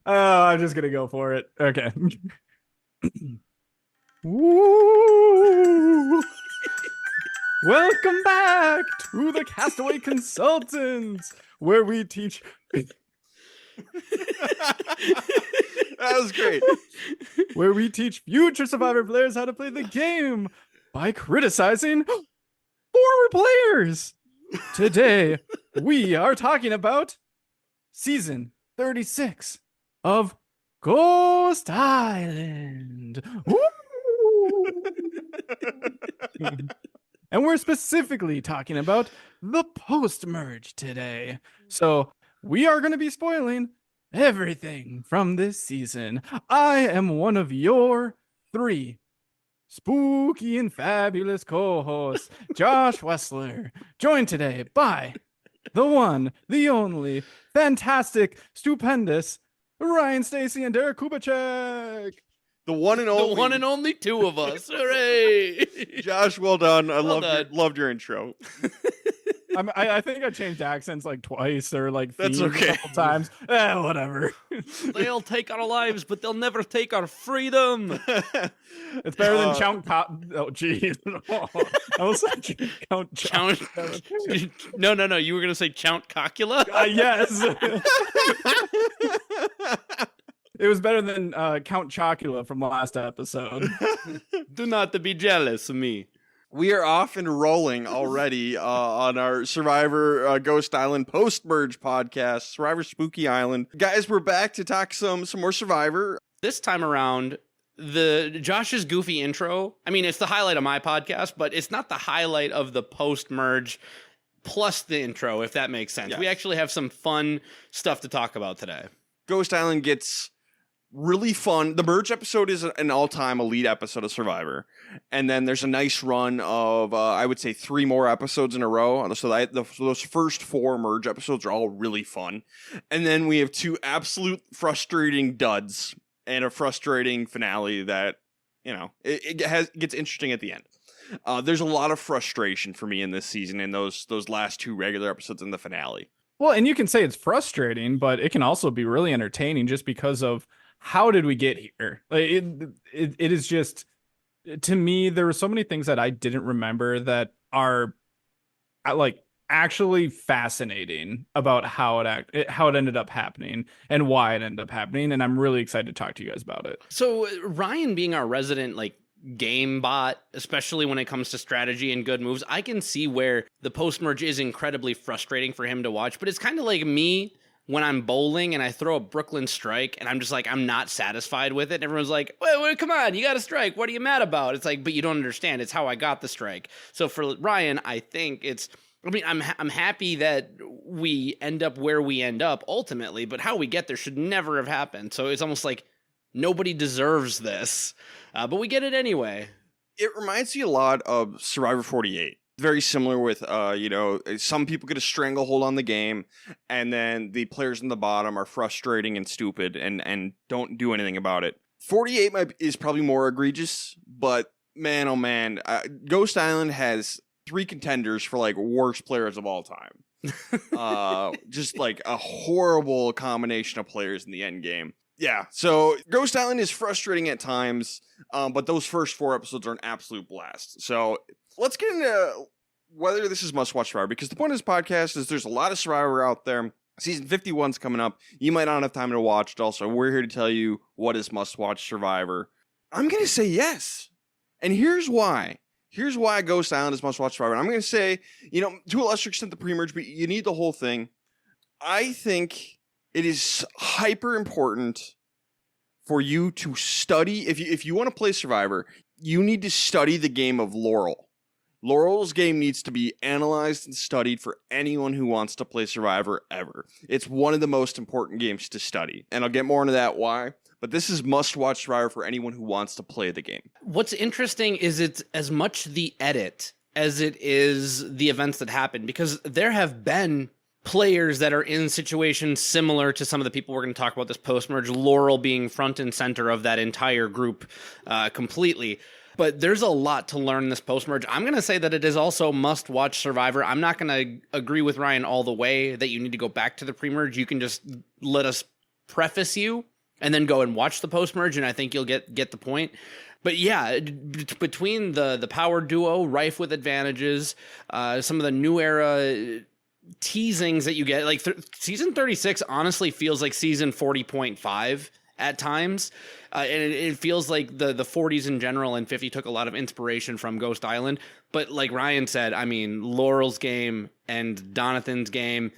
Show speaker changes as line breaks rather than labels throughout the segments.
Oh, I'm just gonna go for it. Okay. Woo! Welcome back to the Castaway Consultants, where we teach.
That was great.
Where we teach future Survivor players how to play the game by criticizing former players. Today, we are talking about season 36 of Ghost Island. And we're specifically talking about the Postmerge today. So we are going to be spoiling everything from this season. I am one of your three spooky and fabulous co-hosts, Josh Wessler, joined today by the one, the only, fantastic, stupendous Ryan Stacy and Derek Kubacek.
The one and only
two of us. Hooray!
Josh, well done. I
Well
loved your intro.
I think I changed accents like twice or like
That's
themes
okay.
a couple times. Whatever.
They'll take our lives, but they'll never take our freedom.
It's better than Count Oh, geez. I was like Count
Count. No. You were gonna say Count Cocula?
Yes. It was better than Count Chocula from last episode.
Do not be jealous of me.
We are off and rolling already on our Survivor Ghost Island post-merge podcast, Survivor Spooky Island. Guys, we're back to talk some more Survivor.
This time around, the Josh's goofy intro, I mean, it's the highlight of my podcast, but it's not the highlight of the post-merge plus the intro, if that makes sense.
Yes.
We actually have some fun stuff to talk about today.
Ghost Island gets really fun. The merge episode is an all-time elite episode of Survivor. And then there's a nice run of, I would say, 3 more episodes in a row. So those first 4 merge episodes are all really fun. And then we have 2 absolute frustrating duds and a frustrating finale that, you know, it gets interesting at the end. There's a lot of frustration for me in this season in those last 2 regular episodes in the finale.
Well, and you can say it's frustrating, but it can also be really entertaining just because of how did we get here? Like it is just, to me, there were so many things that I didn't remember that are like actually fascinating about how it ended up happening and why it ended up happening, and I'm really excited to talk to you guys about it.
So Ryan being our resident like game bot, especially when it comes to strategy and good moves, I can see where the post-merge is incredibly frustrating for him to watch, but it's kind of like me when I'm bowling and I throw a Brooklyn strike and I'm just like, I'm not satisfied with it. And everyone's like, wait, come on, you got a strike. What are you mad about? It's like, but you don't understand. It's how I got the strike. So for Ryan, I think I'm happy that we end up where we end up ultimately, but how we get there should never have happened. So it's almost like nobody deserves this, but we get it anyway.
It reminds me a lot of Survivor 48. Very similar with, some people get a stranglehold on the game, and then the players in the bottom are frustrating and stupid and don't do anything about it. 48 is probably more egregious, but man, oh man, Ghost Island has 3 contenders for like worst players of all time. Just like a horrible combination of players in the end game. Yeah, so Ghost Island is frustrating at times, but those first 4 episodes are an absolute blast. So let's get into whether this is must-watch Survivor, because the point of this podcast is there's a lot of Survivor out there. Season 51's coming up. You might not have time to watch it. Also, we're here to tell you what is must-watch Survivor. I'm going to say yes. And here's why. Here's why Ghost Island is must-watch Survivor. And I'm going to say, to a lesser extent the pre-merge, but you need the whole thing. I think it is hyper important for you to study. If you want to play Survivor, you need to study the game of Laurel. Laurel's game needs to be analyzed and studied for anyone who wants to play Survivor ever. It's one of the most important games to study. And I'll get more into that why. But this is must-watch Survivor for anyone who wants to play the game.
What's interesting is it's as much the edit as it is the events that happen, because there have been players that are in situations similar to some of the people we're going to talk about this post-merge, Laurel being front and center of that entire group completely. But there's a lot to learn this post-merge. I'm going to say that it is also must-watch Survivor. I'm not going to agree with Ryan all the way that you need to go back to the pre-merge. You can just let us preface you and then go and watch the post merge, and I think you'll get the point. But yeah, between the power duo rife with advantages, some of the new era teasings that you get, like season 36 honestly feels like season 40.5 at times, and it feels like the 40s in general and 50 took a lot of inspiration from Ghost Island. But like Ryan said, I mean, Laurel's game and Donathan's game,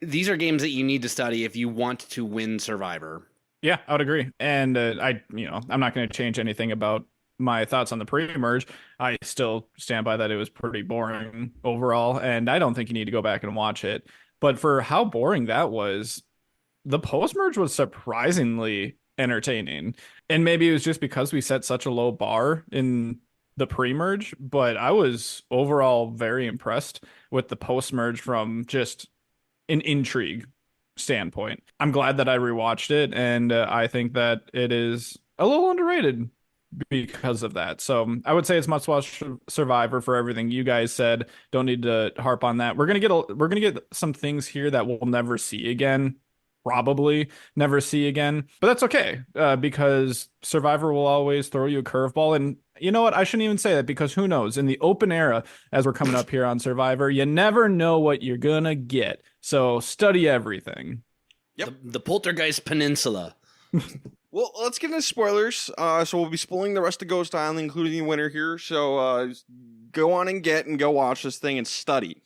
these are games that you need to study if you want to win Survivor.
Yeah, I would agree. And I'm not going to change anything about my thoughts on the pre-merge. I still stand by that it was pretty boring overall, and I don't think you need to go back and watch it. But for how boring that was, the post-merge was surprisingly entertaining. And maybe it was just because we set such a low bar in the pre-merge, but I was overall very impressed with the post-merge from just an intrigue standpoint. I'm glad that I rewatched it, and I think that it is a little underrated because of that. So I would say it's must-watch Survivor for everything you guys said. Don't need to harp on that. We're gonna get some things here that we'll never see again. Probably never see again, but that's okay, because Survivor will always throw you a curveball. And you know what? I shouldn't even say that, because who knows? In the open era, as we're coming up here on Survivor, you never know what you're gonna get. So study everything.
Yep.
The Poltergeist Peninsula.
Well, let's get into spoilers. So we'll be spoiling the rest of Ghost Island, including the winner here. So go on and go watch this thing and study.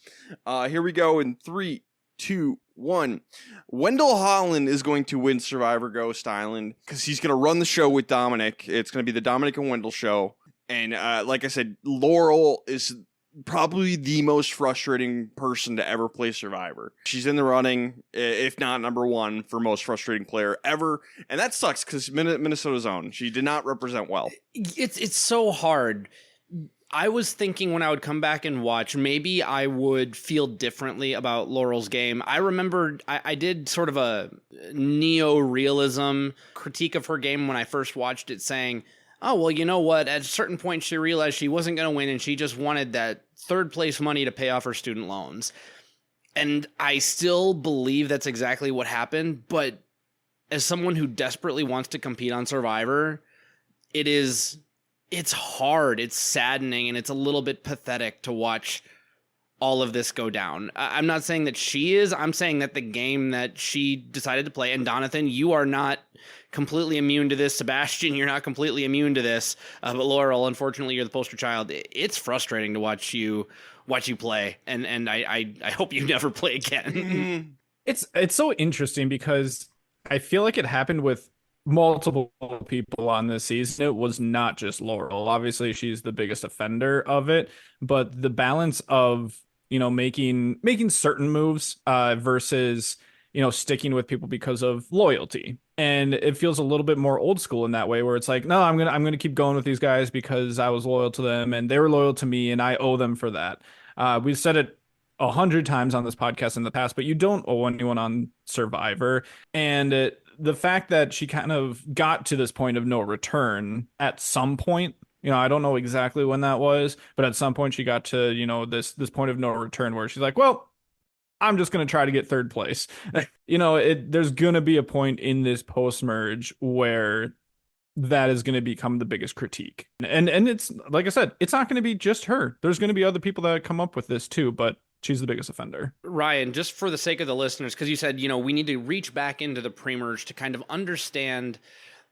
Here we go in 3, 2, 1. Wendell Holland is going to win Survivor Ghost Island because he's going to run the show with Dominic. It's going to be the Dominic and Wendell show. And like I said, Laurel is probably the most frustrating person to ever play Survivor. She's in the running, if not number one, for most frustrating player ever. And that sucks because Minnesota's own. She did not represent well.
It's so hard. I was thinking when I would come back and watch, maybe I would feel differently about Laurel's game. I remember I did sort of a neo-realism critique of her game when I first watched it, saying, oh, well, you know what? At a certain point, she realized she wasn't going to win, and she just wanted that third place money to pay off her student loans. And I still believe that's exactly what happened. But as someone who desperately wants to compete on Survivor, it's hard, it's saddening, and it's a little bit pathetic to watch all of this go down. I'm not saying that she is. I'm saying that the game that she decided to play, and Donathan, you are not completely immune to this. Sebastian, you're not completely immune to this. But Laurel, unfortunately, you're the poster child. It's frustrating to watch you play, and I hope you never play again.
It's so interesting because I feel like it happened with multiple people on this season. It was not just Laurel. Obviously, she's the biggest offender of it, but the balance of, making certain moves versus, sticking with people because of loyalty. And it feels a little bit more old school in that way, where it's like, no, I'm gonna keep going with these guys because I was loyal to them and they were loyal to me and I owe them for that. We've said it 100 times on this podcast in the past, but you don't owe anyone on Survivor. And the fact that she kind of got to this point of no return at some point, I don't know exactly when that was, but at some point she got to, this point of no return where she's like, well, I'm just going to try to get third place. There's going to be a point in this post-merge where that is going to become the biggest critique. And it's, like I said, it's not going to be just her. There's going to be other people that come up with this too, but she's the biggest offender.
Ryan, just for the sake of the listeners, because you said, we need to reach back into the pre-merge to kind of understand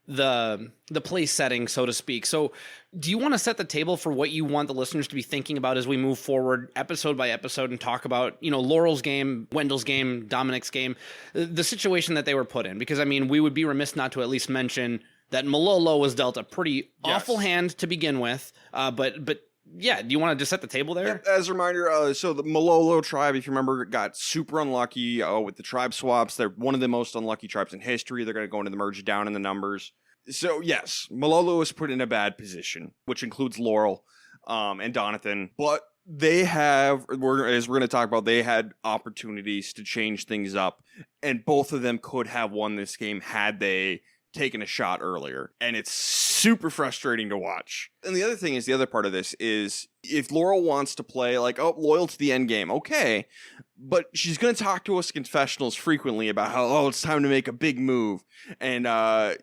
the place setting, so to speak. So do you want to set the table for what you want the listeners to be thinking about as we move forward episode by episode and talk about, Laurel's game, Wendell's game, Dominic's game, the situation that they were put in? Because, we would be remiss not to at least mention that Malolo was dealt a pretty awful hand to begin with, but yeah, do you want to just set the table there?
As a reminder, so the Malolo tribe, if you remember, got super unlucky with the tribe swaps. They're one of the most unlucky tribes in history. They're going to go into the merge down in the numbers. So, yes, Malolo was put in a bad position, which includes Laurel and Donathan. But they have, as we're going to talk about, they had opportunities to change things up. And both of them could have won this game had they taken a shot earlier, and it's super frustrating to watch. And the other thing is, the other part of this is, if Laurel wants to play like, loyal to the end game, okay, But she's going to talk to us confessionals frequently about how, oh, it's time to make a big move. And,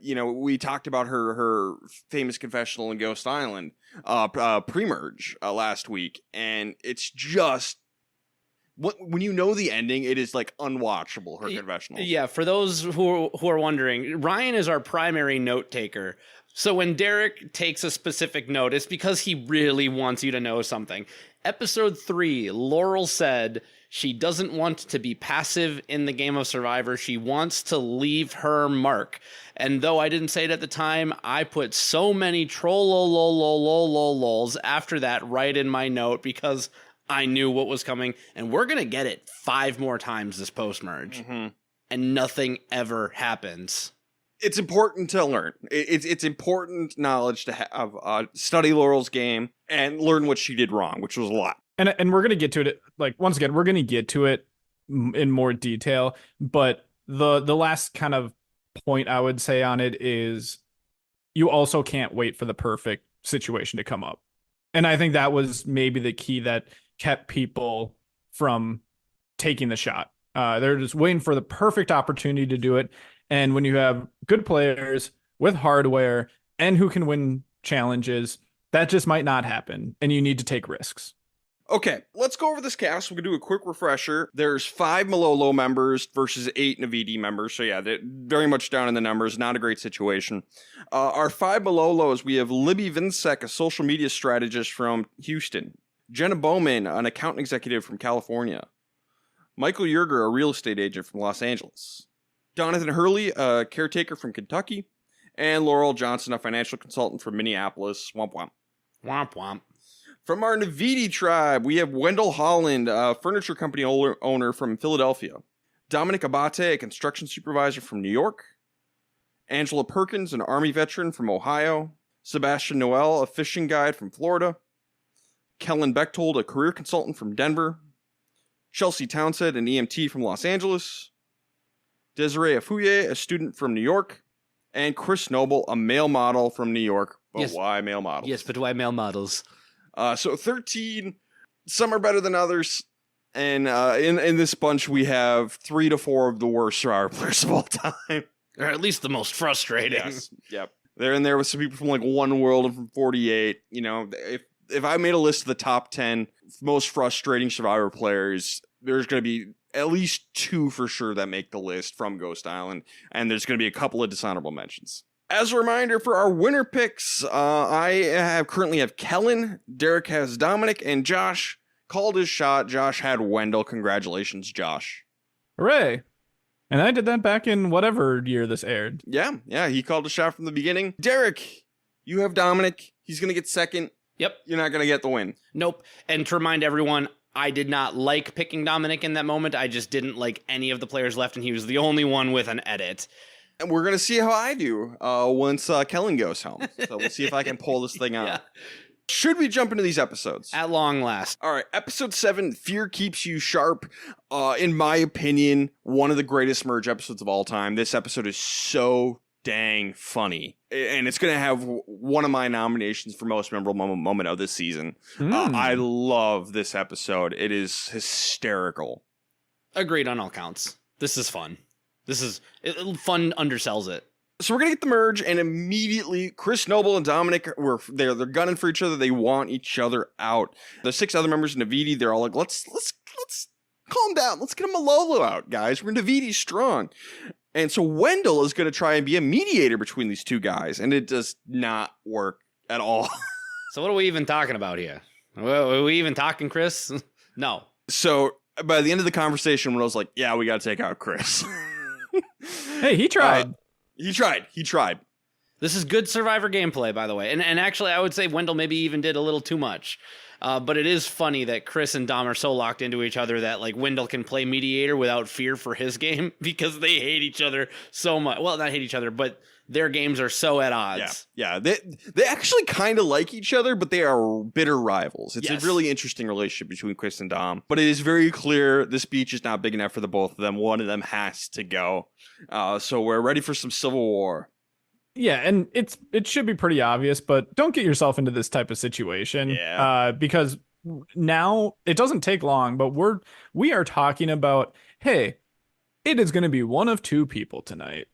we talked about her famous confessional in Ghost Island, pre-merge last week. And it's just, when you know the ending, it is like unwatchable, her confessional.
Yeah, for those who are wondering, Ryan is our primary note taker. So when Derek takes a specific note, it's because he really wants you to know something. Episode 3, Laurel said she doesn't want to be passive in the game of Survivor. She wants to leave her mark. And though I didn't say it at the time, I put so many troll-lol-lol-lol-lol-lols after that right in my note because I knew what was coming. And we're going to get it 5 more times this post-merge.
Mm-hmm.
And nothing ever happens.
It's important to learn. It's important knowledge to have. Study Laurel's game and learn what she did wrong, which was a lot.
And we're gonna get to it. Like, once again, we're gonna get to it in more detail. But the last kind of point I would say on it is, you also can't wait for the perfect situation to come up. And I think that was maybe the key that kept people from taking the shot. They're just waiting for the perfect opportunity to do it. And when you have good players with hardware and who can win challenges, that just might not happen. And you need to take risks.
Okay, let's go over this cast. We're going to do a quick refresher. There's 5 Malolo members versus 8 Navidi members. So yeah, they're very much down in the numbers. Not a great situation. Our 5 Malolos, we have Libby Vinsek, a social media strategist from Houston. Jenna Bowman, an account executive from California. Michael Yerger, a real estate agent from Los Angeles. Jonathan Hurley, a caretaker from Kentucky. And Laurel Johnson, a financial consultant from Minneapolis. Womp womp.
Womp womp.
From our Navidi tribe, we have Wendell Holland, a furniture company owner from Philadelphia. Dominic Abate, a construction supervisor from New York. Angela Perkins, an Army veteran from Ohio. Sebastian Noel, a fishing guide from Florida. Kellen Bechtold, a career consultant from Denver. Chelsea Townsend, an EMT from Los Angeles. Desiree Afuye, a student from New York. And Chris Noble, a male model from New York. But
Yes.
why male models?
Yes, but why male models?
So 13, some are better than others. And in this bunch, we have 3 to 4 of the worst Survivor players of all time.
Or at least the most frustrating.
Yes. Yep. They're in there with some people from like One World and from 48. You know, if I made a list of the top 10 most frustrating Survivor players, there's going to be at least 2 for sure that make the list from Ghost Island. And there's going to be a couple of dishonorable mentions. As a reminder for our winner picks, I currently have Kellen, Derek has Dominic, and Josh called his shot. Josh had Wendell. Congratulations, Josh.
Hooray. And I did that back in whatever year this aired.
Yeah, he called a shot from the beginning. Derek, you have Dominic. He's going to get second.
Yep.
You're not going to get the win.
Nope. And to remind everyone, I did not like picking Dominic in that moment. I just didn't like any of the players left, and he was the only one with an edit.
And we're going to see how I do once Kellen goes home. So we'll see if I can pull this thing out.
Yeah.
Should we jump into these episodes?
At long last.
All right, episode 7, Fear Keeps You Sharp. In my opinion, one of the greatest Merge episodes of all time. This episode is so dang funny. And it's going to have one of my nominations for most memorable moment of this season. I love this episode. It is hysterical.
Agreed on all counts. This is fun. Fun undersells it.
So we're going to get the merge, and immediately Chris Noble and Dominic, they're gunning for each other. They want each other out. The 6 other members of Navidi, they're all like, let's calm down. Let's get a Malolo out, guys. We're Navidi strong. And so Wendell is going to try and be a mediator between these 2 guys, and it does not work at all.
So what are we even talking about here? Are we even talking, Chris? No.
So by the end of the conversation, when I was like, yeah, we got to take out Chris.
Hey, he tried.
He tried.
This is good Survivor gameplay, by the way. And actually, I would say Wendell maybe even did a little too much. But it is funny that Chris and Dom are so locked into each other that like Wendell can play mediator without fear for his game because they hate each other so much. Well, not hate each other, but their games are so at odds.
Yeah. They actually kind of like each other, but they are bitter rivals. It's
Yes.
a really interesting relationship between Chris and Dom. But it is very clear this beach is not big enough for the both of them. One of them has to go. So we're ready for some civil war.
Yeah, and it should be pretty obvious, but don't get yourself into this type of situation.
Yeah.
Because now it doesn't take long, but we are talking about, hey, it is going to be one of two people tonight.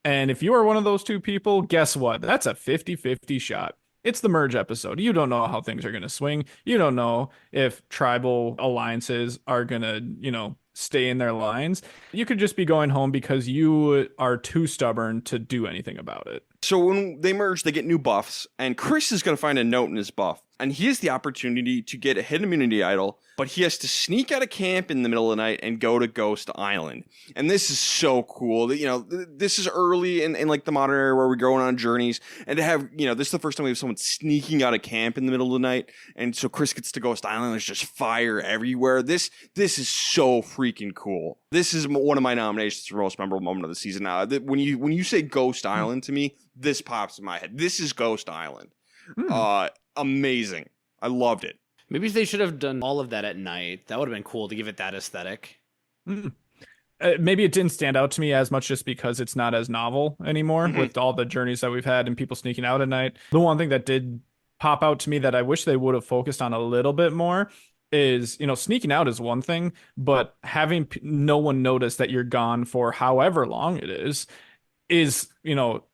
And if you are one of those two people, guess what? That's a 50-50 shot. It's the merge episode. You don't know how things are going to swing. You don't know if tribal alliances are going to, stay in their lines. You could just be going home because you are too stubborn to do anything about it.
So when they merge, they get new buffs, and Chris is going to find a note in his buff. And he has the opportunity to get a hidden immunity idol, but he has to sneak out of camp in the middle of the night and go to Ghost Island. And this is so cool. This is early in like the modern era where we're going on journeys. And to have, this is the first time we have someone sneaking out of camp in the middle of the night. And so Chris gets to Ghost Island. There's just fire everywhere. This is so freaking cool. This is one of my nominations for most memorable moment of the season. Now, when you say Ghost Island to me, this pops in my head. This is Ghost Island. Amazing. I loved it.
Maybe they should have done all of that at night. That would have been cool to give it that aesthetic.
Maybe it didn't stand out to me as much just because it's not as novel anymore with all the journeys that we've had and people sneaking out at night. The one thing that did pop out to me that I wish they would have focused on a little bit more is, sneaking out is one thing, but having no one notice that you're gone for however long it is,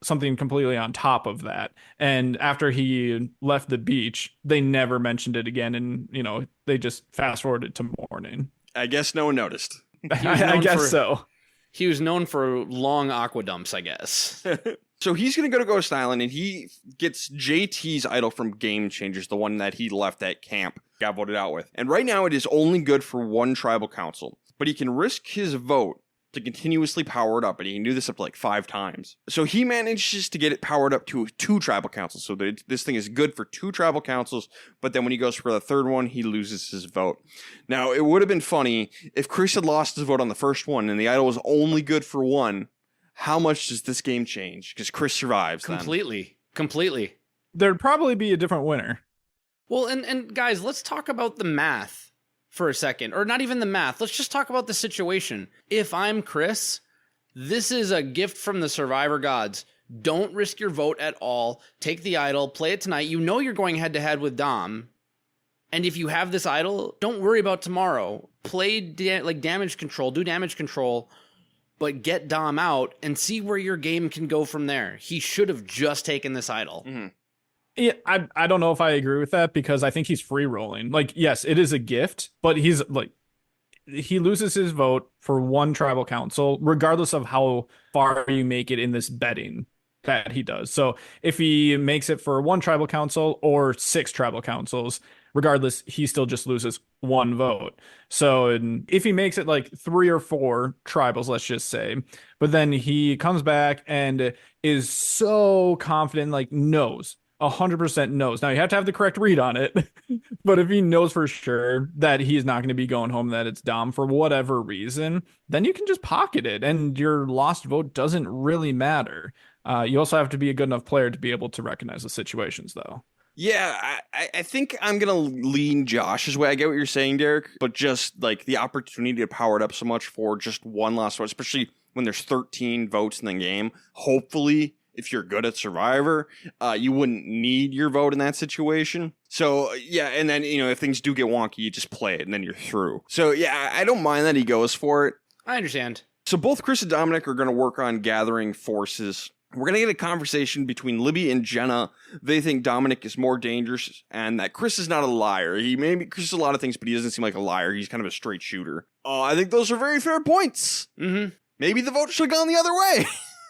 something completely on top of that. And after he left the beach, they never mentioned it again. And, they just fast forwarded to morning.
I guess no one noticed.
I guess so.
He was known for long aqua dumps, I guess.
So he's going to go to Ghost Island, and he gets JT's idol from Game Changers, the one that he left at camp, got voted out with. And right now it is only good for one tribal council, but he can risk his vote to continuously power it up, and he can do this up to like 5 times. So he manages to get it powered up to 2 tribal councils. So this thing is good for 2 tribal councils, but then when he goes for the 3rd one, he loses his vote. Now, it would have been funny if Chris had lost his vote on the first one, and the idol was only good for 1. How much does this game change? Because Chris survives
Completely.
There'd probably be a different winner.
Well, and guys, let's talk about the math for a second, or not even the math. Let's just talk about the situation. If I'm Chris, this is a gift from the Survivor gods. Don't risk your vote at all. Take the idol, play it tonight. You know you're going head to head with Dom. And if you have this idol, don't worry about tomorrow. Play damage control, do damage control, but get Dom out and see where your game can go from there. He should have just taken this idol.
Mm-hmm.
Yeah, I don't know if I agree with that because I think he's free rolling. Like, yes, it is a gift, but he's like, he loses his vote for 1 tribal council, regardless of how far you make it in this betting that he does. So if he makes it for 1 tribal council or 6 tribal councils, regardless, he still just loses 1 vote. So if he makes it like 3 or 4 tribals, let's just say, but then he comes back and is so confident, like knows 100% knows. Now you have to have the correct read on it, but if he knows for sure that he's not going to be going home, that it's Dom for whatever reason, then you can just pocket it and your lost vote doesn't really matter. You also have to be a good enough player to be able to recognize the situations though.
Yeah, I think I'm going to lean Josh's way. I get what you're saying, Derek, but just like the opportunity to power it up so much for just 1 lost vote, especially when there's 13 votes in the game, hopefully if you're good at Survivor, you wouldn't need your vote in that situation. So, yeah, and then, if things do get wonky, you just play it, and then you're through. So, yeah, I don't mind that he goes for it.
I understand.
So both Chris and Dominic are going to work on gathering forces. We're going to get a conversation between Libby and Jenna. They think Dominic is more dangerous, and that Chris is not a liar. Chris is a lot of things, but he doesn't seem like a liar. He's kind of a straight shooter. I think those are very fair points.
Mm-hmm.
Maybe the vote should have gone the other way.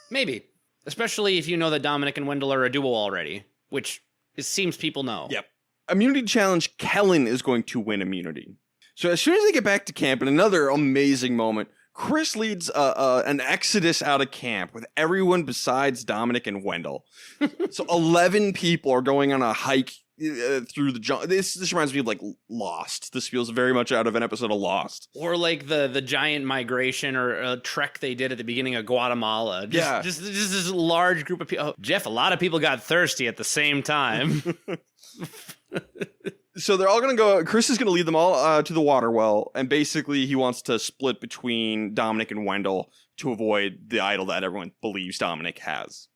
Maybe. Especially if you know that Dominic and Wendell are a duo already, which it seems people know.
Yep. Immunity challenge, Kellen is going to win immunity. So as soon as they get back to camp, in another amazing moment, Chris leads an exodus out of camp with everyone besides Dominic and Wendell. So 11 people are going on a hike through the jungle. This reminds me of like Lost. This feels very much out of an episode of Lost.
Or like the giant migration or trek they did at the beginning of Guatemala. Just this large group of people. Oh, Jeff, a lot of people got thirsty at the same time.
So they're all going to go. Chris is going to lead them all to the water well. And basically he wants to split between Dominic and Wendell to avoid the idol that everyone believes Dominic has.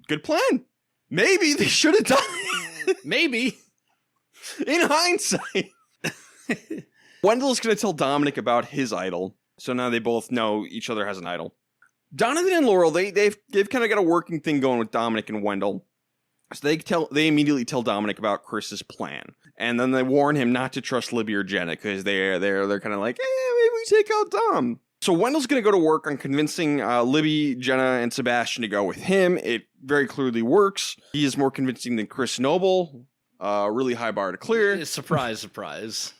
Good plan. Maybe they should have done it.
Maybe.
In hindsight. Wendell's going to tell Dominic about his idol. So now they both know each other has an idol. Donovan and Laurel, they've kind of got a working thing going with Dominic and Wendell. So they immediately tell Dominic about Chris's plan. And then they warn him not to trust Libby or Jenna because they're kind of like, maybe we take out Dom. So Wendell's going to go to work on convincing Libby, Jenna, and Sebastian to go with him. It very clearly works. He is more convincing than Chris Noble. Really high bar to clear.
Surprise, surprise.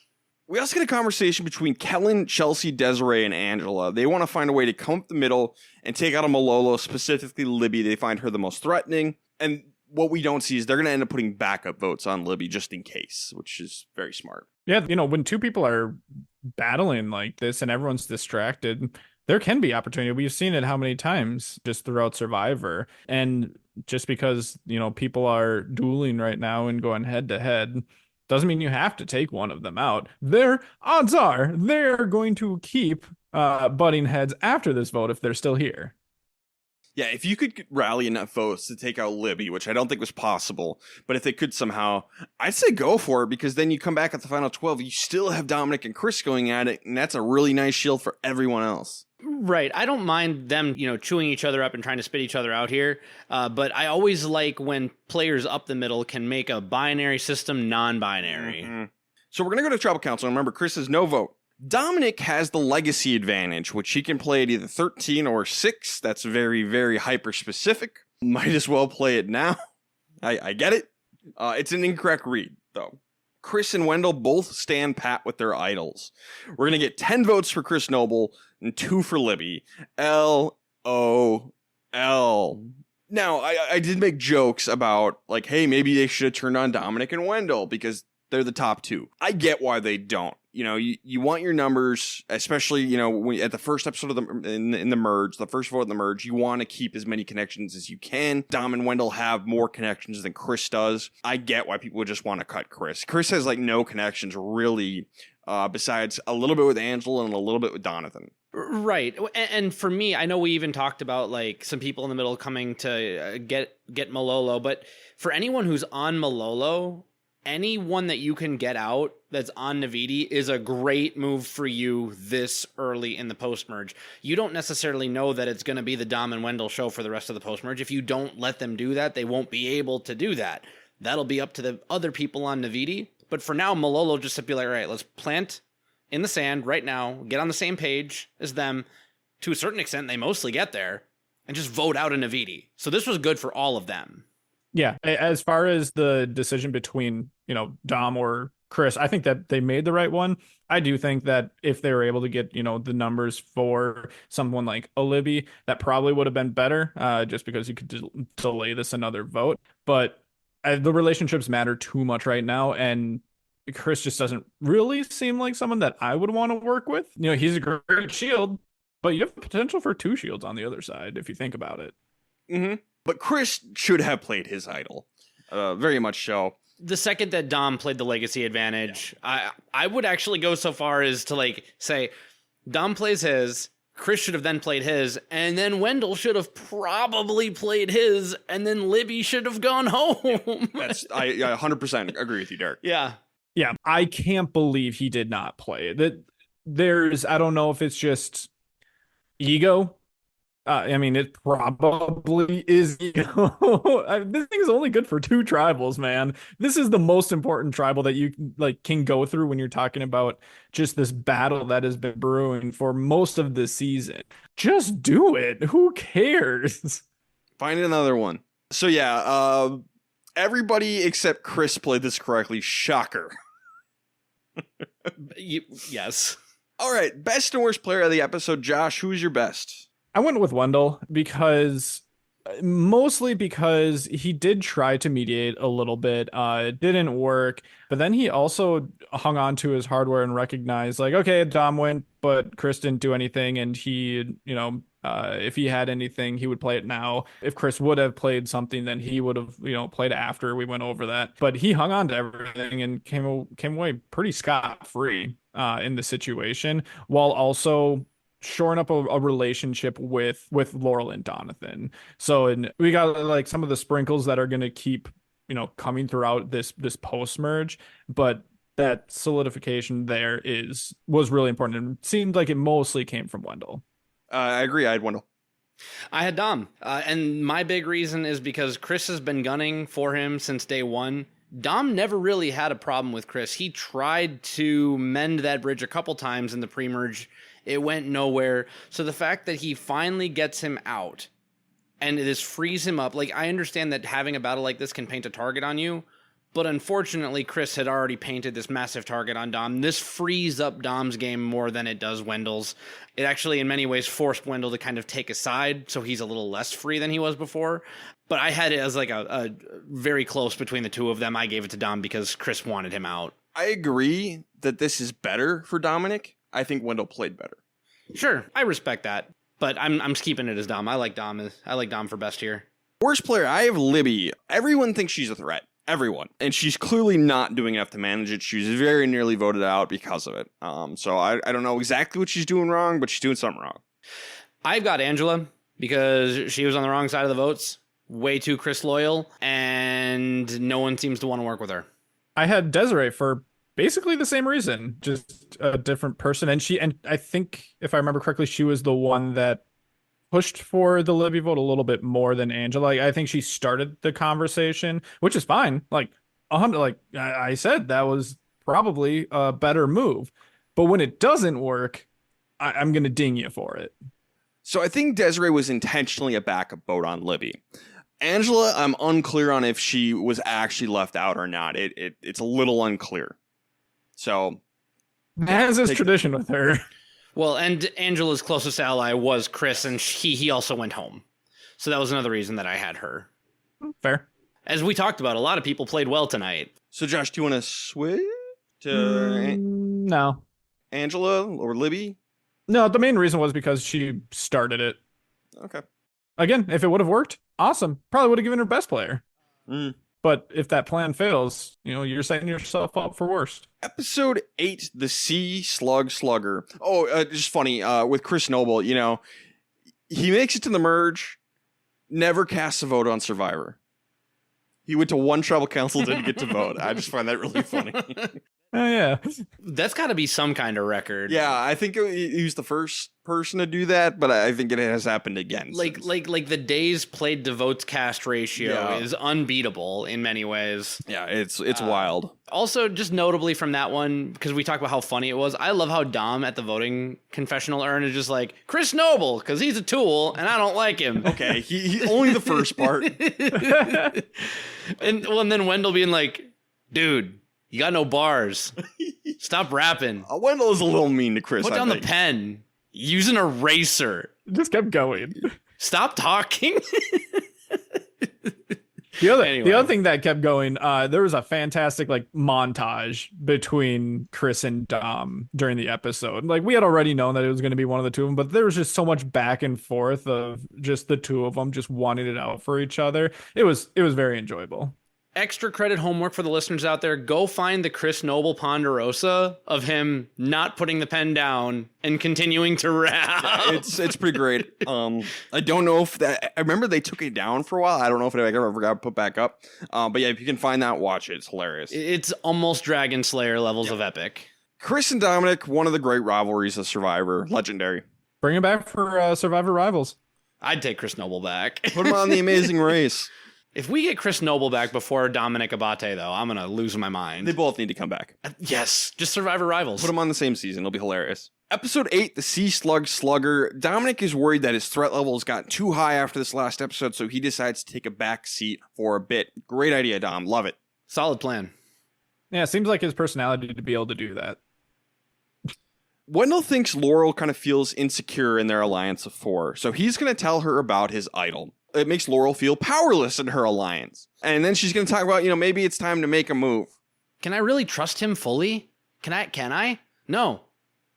We also get a conversation between Kellen, Chelsea, Desiree, and Angela. They want to find a way to come up the middle and take out a Malolo, specifically Libby. They find her the most threatening. And what we don't see is they're going to end up putting backup votes on Libby just in case, which is very smart.
Yeah, when two people are battling like this and everyone's distracted, there can be opportunity. We've seen it how many times just throughout Survivor. And just because, people are dueling right now and going head to head doesn't mean you have to take one of them out. Their odds are they're going to keep butting heads after this vote if they're still here.
Yeah, if you could rally enough votes to take out Libby, which I don't think was possible, but if they could somehow, I'd say go for it, because then you come back at the final 12, you still have Dominic and Chris going at it, and that's a really nice shield for everyone else.
Right. I don't mind them, chewing each other up and trying to spit each other out here. But I always like when players up the middle can make a binary system non-binary.
Mm-hmm. So we're going to go to Tribal Council. Remember, Chris has no vote. Dominic has the legacy advantage, which he can play at either 13 or 6. That's very, very hyper-specific. Might as well play it now. I get it. It's an incorrect read, though. Chris and Wendell both stand pat with their idols. We're going to get 10 votes for Chris Noble and 2 for Libby. LOL. Now, I did make jokes about, like, hey, maybe they should have turned on Dominic and Wendell because they're the top 2. I get why they don't. You want your numbers, especially, at the first episode of in the merge, the first vote in the merge, you want to keep as many connections as you can. Dom and Wendell have more connections than Chris does. I get why people would just want to cut Chris. Chris has no connections really, besides a little bit with Angela and a little bit with Donovan.
Right. And for me, I know we even talked about some people in the middle coming to get Malolo, but for anyone who's on Malolo, anyone that you can get out that's on Navidi is a great move for you this early in the post-merge. You don't necessarily know that it's going to be the Dom and Wendell show for the rest of the post-merge. If you don't let them do that, they won't be able to do that. That'll be up to the other people on Navidi. But for now, Malolo just to be like, all right, let's plant in the sand right now, get on the same page as them. To a certain extent, they mostly get there, and just vote out a Navidi. So this was good for all of them.
Yeah, as far as the decision between, Dom or Chris, I think that they made the right one. I do think that if they were able to get, the numbers for someone like a Libby, that probably would have been better, just because you could delay this another vote. But the relationships matter too much right now, and Chris just doesn't really seem like someone that I would want to work with. He's a great shield, but you have potential for 2 shields on the other side if you think about it.
Mm-hmm. But Chris should have played his idol, very much so.
The second that Dom played the legacy advantage, I would actually go so far as to say Dom plays his, Chris should have then played his, and then Wendell should have probably played his, and then Libby should have gone home.
I 100% agree with you, Derek.
Yeah.
Yeah, I can't believe he did not play it. I don't know if it's just ego. It probably is. This thing is only good for 2 tribals, man. This is the most important tribal that you can go through when you're talking about just this battle that has been brewing for most of the season. Just do it. Who cares?
Find another one. So yeah, everybody except Chris played this correctly. Shocker.
Yes.
All right, best and worst player of the episode. Josh, who's your best?
I went with Wendell mostly because he did try to mediate a little bit. It didn't work, but then he also hung on to his hardware and recognized okay, Dom went, but Chris didn't do anything. And he, if he had anything, he would play it now. If Chris would have played something, then he would have, played after we went over that. But he hung on to everything and came away pretty scot-free in the situation, while also shoring up a relationship with Laurel and Donovan. So we got some of the sprinkles that are going to keep coming throughout this post merge, but that solidification there was really important. And it seemed like it mostly came from Wendell.
I agree. I had Wendell.
I had Dom. And my big reason is because Chris has been gunning for him since day one. Dom never really had a problem with Chris. He tried to mend that bridge a couple times in the pre-merge. It went nowhere. So the fact that he finally gets him out and this frees him up, like, I understand that having a battle like this can paint a target on you, but unfortunately Chris had already painted this massive target on Dom. This frees up Dom's game more than it does Wendell's. It actually in many ways forced Wendell to kind of take a side, so he's a little less free than he was before. But I had it as like a very close between the two of them. I gave it to Dom because Chris wanted him out.
I agree that this is better for Dominic. I think Wendell played better.
Sure, I respect that. But I'm keeping it as Dom. I like Dom for best here.
Worst player, I have Libby. Everyone thinks she's a threat. Everyone. And she's clearly not doing enough to manage it. She was very nearly voted out because of it. So I don't know exactly what she's doing wrong, but she's doing something wrong.
I've got Angela because she was on the wrong side of the votes. Way too Chris loyal, and no one seems to want to work with her.
I had Desiree for basically the same reason, just a different person. And I think, if I remember correctly, she was the one that pushed for the Libby vote a little bit more than Angela. I think she started the conversation, which is fine. Like I said, that was probably a better move. But when it doesn't work, I'm going to ding you for it.
So I think Desiree was intentionally a backup vote on Libby. Angela, I'm unclear on if she was actually left out or not. It's a little unclear. So,
as is tradition with her.
Well, and Angela's closest ally was Chris, and he also went home. So that was another reason that I had her.
Fair.
As we talked about, a lot of people played well tonight.
So Josh, do you want to switch to
no.
Angela or Libby?
No, the main reason was because she started it.
Okay.
Again, if it would have worked, awesome. Probably would have given her best player. But if that plan fails, you're setting yourself up for worst.
Episode 8, the Sea Slugger. Oh, just funny, with Chris Noble, he makes it to the merge, never casts a vote on Survivor. He went to one tribal council, didn't get to vote. I just find that really funny.
Oh, yeah.
That's got to be some kind of record.
Yeah, I think he was the first person to do that, but I think it has happened again.
Like the days played to votes cast ratio is unbeatable in many ways.
Yeah, it's wild.
Also, just notably from that one, because we talked about how funny it was, I love how Dom at the voting confessional urn is just like, Chris Noble, because he's a tool, and I don't like him.
Okay, he only the first part.
and then Wendell being like, dude, you got no bars. Stop rapping.
Wendell is a little mean to Chris.
Put down the pen. Use an eraser.
Just kept going.
Stop talking.
The other thing that kept going, there was a fantastic montage between Chris and Dom during the episode. Like, we had already known that it was going to be one of the two of them, but there was just so much back and forth of just the two of them just wanting it out for each other. It was very enjoyable.
Extra credit homework for the listeners out there. Go find the Chris Noble Ponderosa of him not putting the pen down and continuing to rap.
Yeah, it's pretty great. I don't know if that. I remember they took it down for a while. I don't know if it ever got put back up. But yeah, if you can find that, watch it. It's hilarious.
It's almost Dragon Slayer levels of epic.
Chris and Dominic, one of the great rivalries of Survivor, legendary.
Bring it back for Survivor Rivals.
I'd take Chris Noble back.
Put him on The Amazing Race.
If we get Chris Noble back before Dominic Abate, though, I'm going to lose my mind.
They both need to come back.
Yes, just Survivor Rivals.
Put them on the same season. It'll be hilarious. Episode 8, the Sea Slugger. Dominic is worried that his threat levels got too high after this last episode, so he decides to take a back seat for a bit. Great idea, Dom. Love it.
Solid plan.
Yeah, it seems like his personality to be able to do that.
Wendell thinks Laurel kind of feels insecure in their alliance of 4, so he's going to tell her about his idol. It makes Laurel feel powerless in her alliance. And then she's going to talk about, maybe it's time to make a move.
Can I really trust him fully? Can I? No.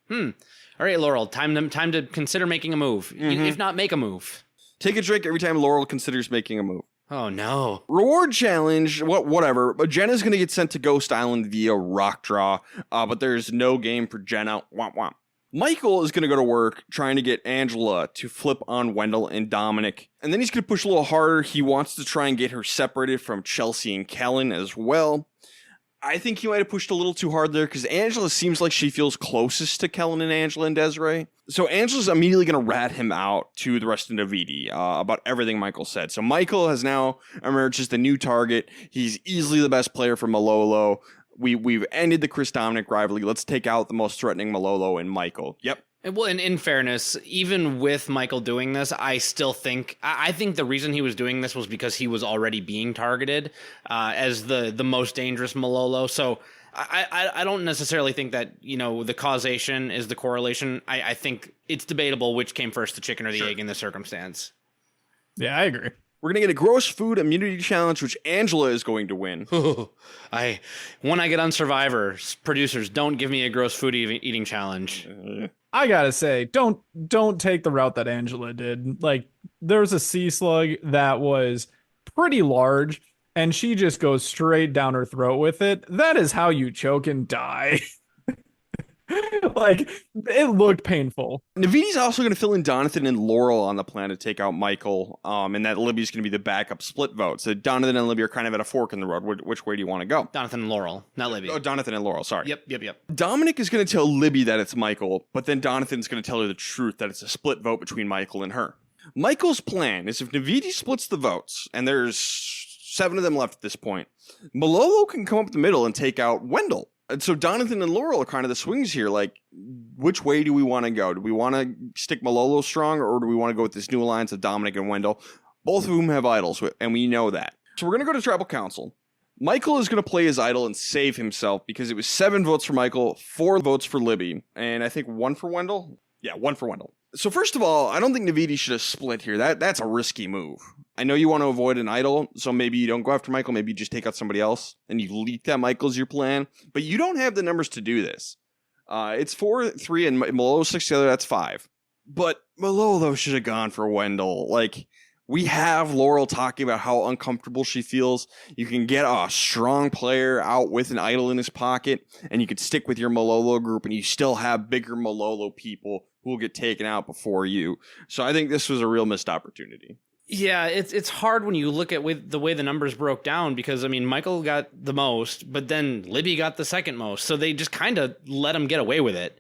All right, Laurel, time to consider making a move. If not, make a move.
Take a drink every time Laurel considers making a move.
Oh, no.
Reward challenge, whatever. But Jenna's going to get sent to Ghost Island via rock draw, but there's no game for Jenna. Womp womp. Michael is going to go to work trying to get Angela to flip on Wendell and Dominic. And then he's going to push a little harder. He wants to try and get her separated from Chelsea and Kellen as well. I think you might have pushed a little too hard there because Angela seems like she feels closest to Kellen and Angela and Desiree. So Angela's immediately going to rat him out to the rest of Navidi about everything Michael said. So Michael has now emerged as the new target. He's easily the best player for Malolo. We've ended the Chris Dominic rivalry. Let's take out the most threatening Malolo and Michael. Yep.
Well, in fairness, even with Michael doing this, I still think I think the reason he was doing this was because he was already being targeted as the most dangerous Malolo. So I don't necessarily think that, you know, the causation is the correlation. I think it's debatable which came first, the chicken or the egg in this circumstance.
Yeah, I agree.
We're going to get a gross food immunity challenge, which Angela is going to win.
When I get on Survivor, producers, don't give me a gross food eating challenge.
I gotta say, don't take the route that Angela did. Like, there was a sea slug that was pretty large, and she just goes straight down her throat with it. That is how you choke and die. Like, it looked painful.
Navidi's also going to fill in Donathan and Laurel on the plan to take out Michael, and that Libby's going to be the backup split vote. So Donathan and Libby are kind of at a fork in the road. Which way do you want to go?
Donathan and Laurel, not Libby.
Oh, Donathan and Laurel, sorry.
Yep.
Dominic is going to tell Libby that it's Michael, but then Donathan's going to tell her the truth that it's a split vote between Michael and her. Michael's plan is if Navidi splits the votes, and there's 7 of them left at this point, Malolo can come up the middle and take out Wendell. And so Donathan and Laurel are kind of the swings here. Like, which way do we want to go? Do we want to stick Malolo strong, or do we want to go with this new alliance of Dominic and Wendell, both of whom have idols, and we know that. So we're going to go to Tribal Council. Michael is going to play his idol and save himself because it was 7 votes for Michael, 4 votes for Libby, and I think 1 for Wendell. Yeah, 1 for Wendell. So first of all, I don't think Navidi should have split here. That's a risky move. I know you want to avoid an idol, so maybe you don't go after Michael. Maybe you just take out somebody else, and you leak that Michael's your plan. But you don't have the numbers to do this. It's 4-3, and Malolo 6 together. That's 5. But Malolo should have gone for Wendell. Like, we have Laurel talking about how uncomfortable she feels. You can get a strong player out with an idol in his pocket, and you could stick with your Malolo group, and you still have bigger Malolo people who will get taken out before you. So I think this was a real missed opportunity.
Yeah, it's hard when you look at the way the numbers broke down because, I mean, Michael got the most, but then Libby got the second most. So they just kind of let him get away with it.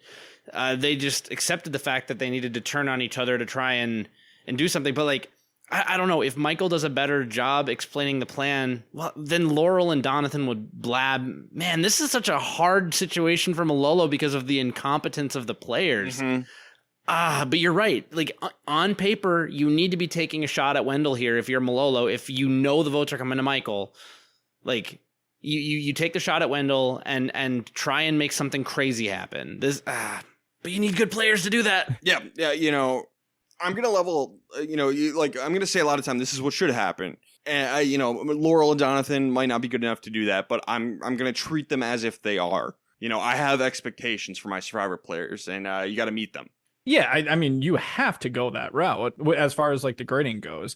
They just accepted the fact that they needed to turn on each other to try and do something. But, like, I don't know. If Michael does a better job explaining the plan, well, then Laurel and Donathan would blab. Man, this is such a hard situation for Malolo because of the incompetence of the players. Mm-hmm. But you're right. Like, on paper, you need to be taking a shot at Wendell here if you're Malolo. If you know the votes are coming to Michael, like, you take the shot at Wendell and try and make something crazy happen. But you need good players to do that.
Yeah, you know, I'm going to level, I'm going to say a lot of time, this is what should happen. And, Laurel and Donathan might not be good enough to do that, but I'm going to treat them as if they are. You know, I have expectations for my Survivor players, and you got to meet them.
Yeah, I mean, you have to go that route as far as like the grading goes.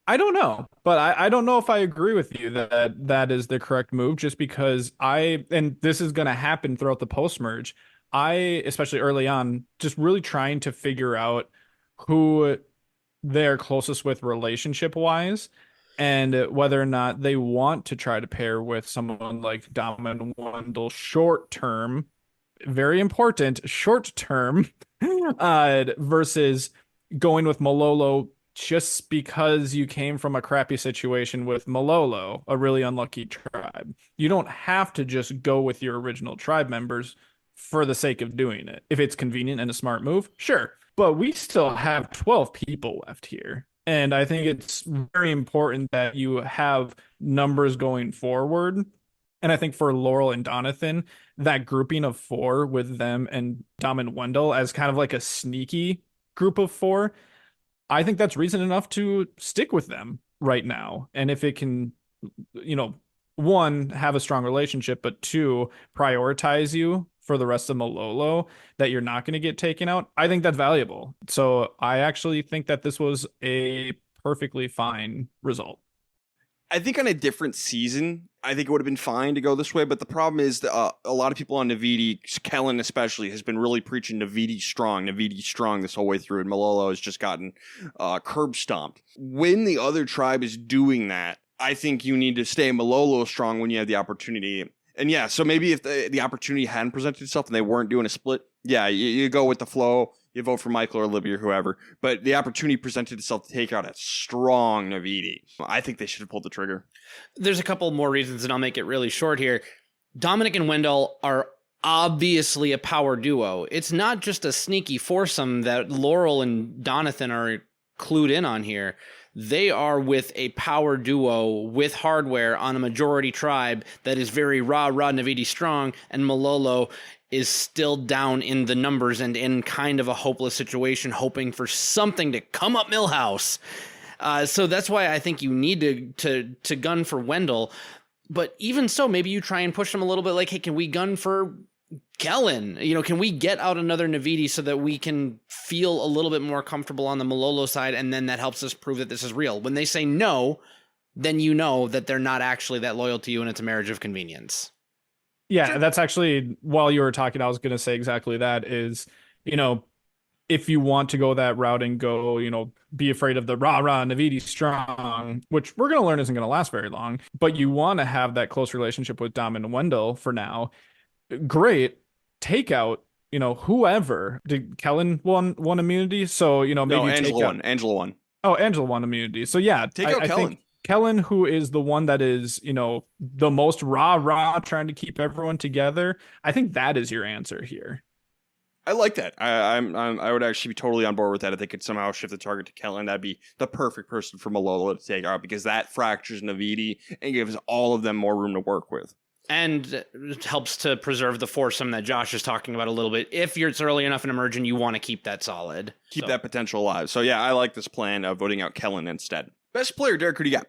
I don't know, but I don't know if I agree with you that is the correct move, just because and this is going to happen throughout the post-merge, especially early on, just really trying to figure out who they're closest with relationship-wise and whether or not they want to try to pair with someone like Dom and Wendell short-term, very important, short-term, versus going with Malolo just because you came from a crappy situation with Malolo, a really unlucky tribe. You don't have to just go with your original tribe members for the sake of doing it. If it's convenient and a smart move, sure. But we still have 12 people left here. And I think it's very important that you have numbers going forward. And I think for Laurel and Donathan, that grouping of 4 with them and Dom and Wendell as kind of like a sneaky group of 4, I think that's reason enough to stick with them right now. And if it can, 1, have a strong relationship, but 2, prioritize you for the rest of Malolo, that you're not going to get taken out, I think that's valuable. So I actually think that this was a perfectly fine result.
I think on a different season, I think it would have been fine to go this way. But the problem is that a lot of people on Navidi, Kellen especially, has been really preaching Navidi strong this whole way through. And Malolo has just gotten curb stomped. When the other tribe is doing that, I think you need to stay Malolo strong when you have the opportunity. And yeah, so maybe if the opportunity hadn't presented itself and they weren't doing a split, yeah, you go with the flow, you vote for Michael or Libby or whoever. But the opportunity presented itself to take out a strong Navidi. I think they should have pulled the trigger.
There's a couple more reasons, and I'll make it really short here. Dominic and Wendell are obviously a power duo. It's not just a sneaky foursome that Laurel and Donathan are clued in on here. They are with a power duo with hardware on a majority tribe that is very rah Navidi strong, and Malolo is still down in the numbers and in kind of a hopeless situation, hoping for something to come up Millhouse. So that's why I think you need to gun for Wendell. But even so, maybe you try and push them a little bit like, hey, can we gun for Kellen? Can we get out another Navidi so that we can feel a little bit more comfortable on the Malolo side, and then that helps us prove that this is real. When they say no, then you know that they're not actually that loyal to you and it's a marriage of convenience.
Yeah, sure. That's actually, while you were talking, I was going to say exactly that is, if you want to go that route and go, be afraid of the rah Navidi strong, which we're going to learn isn't going to last very long, but you want to have that close relationship with Dom and Wendell for now. Great. Take out, whoever. Did Kellen won immunity? So, maybe
no, Angela won.
Oh, Angela won immunity. So yeah,
take out Kellen.
Think Kellen, who is the one that is, the most rah trying to keep everyone together. I think that is your answer here.
I like that. I would actually be totally on board with that if they could somehow shift the target to Kellen. That'd be the perfect person for Malolo to take out, because that fractures Navidi and gives all of them more room to work with.
And it helps to preserve the foursome that Josh is talking about a little bit. If it's early enough in Emergent, you want to keep that solid.
Keep that potential alive. So yeah, I like this plan of voting out Kellen instead. Best player, Derek, who do you got?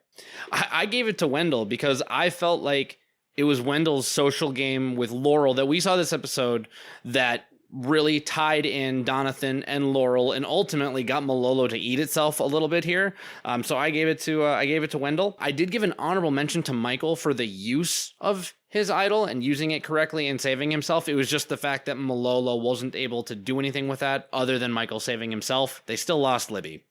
I gave it to Wendell because I felt like it was Wendell's social game with Laurel that we saw this episode that really tied in Donathan and Laurel and ultimately got Malolo to eat itself a little bit here. So I gave it to Wendell. I did give an honorable mention to Michael for the use of his idol and using it correctly and saving himself. It was just the fact that Malolo wasn't able to do anything with that other than Michael saving himself. They still lost Libby.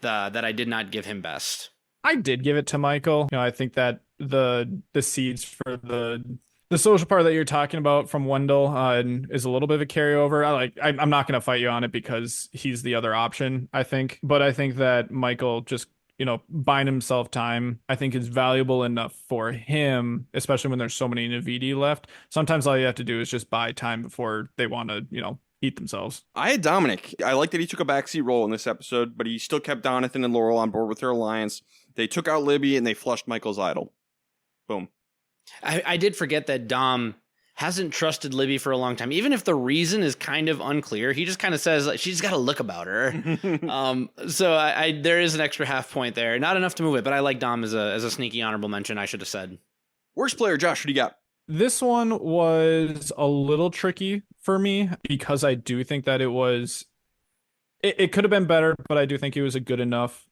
That I did not give him best. I
did give it to Michael. I think that the seeds for the social part that you're talking about from Wendell is a little bit of a carryover. I'm not going to fight you on it because he's the other option, I think. But I think that Michael just, buying himself time, I think is valuable enough for him, especially when there's so many Navidi left. Sometimes all you have to do is just buy time before they want to, eat themselves.
I had Dominic. I like that he took a backseat role in this episode, but he still kept Donathan and Laurel on board with their alliance. They took out Libby and they flushed Michael's idol. Boom.
I did forget that Dom hasn't trusted Libby for a long time. Even if the reason is kind of unclear, he just kind of says she's got a look about her. So there is an extra half point there. Not enough to move it, but I like Dom as a sneaky honorable mention, I should have said.
Worst player, Josh, who do you got?
This one was a little tricky for me because I do think that it could have been better, but I do think it was a good enough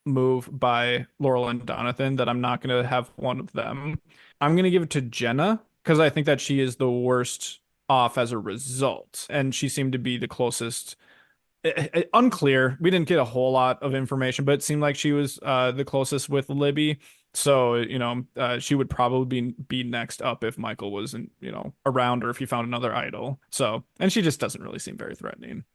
move by Laurel and Donathan that I'm not going to have one of them. I'm going to give it to Jenna because I think that she is the worst off as a result. And she seemed to be the closest. Unclear. We didn't get a whole lot of information, but it seemed like she was the closest with Libby. So, she would probably be next up if Michael wasn't, around or if he found another idol. So, and she just doesn't really seem very threatening.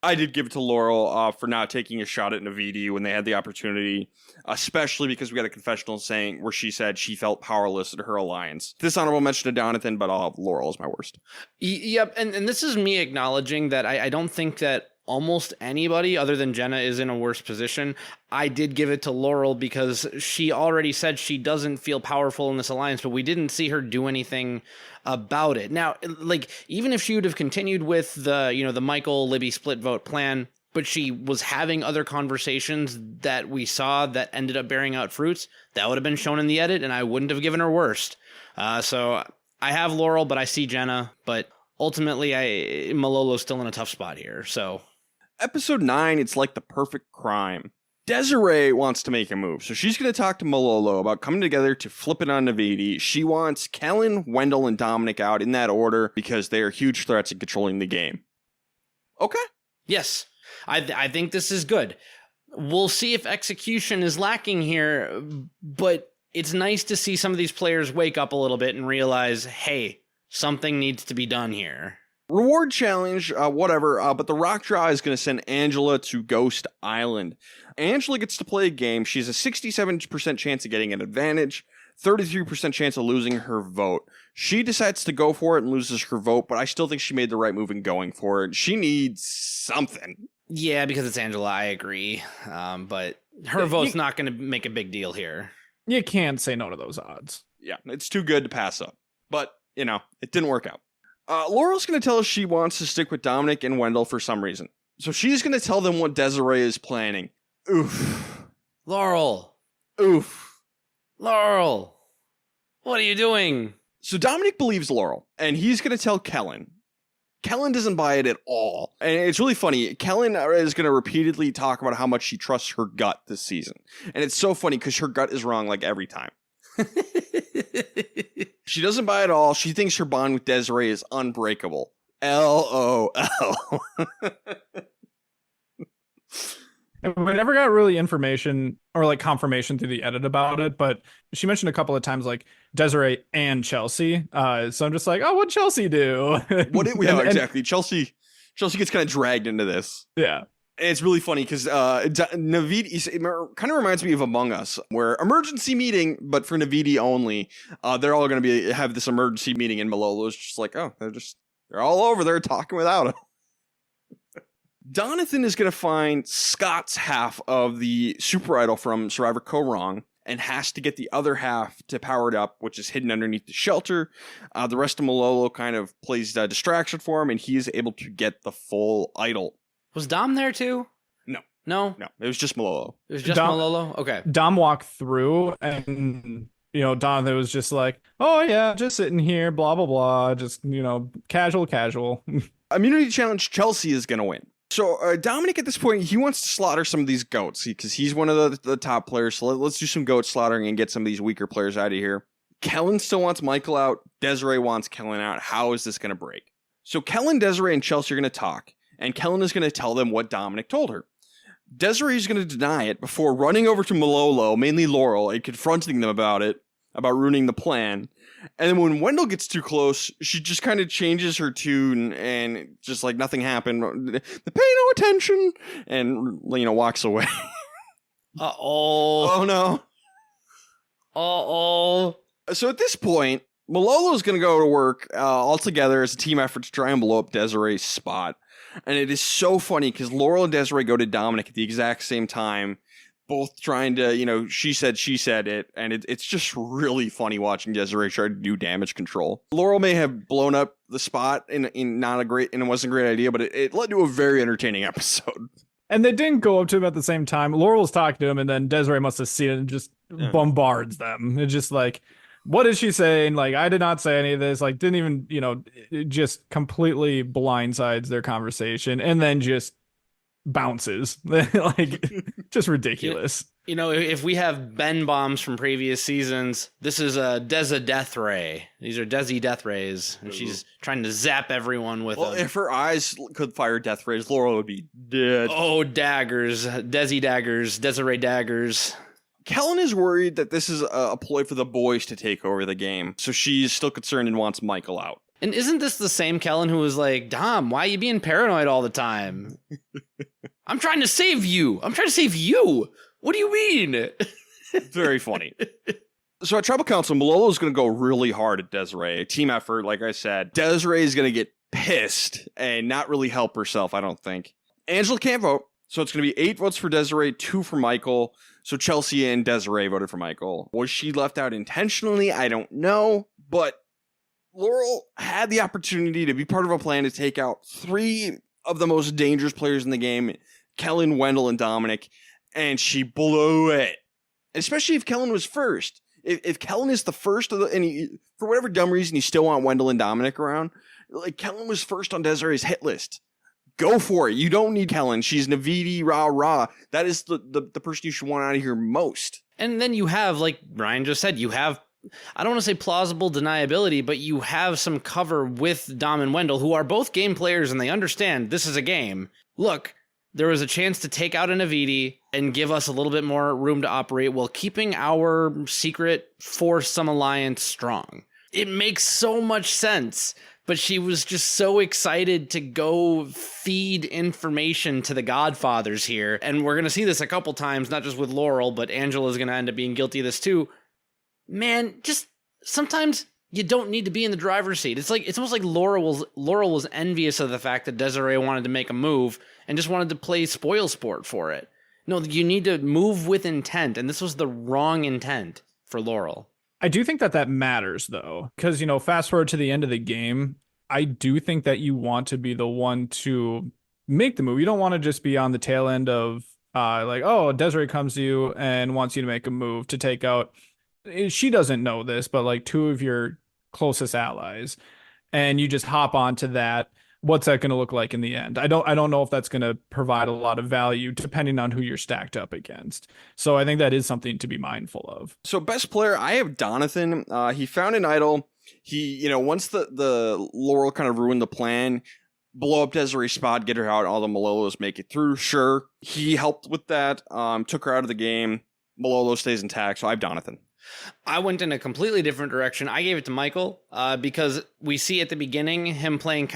I did give it to Laurel for not taking a shot at Navidi when they had the opportunity, especially because we got a confessional saying where she said she felt powerless in her alliance. This honorable mention to Donathan, but I'll have Laurel as my worst.
Yep, and this is me acknowledging that I don't think that almost anybody other than Jenna is in a worse position. I did give it to Laurel because she already said she doesn't feel powerful in this alliance, but we didn't see her do anything about it. Now, even if she would have continued with the Michael Libby split vote plan, but she was having other conversations that we saw that ended up bearing out fruits, that would have been shown in the edit, and I wouldn't have given her worst. So I have Laurel, but I see Jenna, but ultimately Malolo's still in a tough spot here, so...
Episode 9, it's like the perfect crime. Desiree wants to make a move, so she's going to talk to Malolo about coming together to flip it on Navidi. She wants Kellen, Wendell, and Dominic out in that order because they are huge threats in controlling the game. Okay.
Yes, I think this is good. We'll see if execution is lacking here, but it's nice to see some of these players wake up a little bit and realize, hey, something needs to be done here.
Reward challenge, whatever, but the rock draw is going to send Angela to Ghost Island. Angela gets to play a game. She has a 67% chance of getting an advantage, 33% chance of losing her vote. She decides to go for it and loses her vote, but I still think she made the right move in going for it. She needs something.
Yeah, because it's Angela, I agree. But her vote's not going to make a big deal here.
You can't say no to those odds.
Yeah, it's too good to pass up. But, it didn't work out. Laurel's going to tell us she wants to stick with Dominic and Wendell for some reason. So she's going to tell them what Desiree is planning. Oof.
Laurel.
Oof.
Laurel. What are you doing?
So Dominic believes Laurel, and he's going to tell Kellen. Kellen doesn't buy it at all. And it's really funny. Kellen is going to repeatedly talk about how much she trusts her gut this season. And it's so funny because her gut is wrong like every time. She doesn't buy it at all. She thinks her bond with Desiree is unbreakable. LOL.
And we never got really information or like confirmation through the edit about it, but she mentioned a couple of times like Desiree and Chelsea. So I'm just like, oh, what'd Chelsea do?
Exactly. Chelsea gets kind of dragged into this.
Yeah.
And it's really funny because Navidi, it kind of reminds me of Among Us, where emergency meeting, but for Navidi only. They're all going to have this emergency meeting, and Malolo's just like, oh, they're all over there talking without him. Donathan is going to find Scott's half of the Super Idol from Survivor Co. Wrong and has to get the other half to power it up, which is hidden underneath the shelter. The rest of Malolo kind of plays distraction for him, and he is able to get the full idol.
Was Dom there too?
No.
No?
No, it was just Malolo.
It was just Malolo? Okay.
Dom walked through and, Donathan was just like, oh yeah, just sitting here, blah, blah, blah. Just, casual.
Immunity challenge, Chelsea is going to win. So Dominic at this point, he wants to slaughter some of these goats because he's one of the top players. So let's do some goat slaughtering and get some of these weaker players out of here. Kellen still wants Michael out. Desiree wants Kellen out. How is this going to break? So Kellen, Desiree, and Chelsea are going to talk. And Kellen is going to tell them what Dominic told her. Desiree is going to deny it before running over to Malolo, mainly Laurel, and confronting them about ruining the plan. And then when Wendell gets too close, she just kind of changes her tune and just like nothing happened. They pay no attention and, walks away.
Uh-oh.
Oh, no.
Uh-oh.
So at this point, Malolo is going to go to work all together as a team effort to try and blow up Desiree's spot. And it is so funny because Laurel and Desiree go to Dominic at the exact same time, both trying to, she said it. And it's just really funny watching Desiree try to do damage control. Laurel may have blown up the spot in it wasn't a great idea, but it led to a very entertaining episode.
And they didn't go up to him at the same time. Laurel's talking to him, and then Desiree must have seen it and just bombards them. It's just like, what is she saying? Like, I did not say any of this. Like, didn't even, it just completely blindsides their conversation and then just bounces. Like, just ridiculous.
If we have Ben bombs from previous seasons, this is a Deza Death Ray. These are Desi Death Rays. And she's trying to zap everyone with them.
If her eyes could fire death rays, Laurel would be dead.
Oh, daggers. Desi daggers. Desiree daggers.
Kellen is worried that this is a ploy for the boys to take over the game, so she's still concerned and wants Michael out.
And isn't this the same Kellen who was like, Dom, why are you being paranoid all the time? I'm trying to save you. I'm trying to save you. What do you mean?
Very funny. So at Tribal Council, Malolo is going to go really hard at Desiree. A team effort, like I said. Desiree is going to get pissed and not really help herself, I don't think. Angela can't vote, so it's going to be 8 votes for Desiree, 2 for Michael. So Chelsea and Desiree voted for Michael. Was she left out intentionally? I don't know. But Laurel had the opportunity to be part of a plan to take out 3 of the most dangerous players in the game, Kellen, Wendell, and Dominic, and she blew it. Especially if Kellen was first. If Kellen is the first of and for whatever dumb reason you still want Wendell and Dominic around, like Kellen was first on Desiree's hit list. Go for it. You don't need Kellen. She's Navidi, rah. That is the person you should want out of here most.
And then you have, like Ryan just said, you have, I don't want to say plausible deniability, but you have some cover with Dom and Wendell, who are both game players and they understand this is a game. Look, there was a chance to take out a Navidi. and give us a little bit more room to operate while keeping our secret foursome alliance strong. It makes so much sense. But she was just so excited to go feed information to the Godfathers here. And we're going to see this a couple times, not just with Laurel, but Angela's going to end up being guilty of this too. Man, just sometimes you don't need to be in the driver's seat. It's almost like Laurel was envious of the fact that Desiree wanted to make a move and just wanted to play spoil sport for it. No, you need to move with intent. And this was the wrong intent for Laurel.
I do think that matters, though, because, fast forward to the end of the game, I do think that you want to be the one to make the move. You don't want to just be on the tail end of Desiree comes to you and wants you to make a move to take out. She doesn't know this, but like two of your closest allies, and you just hop onto that. What's that going to look like in the end? I don't know if that's going to provide a lot of value depending on who you're stacked up against. So I think that is something to be mindful of.
So best player, I have Donathan. He found an idol. He, once the Laurel kind of ruined the plan, blow up Desiree's spot, get her out, all the Malolos make it through. Sure. He helped with that. Took her out of the game. Malolo stays intact. So I have Donathan.
I went in a completely different direction. I gave it to Michael because we see at the beginning him playing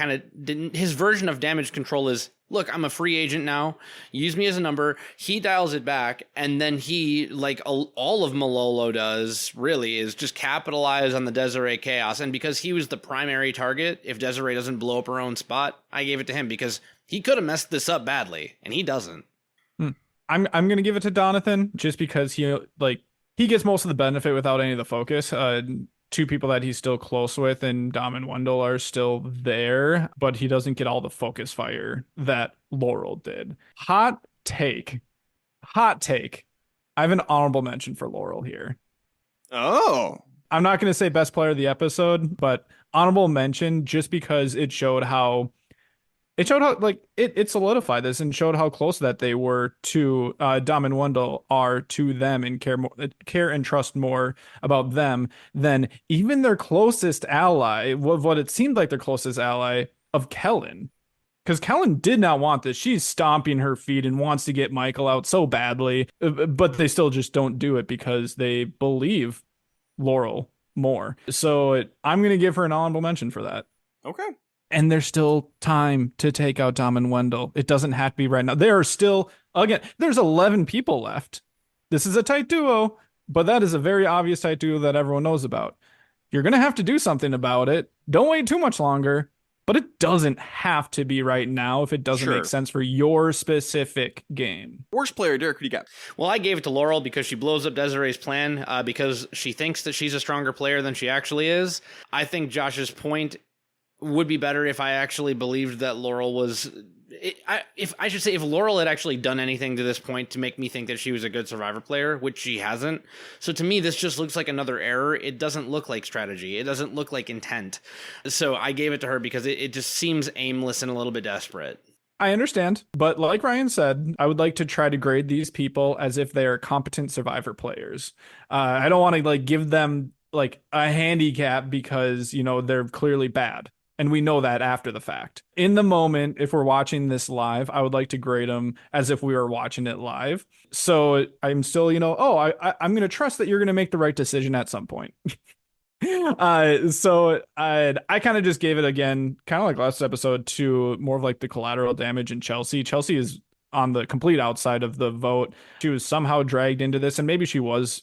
his version of damage control is, look, I'm a free agent now. Use me as a number. He dials it back, and then he, like all of Malolo does, really, is just capitalize on the Desiree chaos. And because he was the primary target, if Desiree doesn't blow up her own spot, I gave it to him because he could have messed this up badly, and he doesn't.
I'm going to give it to Donathan just because he gets most of the benefit without any of the focus. Two people that he's still close with and Dom and Wendell are still there, but he doesn't get all the focus fire that Laurel did. Hot take. I have an honorable mention for Laurel here.
Oh.
I'm not going to say best player of the episode, but honorable mention just because it showed how it solidified this and showed how close that they were to Dom and Wendell are to them and care and trust more about them than even their closest ally, what it seemed like their closest ally of Kellen. Because Kellen did not want this. She's stomping her feet and wants to get Michael out so badly, but they still just don't do it because they believe Laurel more. So I'm going to give her an honorable mention for that.
Okay.
And there's still time to take out Dom and Wendell. It doesn't have to be right now. There are still, again, there's 11 people left. This is a tight duo, but that is a very obvious tight duo that everyone knows about. You're going to have to do something about it. Don't wait too much longer, but it doesn't have to be right now if it doesn't make sense for your specific game.
Worst player, Derek, who do you got?
Well, I gave it to Laurel because she blows up Desiree's plan because she thinks that she's a stronger player than she actually is. I think Josh's point would be better if I actually believed that Laurel was... If Laurel had actually done anything to this point to make me think that she was a good Survivor player, which she hasn't. So to me, this just looks like another error. It doesn't look like strategy. It doesn't look like intent. So I gave it to her because it just seems aimless and a little bit desperate.
I understand, but like Ryan said, I would like to try to grade these people as if they are competent Survivor players. I don't want to give them a handicap because, they're clearly bad. And we know that after the fact. In the moment, if we're watching this live, I would like to grade them as if we were watching it live. So I'm still, I'm going to trust that you're going to make the right decision at some point. So I kind of just gave it again, kind of like last episode, to more of the collateral damage in Chelsea. Chelsea is on the complete outside of the vote. She was somehow dragged into this, and maybe she was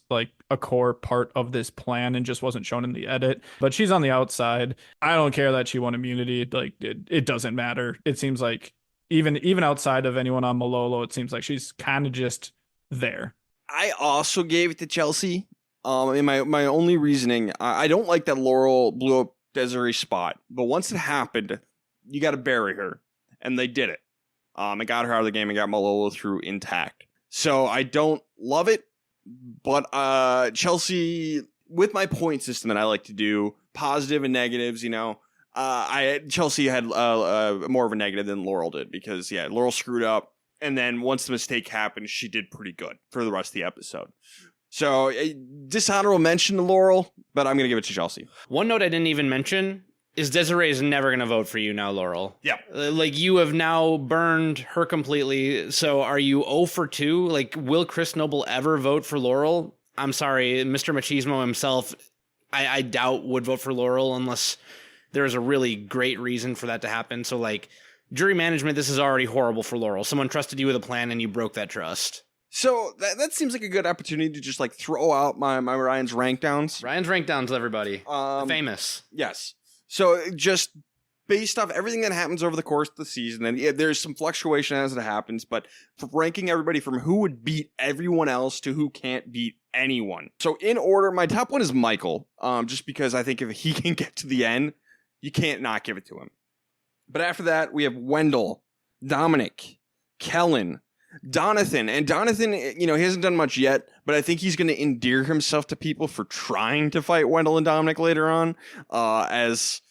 a core part of this plan and just wasn't shown in the edit, but she's on the outside. I don't care that she won immunity. It doesn't matter. It seems like even outside of anyone on Malolo, it seems like she's kind of just there.
I also gave it to Chelsea. In my only reasoning, I don't like that Laurel blew up Desiree's spot, but once it happened, you got to bury her, and they did it. It got her out of the game and got Malolo through intact. So I don't love it, but Chelsea, with my point system that I like to do, positive and negatives, Chelsea had more of a negative than Laurel did because, Laurel screwed up. And then once the mistake happened, she did pretty good for the rest of the episode. So dishonorable mention to Laurel, but I'm going to give it to Chelsea.
One note I didn't even mention is Desiree is never going to vote for you now, Laurel.
Yeah.
Like, you have now burned her completely. So are you 0 for 2? Like, will Chris Noble ever vote for Laurel? I'm sorry, Mr. Machismo himself, I doubt would vote for Laurel unless there is a really great reason for that to happen. So, like, jury management, this is already horrible for Laurel. Someone trusted you with a plan and you broke that trust.
So that seems like a good opportunity to just like throw out my Ryan's rank downs.
Ryan's rank downs, everybody. Famous.
Yes. So just based off everything that happens over the course of the season, and yeah, there's some fluctuation as it happens, but for ranking everybody from who would beat everyone else to who can't beat anyone. So in order, my top one is Michael, just because I think if he can get to the end, you can't not give it to him. But after that, we have Wendell, Dominic, Kellen, Donathan. And Donathan, you know, he hasn't done much yet, but I think he's going to endear himself to people for trying to fight Wendell and Dominic later on, as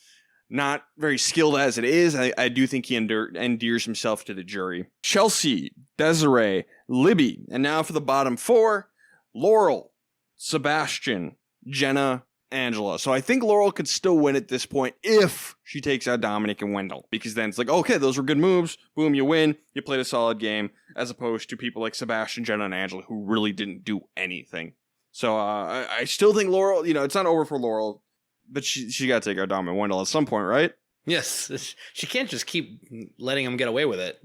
not very skilled as it is. I do think he endears himself to the jury. Chelsea, Desiree, Libby, and now for the bottom 4, Laurel, Sebastian, Jenna, Angela. So I think Laurel could still win at this point if she takes out Dominic and Wendell, because then it's like, okay, those were good moves. Boom, you win. You played a solid game, as opposed to people like Sebastian, Jenna, and Angela who really didn't do anything. So I still think Laurel, you know, it's not over for Laurel, but she got to take out Dom and Wendell at some point, right?
Yes. She can't just keep letting him get away with it.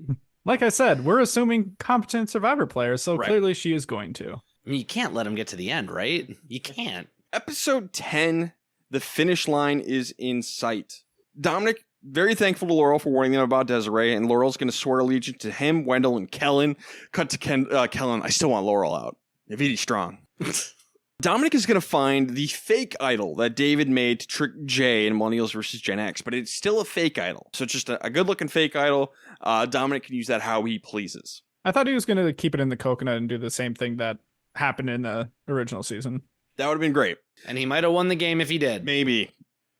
Like I said, we're assuming competent Survivor players, so
Right.
clearly she is going to.
I mean, you can't let him get to the end, right? You can't.
Episode 10, the finish line is in sight. Dominic, very thankful to Laurel for warning them about Desiree, and Laurel's going to swear allegiance to him, Wendell, and Kellen. Cut to Kellen, I still want Laurel out. Navidi strong. Dominic is going to find the fake idol that David made to trick Jay in Millennials versus Gen X, but it's still a fake idol. So it's just a good-looking fake idol. Dominic can use that how he pleases.
I thought he was going to keep it in the coconut and do the same thing that happened in the original season.
That would have been great.
And he might have won the game if he did.
Maybe.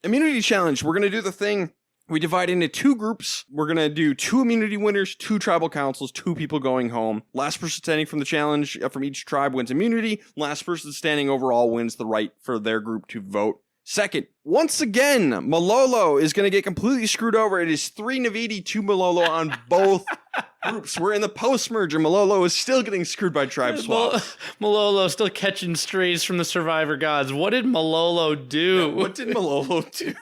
Immunity challenge. We're going to do the thing. We divide into 2 groups. We're going to do 2 immunity winners, 2 tribal councils, 2 people going home. Last person standing from the challenge from each tribe wins immunity. Last person standing overall wins the right for their group to vote. Second, once again, Malolo is going to get completely screwed over. It is 3 Navidi, 2 Malolo on both groups. We're in the post-merge, and Malolo is still getting screwed by tribe swap.
Malolo still catching strays from the Survivor gods. What did Malolo do?
Yeah, what did Malolo do?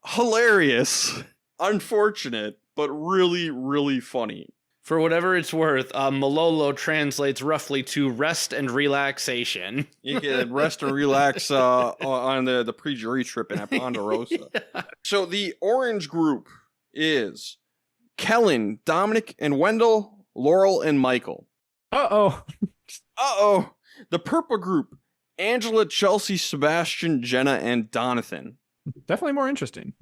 Hilarious, unfortunate, but really, really funny.
For whatever it's worth, Malolo translates roughly to rest and relaxation.
You can rest and relax on the pre-jury trip in Ponderosa.
Yeah.
So the orange group is Kellen, Dominic, and Wendell, Laurel, and Michael.
Uh-oh.
Uh-oh. The purple group, Angela, Chelsea, Sebastian, Jenna, and Donathan.
Definitely more interesting.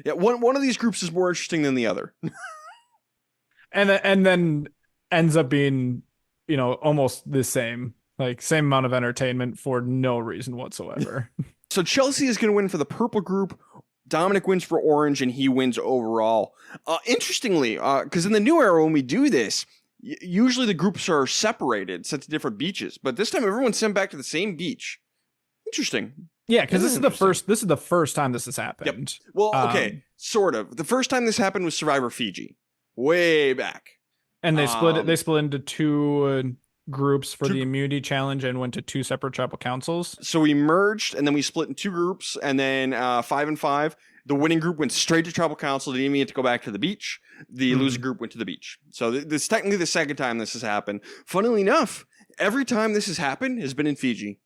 Yeah, one of these groups is more interesting than the other.
And then ends up being, you know, almost the same. Like, same amount of entertainment for no reason whatsoever.
So Chelsea is going to win for the purple group. Dominic wins for orange, and he wins overall. Interestingly, because in the new era, when we do this, usually the groups are separated, sent to different beaches. But this time, everyone's sent back to the same beach. Interesting.
Yeah, because this is the first time this has happened.
Yep. Well, okay, sort of. The first time this happened was Survivor Fiji, way back.
And they split into 2 groups for the immunity challenge and went to 2 separate tribal councils.
So we merged, and then we split in 2 groups, and then 5 and 5. The winning group went straight to tribal council. Didn't even get to go back to the beach. The losing group went to the beach. So this is technically the second time this has happened. Funnily enough, every time this has happened has been in Fiji.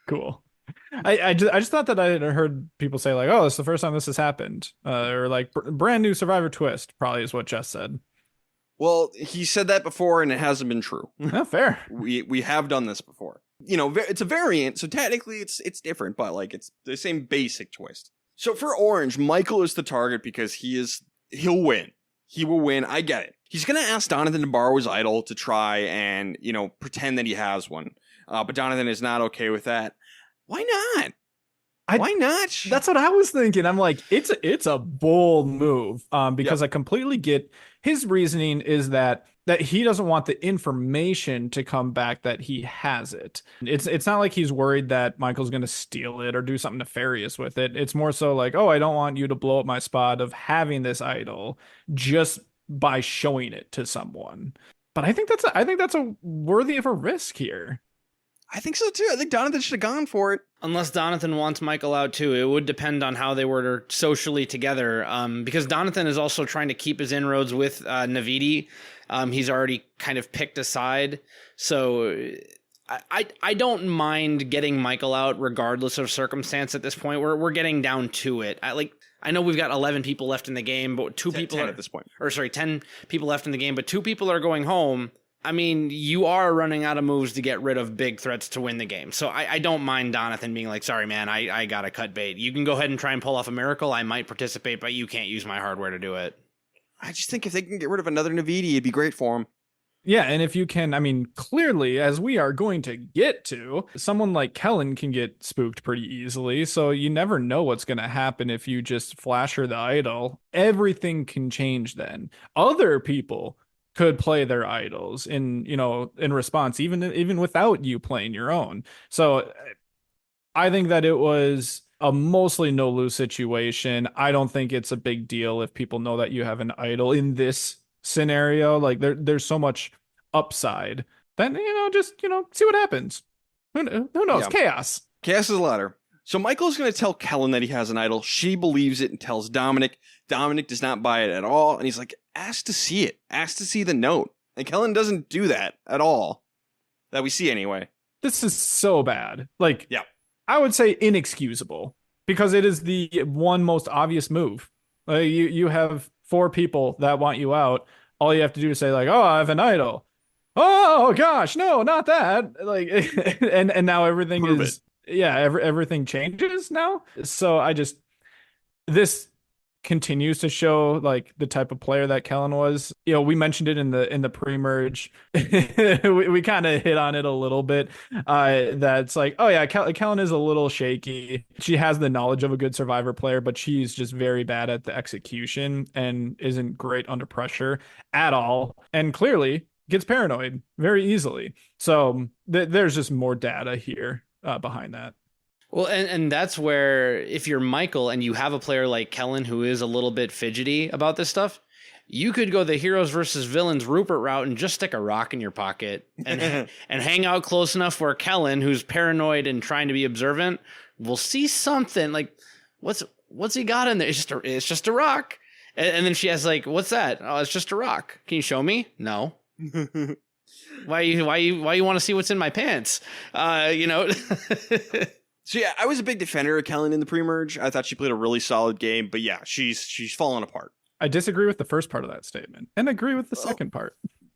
Cool. I just thought that I had heard people say like, oh, it's the first time this has happened, or like brand new Survivor twist. Probably is what Jess said.
Well, he said that before, and it hasn't been true.
Oh, fair.
We have done this before. You know, it's a variant, so technically it's different, but like it's the same basic twist. So for orange, Michael is the target because he'll win. He will win. I get it. He's gonna ask Donathan to borrow his idol to try and, you know, pretend that he has one. But Donathan is not okay with that. Why not? Why not?
That's what I was thinking. I'm like, it's a bold move. Because I completely get his reasoning is that that he doesn't want the information to come back that he has it. It's not like he's worried that Michael's going to steal it or do something nefarious with it. It's more so like, oh, I don't want you to blow up my spot of having this idol just by showing it to someone. But I think that's a worthy of a risk here.
I think so too. I think Donathan should have gone for it.
Unless Donathan wants Michael out too. It would depend on how they were socially together. Because Donathan is also trying to keep his inroads with Navidi. He's already kind of picked a side. So I don't mind getting Michael out regardless of circumstance at this point. We're getting down to it. I know we've got 11 people left in the game, but
10 at this point.
10 people left in the game, but 2 people are going home. I mean, you are running out of moves to get rid of big threats to win the game. So I don't mind Donathan being like, sorry, man, I got to cut bait. You can go ahead and try and pull off a miracle. I might participate, but you can't use my hardware to do it.
I just think if they can get rid of another Navidi, it'd be great for him.
Yeah, and if you can, I mean, clearly, as we are going to get to, someone like Kellen can get spooked pretty easily, so you never know what's going to happen if you just flash her the idol. Everything can change then. Other people could play their idols in response, even without you playing your own. So I think that it was a mostly no-lose situation. I don't think it's a big deal if people know that you have an idol in this scenario. Like there's so much upside that just see what happens. Who knows?
Yeah.
Chaos
is a ladder. So Michael's going to tell Kellen that he has an idol. She believes it and tells Dominic. Dominic does not buy it at all, and he's like, ask to see it, ask to see the note, and Kellen doesn't do that at all, that we see anyway.
This is so bad. Like,
yeah,
I would say inexcusable, because it is the one most obvious move. You have 4 people that want you out. All you have to do is say like, oh, I have an idol. Oh gosh, no, not that. Like, and now everything
Prove
is everything changes now. So this continues to show like the type of player that Kellen was. We mentioned it in the pre-merge. we kind of hit on it a little bit. That's like, oh yeah, Kellen is a little shaky. She has the knowledge of a good Survivor player, but she's just very bad at the execution and isn't great under pressure at all. And clearly gets paranoid very easily. So there's just more data here behind that.
Well, and that's where if you're Michael and you have a player like Kellen who is a little bit fidgety about this stuff, you could go the heroes versus villains Rupert route and just stick a rock in your pocket and and hang out close enough where Kellen, who's paranoid and trying to be observant, will see something like, what's he got in there? It's just a rock. And then she has like, what's that? Oh, it's just a rock. Can you show me? No. Why you want to see what's in my pants?
So yeah, I was a big defender of Kellen in the pre-merge. I thought she played a really solid game, but yeah, she's fallen apart.
I disagree with the first part of that statement and agree with the second part.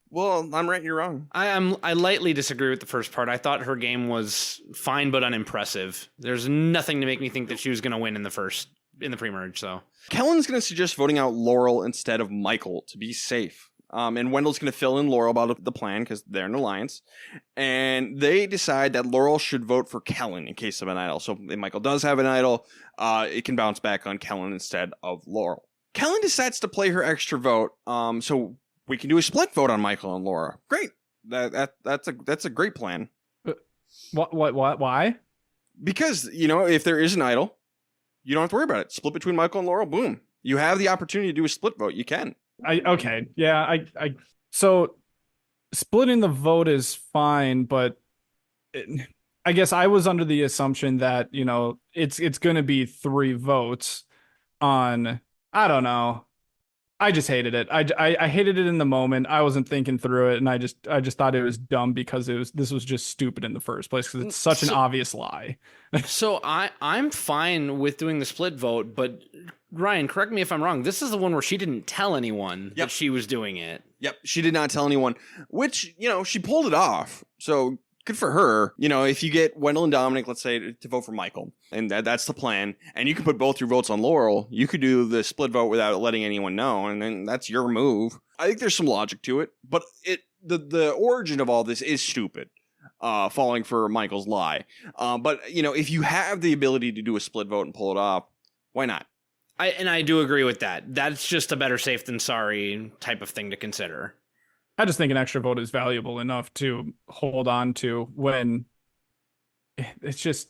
Well, I'm right, you're wrong.
I lightly disagree with the first part. I thought her game was fine but unimpressive. There's nothing to make me think that she was going to win in the pre-merge. So
Kellen's going to suggest voting out Laurel instead of Michael to be safe. And Wendell's going to fill in Laurel about the plan because they're an alliance. And they decide that Laurel should vote for Kellen in case of an idol. So if Michael does have an idol, it can bounce back on Kellen instead of Laurel. Kellen decides to play her extra vote. So we can do a split vote on Michael and Laura. Great. That's a great plan.
What? Why?
Because, if there is an idol, you don't have to worry about it. Split between Michael and Laurel. Boom. You have the opportunity to do a split vote. You can.
So splitting the vote is fine, but I guess I was under the assumption that, it's going to be 3 votes on, I don't know. I just hated it. I hated it in the moment. I wasn't thinking through it, and I just thought it was dumb because this was just stupid in the first place because it's such an obvious lie.
So I'm fine with doing the split vote, but Ryan, correct me if I'm wrong. This is the one where she didn't tell anyone that she was doing it.
Yep, she did not tell anyone, which, she pulled it off. So good for her. If you get Wendell and Dominic, let's say, to vote for Michael, and that's the plan, and you can put both your votes on Laurel, you could do the split vote without letting anyone know, and then that's your move. I think there's some logic to it, but the origin of all this is stupid. Falling for Michael's lie. But, if you have the ability to do a split vote and pull it off, why not?
I do agree with that. That's just a better safe than sorry type of thing to consider.
I just think an extra vote is valuable enough to hold on to when it's just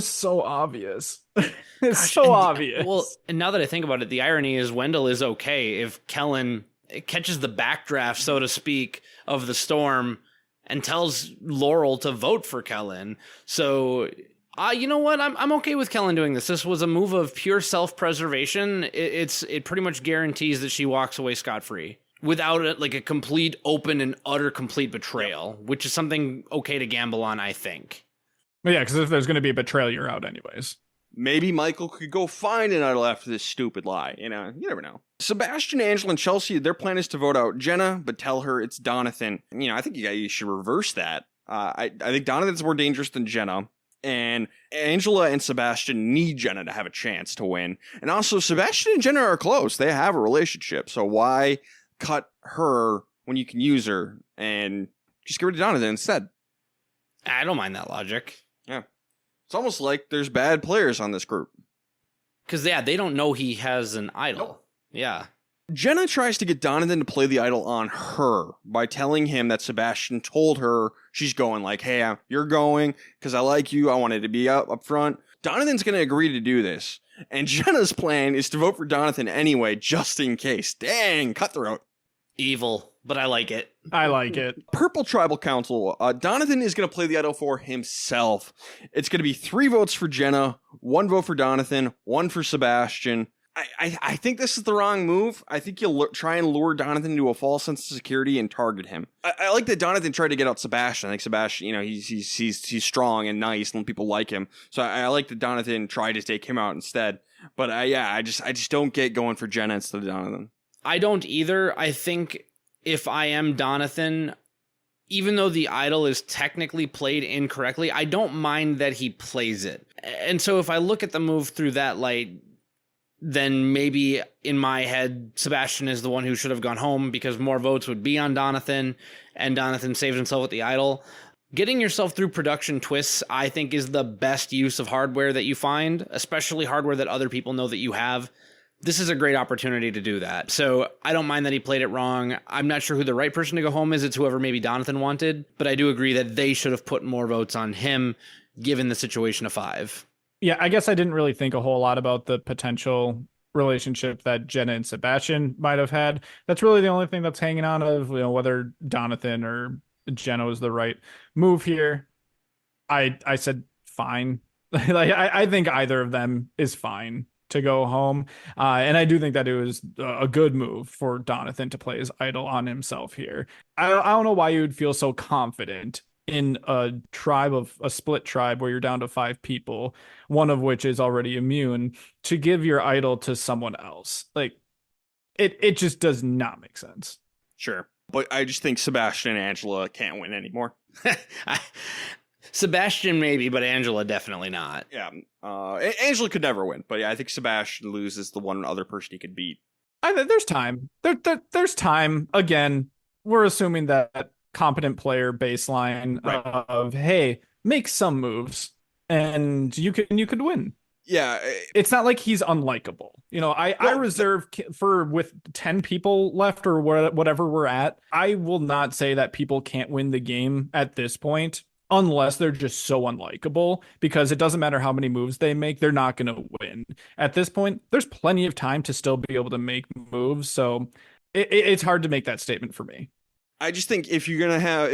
so obvious. It's
Gosh,
so obvious.
Well, and now that I think about it, the irony is Wendell is okay if Kellen catches the backdraft, so to speak, of the storm and tells Laurel to vote for Kellen. So, you know what? I'm okay with Kellen doing this. This was a move of pure self-preservation. It pretty much guarantees that she walks away scot-free without a complete, open, and utter complete betrayal, which is something okay to gamble on, I think.
Yeah, because if there's going to be a betrayal, you're out anyways.
Maybe Michael could go find an idol after this stupid lie. You never know. Sebastian, Angela, and Chelsea, their plan is to vote out Jenna, but tell her it's Donathan. I think you should reverse that. I think Donathan's more dangerous than Jenna, and Angela and Sebastian need Jenna to have a chance to win. And also, Sebastian and Jenna are close. They have a relationship, so why cut her when you can use her and just get rid of Donathan instead?
I don't mind that logic.
Yeah. It's almost like there's bad players on this group.
Because, they don't know he has an idol.
Nope.
Yeah.
Jenna tries to get Donathan to play the idol on her by telling him that Sebastian told her she's going, like, hey, you're going because I like you. I wanted to be up front. Donathan's going to agree to do this. And Jenna's plan is to vote for Donathan anyway, just in case. Dang, cutthroat.
Evil, but I like it.
I like it.
Purple Tribal Council. Donathan is going to play the idol for himself. It's going to be 3 votes for Jenna, 1 vote for Donathan, 1 for Sebastian. I think this is the wrong move. I think you'll try and lure Donathan into a false sense of security and target him. I like that Donathan tried to get out Sebastian. I think Sebastian, he's strong and nice and people like him. So I like that Donathan tried to take him out instead. But I just don't get going for Jenna instead of Donathan.
I don't either. I think if I am Donathan, even though the idol is technically played incorrectly, I don't mind that he plays it. And so if I look at the move through that light, then maybe in my head, Sebastian is the one who should have gone home because more votes would be on Donathan, and Donathan saved himself with the idol. Getting yourself through production twists, I think, is the best use of hardware that you find, especially hardware that other people know that you have. This is a great opportunity to do that. So I don't mind that he played it wrong. I'm not sure who the right person to go home is. It's whoever maybe Donathan wanted, but I do agree that they should have put more votes on him given the situation of 5.
Yeah, I guess I didn't really think a whole lot about the potential relationship that Jenna and Sebastian might have had. That's really the only thing that's hanging on of, whether Donathan or Jenna was the right move here. I said fine. I think either of them is fine to go home. And I do think that it was a good move for Donathan to play his idol on himself here. I don't know why you would feel so confident in a split tribe where you're down to 5 people, one of which is already immune, to give your idol to someone else. Like, it just does not make sense.
Sure. But I just think Sebastian and Angela can't win anymore.
Sebastian maybe, but Angela definitely not.
Yeah. Angela could never win, but yeah, I think Sebastian loses the one other person he could beat.
There's time. There's time. Again, we're assuming that competent player baseline of, hey, make some moves and you could win.
Yeah.
It's not like he's unlikable. I reserve for with 10 people left or whatever we're at. I will not say that people can't win the game at this point unless they're just so unlikable, because it doesn't matter how many moves they make, they're not going to win. At this point, there's plenty of time to still be able to make moves. So it's hard to make that statement for me.
I just think if you're gonna have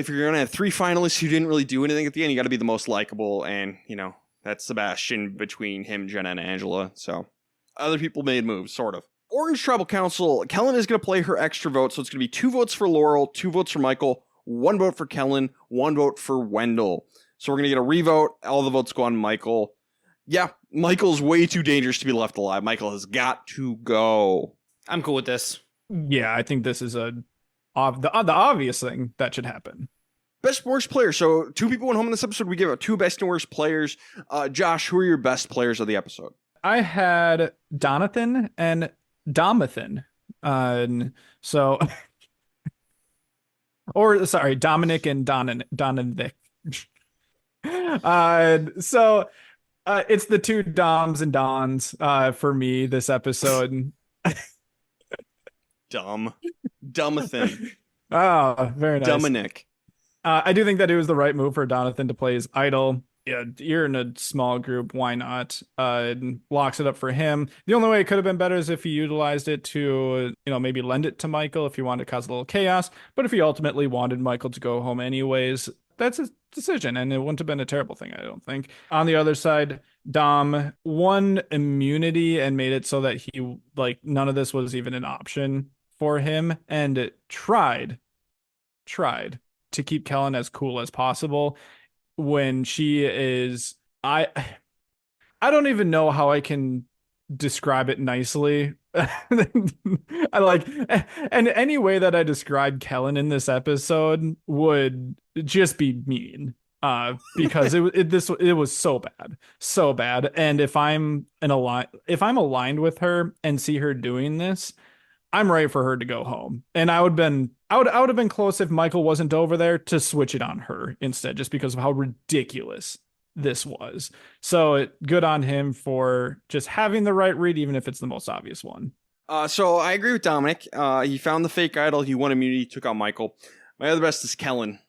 3 finalists who didn't really do anything at the end, you got to be the most likable, and that's Sebastian between him, Jenna, and Angela. So other people made moves, sort of. Orange Tribal Council. Kellen is gonna play her extra vote, so it's gonna be 2 votes for Laurel, 2 votes for Michael, 1 vote for Kellen, 1 vote for Wendell. So we're gonna get a revote. All the votes go on Michael. Yeah, Michael's way too dangerous to be left alive. Michael has got to go.
I'm cool with this.
Yeah, I think this is the obvious thing that should happen.
Best and worst players. So 2 people went home in this episode. We give out 2 best and worst players. Josh, who are your best players of the episode?
I had Donathan and Domathan. So, or sorry, Dominic and Donanic. So it's the 2 Doms and Dons for me this episode.
Dumbathan.
Ah, very nice.
Dominic.
I do think that it was the right move for Donathan to play his idol. Yeah, you're in a small group. Why not? Locks it up for him. The only way it could have been better is if he utilized it to, maybe lend it to Michael if he wanted to cause a little chaos. But if he ultimately wanted Michael to go home anyways, that's his decision, and it wouldn't have been a terrible thing, I don't think. On the other side, Dom won immunity and made it so that he, like, none of this was even an option for him, and tried to keep Kellen as cool as possible when she is I don't even know how I can describe it nicely. I like and any way that I describe Kellen in this episode would just be mean. Because it was so bad. So bad. And if I'm aligned with her and see her doing this, I'm ready for her to go home. And I would have been close if Michael wasn't over there to switch it on her instead, just because of how ridiculous this was. So good on him for just having the right read, even if it's the most obvious one.
So I agree with Dominic. He found the fake idol. He won immunity, took out Michael. My other best is Kellen.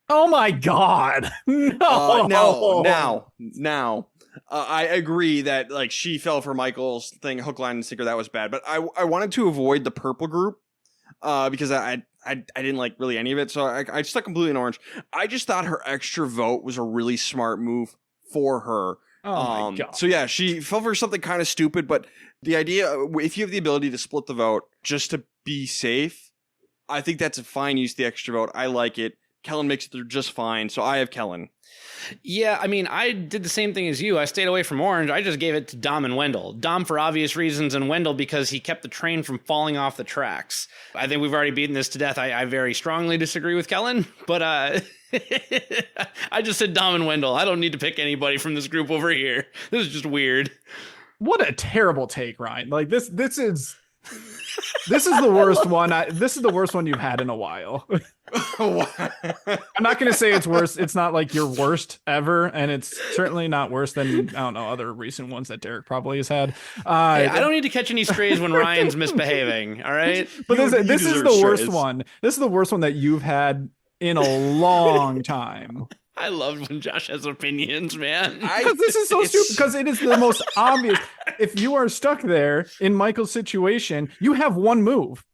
Oh my God. No.
Now. I agree that like she fell for Michael's thing, hook, line, and sinker. That was bad. But I wanted to avoid the purple group because I didn't like really any of it. So I stuck completely in orange. I just thought her extra vote was a really smart move for her.
Oh my God.
So yeah, she fell for something kind of stupid. But the idea, if you have the ability to split the vote just to be safe, I think that's a fine use of the extra vote. I like it. Kellen makes it through just fine. So I have Kellen.
Yeah, I mean, I did the same thing as you. I stayed away from orange. I just gave it to Dom and Wendell. Dom for obvious reasons, and Wendell because he kept the train from falling off the tracks. I think we've already beaten this to death. I very strongly disagree with Kellen, but I just said Dom and Wendell. I don't need to pick anybody from this group over here. This is just weird.
What a terrible take, Ryan. Like this is the worst one. This is the worst one you've had in a while. I'm not going to say it's worse. It's not like your worst ever, and it's certainly not worse than, I don't know, other recent ones that Derek probably has had.
Hey, I don't need to catch any strays when Ryan's misbehaving, all right?
But this is the worst one. This is the worst one that you've had in a long time.
I love when Josh has opinions, man.
Because this is so stupid. Because it is the most obvious. If you are stuck there in Michael's situation, you have one move,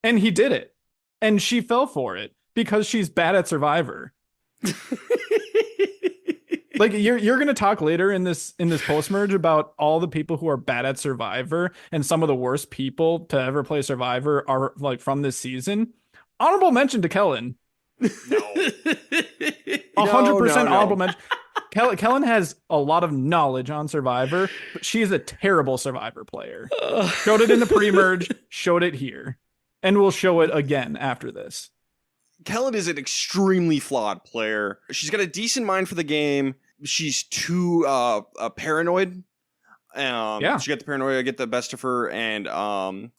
and he did it, and she fell for it because she's bad at Survivor. Like you're gonna talk later in this post-merge about all the people who are bad at Survivor, and some of the worst people to ever play Survivor are like from this season. Honorable mention to Kellen.
No.
100% honorable mention. Kellen has a lot of knowledge on Survivor, but she is a terrible Survivor player. Showed it in the pre-merge, showed it here, and we'll show it again after this.
Kellen is an extremely flawed player. She's got a decent mind for the game. She's too paranoid.
Yeah.
She got the paranoia, get the best of her, and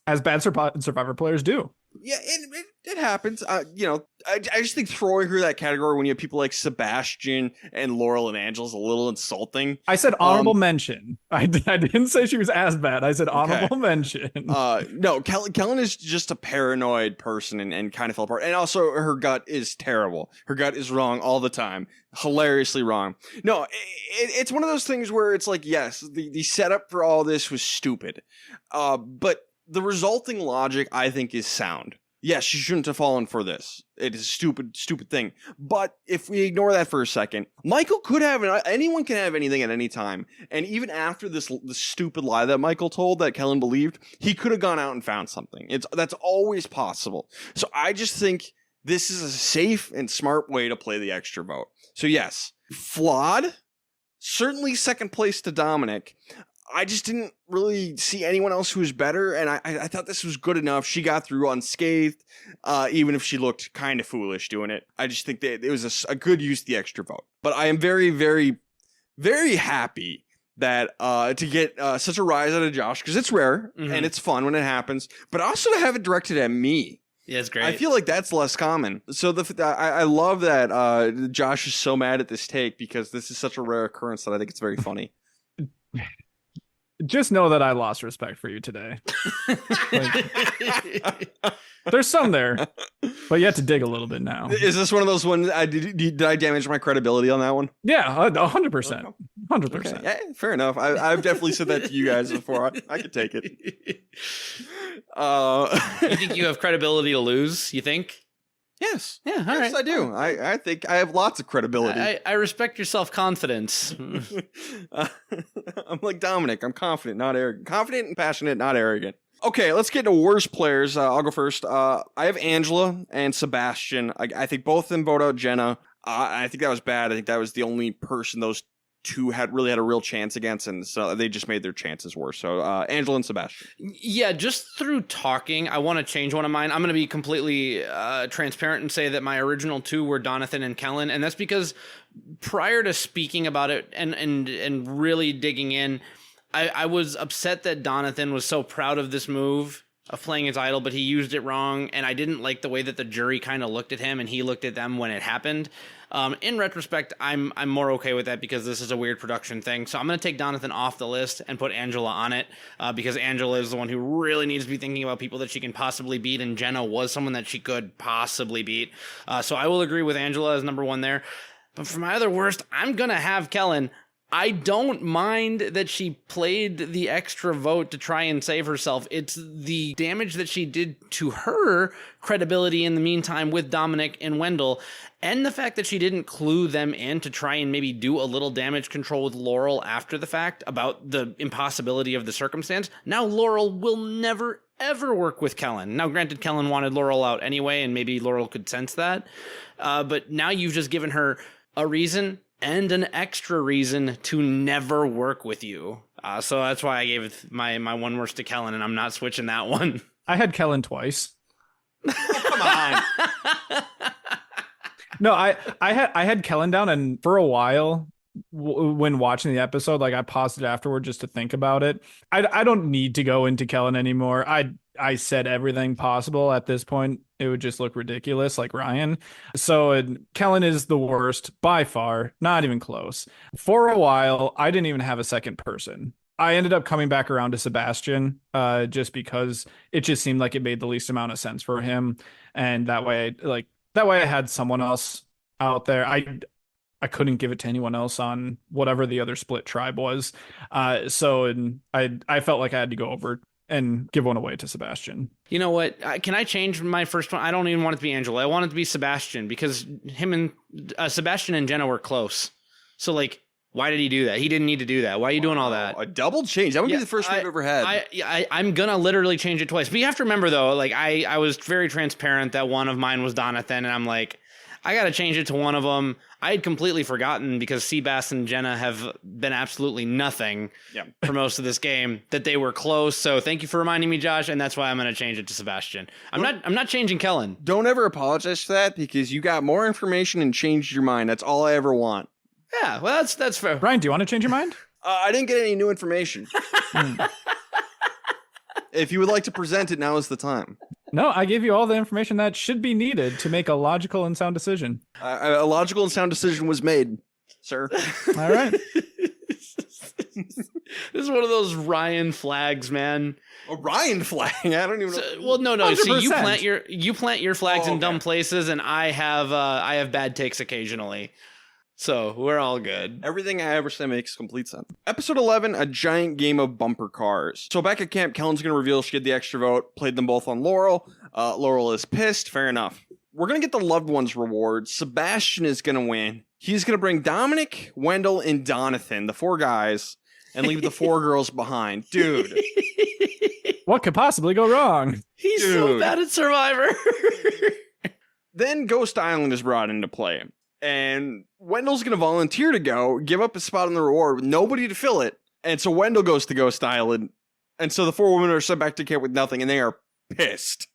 as bad Survivor players do.
Yeah, it happens. I just think throwing her that category when you have people like Sebastian and Laurel and Angela is a little insulting.
I said honorable mention. I didn't say she was as bad. I said honorable mention.
No, Kellen is just a paranoid person and kind of fell apart. And also, her gut is terrible. Her gut is wrong all the time. Hilariously wrong. No, it's one of those things where it's like, yes, the setup for all this was stupid. But the resulting logic, I think, is sound. Yes, she shouldn't have fallen for this. It is a stupid thing. But if we ignore that for a second, Michael could have, anyone can have anything at any time. And even after the stupid lie that Michael told that Kellen believed, he could have gone out and found something. That's always possible. So I just think this is a safe and smart way to play the extra vote. So yes, flawed. Certainly second place to Dominic. I just didn't really see anyone else who was better, and I thought this was good enough. She got through unscathed, even if she looked kind of foolish doing it. I just think that it was a good use of the extra vote. But I am very, very, very happy that to get such a rise out of Josh, because it's rare, and it's fun when it happens, but also to have it directed at me.
Yeah, it's great.
I feel like that's less common. So I love that Josh is so mad at this take, because this is such a rare occurrence that I think it's very funny.
just know that I lost respect for you today. Like, there's some there, but you have to dig a little bit now.
Is this one of those ones? Did I damage my credibility on that one?
Yeah, 100%. 100%.
Yeah, fair enough. I've definitely said that to you guys before. I could take it.
You think you have credibility to lose? You think?
Yes.
Yeah, all
yes,
right.
I do. I think I have lots of credibility.
I respect your self-confidence.
I'm like Dominic. I'm confident, not arrogant. Confident and passionate, not arrogant. Okay, let's get to worst players. I'll go first. I have Angela and Sebastian. I think both of them vote out Jenna. I think that was bad. I think that was the only person those two had a real chance against, and so they just made their chances worse. So Angela and Sebastian.
Yeah, just through talking, I want to change one of mine. I'm going to be completely transparent and say that my original two were Donathan and Kellen, and that's because prior to speaking about it and really digging in, I was upset that Donathan was so proud of this move of playing his idol, but he used it wrong, and I didn't like the way that the jury kind of looked at him and he looked at them when it happened. In retrospect, I'm more okay with that because this is a weird production thing. So I'm going to take Donathan off the list and put Angela on it because Angela is the one who really needs to be thinking about people that she can possibly beat, and Jenna was someone that she could possibly beat. So I will agree with Angela as number one there. But for my other worst, I'm going to have Kellen. I don't mind that she played the extra vote to try and save herself. It's the damage that she did to her credibility in the meantime with Dominic and Wendell, and the fact that she didn't clue them in to try and maybe do a little damage control with Laurel after the fact about the impossibility of the circumstance. Now Laurel will never ever work with Kellen. Now, granted, Kellen wanted Laurel out anyway, and maybe Laurel could sense that. But now you've just given her a reason and an extra reason to never work with you. So that's why I gave my one worst to Kellen, and I'm not switching that one.
I had Kellen twice.
Come on.
No, I had Kellen down, and for a while when watching the episode, like I paused it afterward just to think about it. I don't need to go into Kellen anymore. I said everything possible at this point. It would just look ridiculous, like Ryan. So Kellen is the worst by far, not even close. For a while, I didn't even have a second person. I ended up coming back around to Sebastian, just because it just seemed like it made the least amount of sense for him, and that way I had someone else out there. I couldn't give it to anyone else on whatever the other split tribe was. So I felt like I had to go over and give one away to Sebastian.
You know what? Can I change my first one? I don't even want it to be Angela. I want it to be Sebastian because him and Sebastian and Jenna were close. So like, why did he do that? He didn't need to do that. Why are you doing all that?
A double change. That would be the first we've ever had.
I'm going to literally change it twice. But you have to remember, though, like I was very transparent that one of mine was Donathan, and I'm like, I got to change it to one of them. I had completely forgotten because Seabass and Jenna have been absolutely nothing for most of this game, that they were close. So thank you for reminding me, Josh, and that's why I'm going to change it to Sebastian. I'm not changing Kellen.
Don't ever apologize for that because you got more information and changed your mind. That's all I ever want.
Yeah, well, that's fair.
Ryan, do you want to change your mind?
I didn't get any new information. If you would like to present it, now is the time.
No, I gave you all the information that should be needed to make a logical and sound decision.
A logical and sound decision was made, sir.
All right.
This is one of those Ryan flags, man.
A Ryan flag? I don't even know.
Well, no.
100%.
See, you plant your flags in dumb places, and I have bad takes occasionally. So we're all good.
Everything I ever say makes complete sense. Episode 11, a giant game of bumper cars. So back at camp, Kellen's going to reveal she had the extra vote, played them both on Laurel. Laurel is pissed. Fair enough. We're going to get the loved ones reward. Sebastian is going to win. He's going to bring Dominic, Wendell, and Donathan, the four guys, and leave the four girls behind. Dude.
What could possibly go wrong?
He's so bad at Survivor.
Then Ghost Island is brought into play. And Wendell's going to volunteer to go, give up his spot on the reward with nobody to fill it. And so Wendell goes to Ghost Island. And so the four women are sent back to camp with nothing, and they are pissed.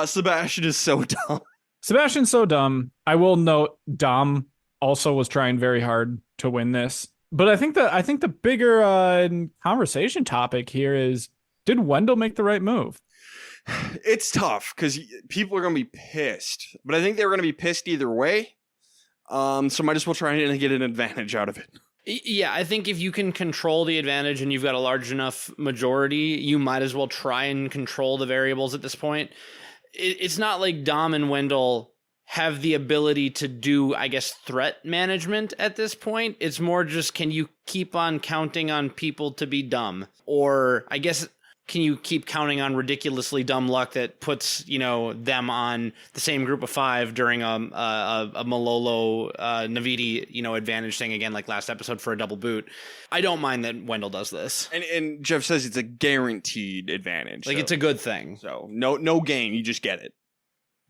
Sebastian is so dumb.
Sebastian's so dumb. I will note Dom also was trying very hard to win this. But I think the bigger conversation topic here is, did Wendell make the right move?
It's tough because people are going to be pissed. But I think they were going to be pissed either way. So might as well try and get an advantage out of it.
Yeah, I think if you can control the advantage and you've got a large enough majority, you might as well try and control the variables at this point. It's not like Dom and Wendell have the ability to do, I guess, threat management at this point. It's more just, can you keep on counting on people to be dumb? Or I guess, can you keep counting on ridiculously dumb luck that puts, them on the same group of 5 during a Malolo Navidi, advantage thing again, like last episode for a double boot? I don't mind that Wendell does this.
And Jeff says it's a guaranteed advantage.
Like,
so,
it's a good thing.
So no game, you just get it.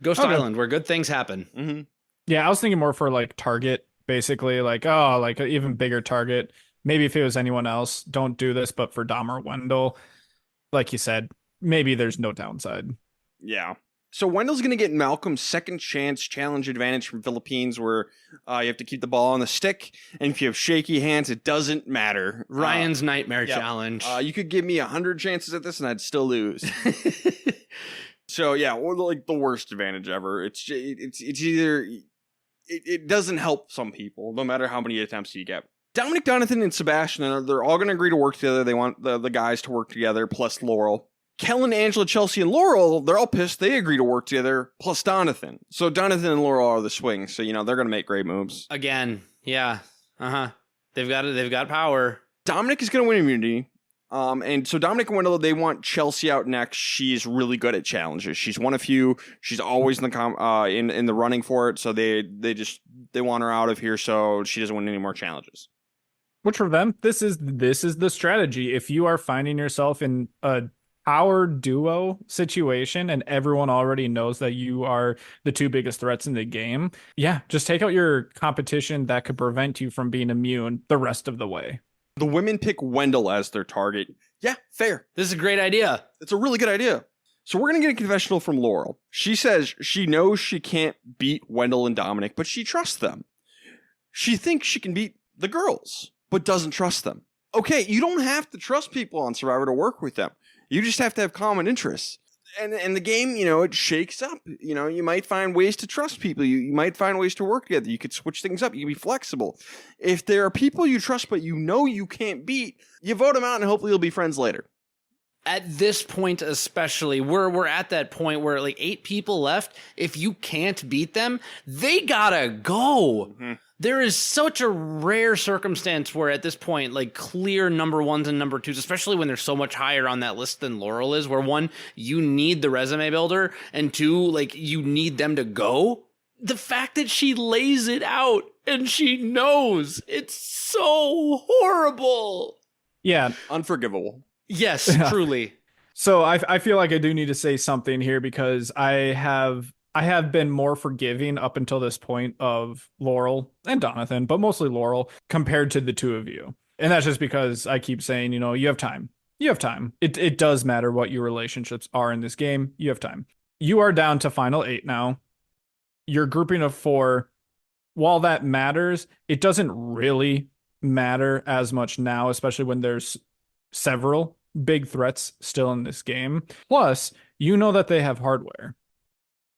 Ghost Island, where good things happen.
Mm-hmm.
Yeah, I was thinking more for like target, basically, like, like an even bigger target. Maybe if it was anyone else, don't do this, but for Dom or Wendell, like you said, maybe there's no downside.
Yeah. So Wendell's going to get Malcolm's second chance challenge advantage from Philippines, where you have to keep the ball on the stick, and if you have shaky hands, it doesn't matter.
Ryan's nightmare challenge.
You could give me 100 chances at this, and I'd still lose. So yeah, or like the worst advantage ever. It's either it doesn't help some people, no matter how many attempts you get. Dominic, Donathan, and Sebastian, they're all going to agree to work together. They want the guys to work together, plus Laurel. Kellen, Angela, Chelsea, and Laurel, they're all pissed. They agree to work together, plus Donathan. So Donathan and Laurel are the swings. So, they're going to make great moves.
Again, yeah. Uh-huh. They've got power.
Dominic is going to win immunity. And so Dominic and Wendell, they want Chelsea out next. She's really good at challenges. She's won a few. She's always in the running for it. So they want her out of here so she doesn't win any more challenges.
Which for them, this is the strategy. If you are finding yourself in a power duo situation and everyone already knows that you are the 2 biggest threats in the game, yeah, just take out your competition that could prevent you from being immune the rest of the way.
The women pick Wendell as their target. Yeah, fair.
This is a great idea.
It's a really good idea. So we're going to get a confessional from Laurel. She says she knows she can't beat Wendell and Dominic, but she trusts them. She thinks she can beat the girls, but doesn't trust them. Okay, you don't have to trust people on Survivor to work with them. You just have to have common interests. And the game, it shakes up. You might find ways to trust people. You might find ways to work together. You could switch things up. You can be flexible. If there are people you trust but you can't beat, you vote them out and hopefully you'll be friends later.
At this point especially, we're at that point where like 8 people left. If you can't beat them, they gotta go. Mm-hmm. There is such a rare circumstance where at this point, like clear number 1s and number 2s, especially when they're so much higher on that list than Laurel is, where 1, you need the resume builder, and 2, like you need them to go. The fact that she lays it out and she knows, it's so horrible.
Yeah.
Unforgivable.
Yes, truly.
So I feel like I do need to say something here because I have been more forgiving up until this point of Laurel and Donathan, but mostly Laurel compared to the 2 of you. And that's just because I keep saying, you have time. You have time. It does matter what your relationships are in this game. You have time. You are down to final 8 now. Your grouping of 4, while that matters, it doesn't really matter as much now, especially when there's several big threats still in this game. Plus, that they have hardware.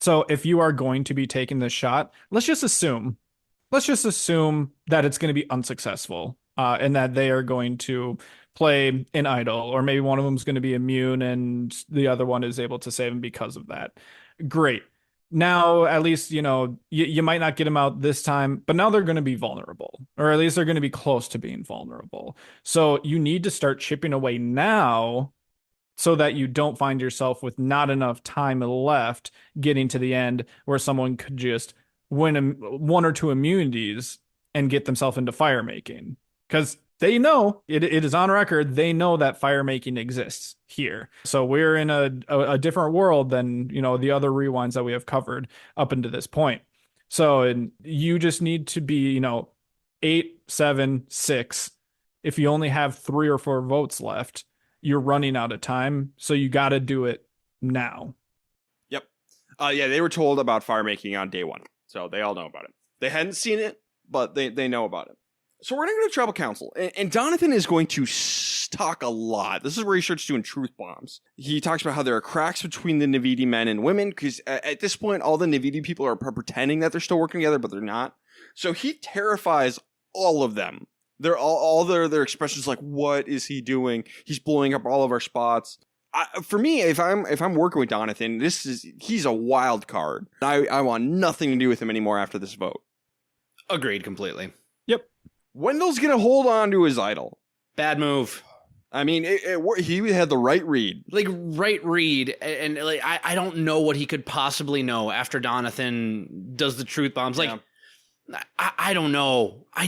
So if you are going to be taking this shot, let's just assume that it's going to be unsuccessful, and that they are going to play an idol, or maybe one of them is going to be immune and the other one is able to save him because of that. Great. Now, at least, you might not get them out this time, but now they're going to be vulnerable, or at least they're going to be close to being vulnerable. So you need to start chipping away now so that you don't find yourself with not enough time left getting to the end where someone could just win 1 or 2 immunities and get themselves into fire making. Because they know, it is on record, they know that fire making exists here. So we're in a different world than, the other rewinds that we have covered up into this point. So and you just need to be, 8, 7, 6. If you only have 3 or 4 votes left, you're running out of time. So you got to do it now. Yep.
Yeah, they were told about fire making on day 1. So they all know about it. They hadn't seen it, but they know about it. So we're going to go to tribal council, and Donathan is going to talk a lot. This is where he starts doing truth bombs. He talks about how there are cracks between the Navidi men and women, because at this point, all the Navidi people are pretending that they're still working together, but they're not. So he terrifies all of them They're all their expressions like, what is he doing? He's blowing up all of our spots. For me, if I'm working with Donathan, he's a wild card. I want nothing to do with him anymore after this vote.
Agreed completely.
Yep.
Wendell's gonna hold on to his idol.
Bad move.
I mean, he had the right read.
Like, right read, and like I don't know what he could possibly know after Donathan does the truth bombs. Like, yeah. I don't know. I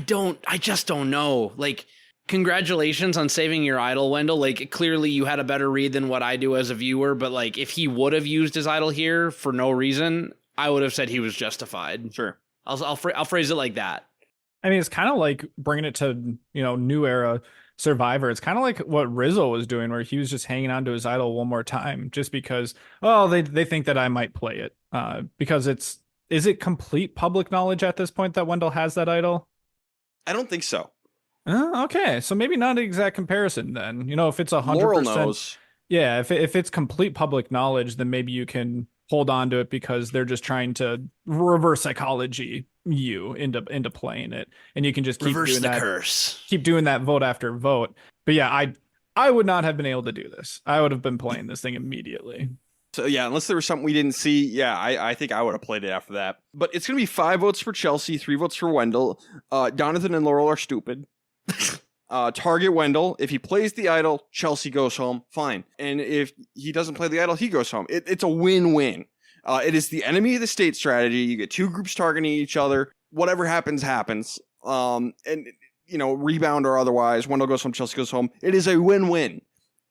just don't know. Like, congratulations on saving your idol, Wendell. Like, clearly you had a better read than what I do as a viewer, but like, if he would have used his idol here for no reason, I would have said he was justified.
Sure.
I'll phrase it like that.
I mean, it's kind of like bringing it to, new era Survivor. It's kind of like what Rizzo was doing, where he was just hanging on to his idol one more time just because, they think that I might play it. Because is it complete public knowledge at this point that Wendell has that idol?
I don't think so.
Okay, so maybe not an exact comparison then. If it's 100%.
Laurel knows.
Yeah, if it's complete public knowledge, then maybe you can hold on to it because they're just trying to reverse psychology you into playing it, and you can just keep
reverse
doing
the
that
curse.
Keep doing that vote after vote. But yeah, I would not have been able to do this. I would have been playing this thing immediately.
So yeah, unless there was something we didn't see, yeah, I think I would have played it after that. But it's gonna be 5 votes for Chelsea, 3 votes for Wendell. Donathan and Laurel are stupid. Target Wendell. If he plays the idol, Chelsea goes home. Fine. And if he doesn't play the idol, he goes home. It's a win-win. It is the enemy of the state strategy. You get two groups targeting each other. Whatever happens, happens. And rebound or otherwise, Wendell goes home, Chelsea goes home. It is a win-win.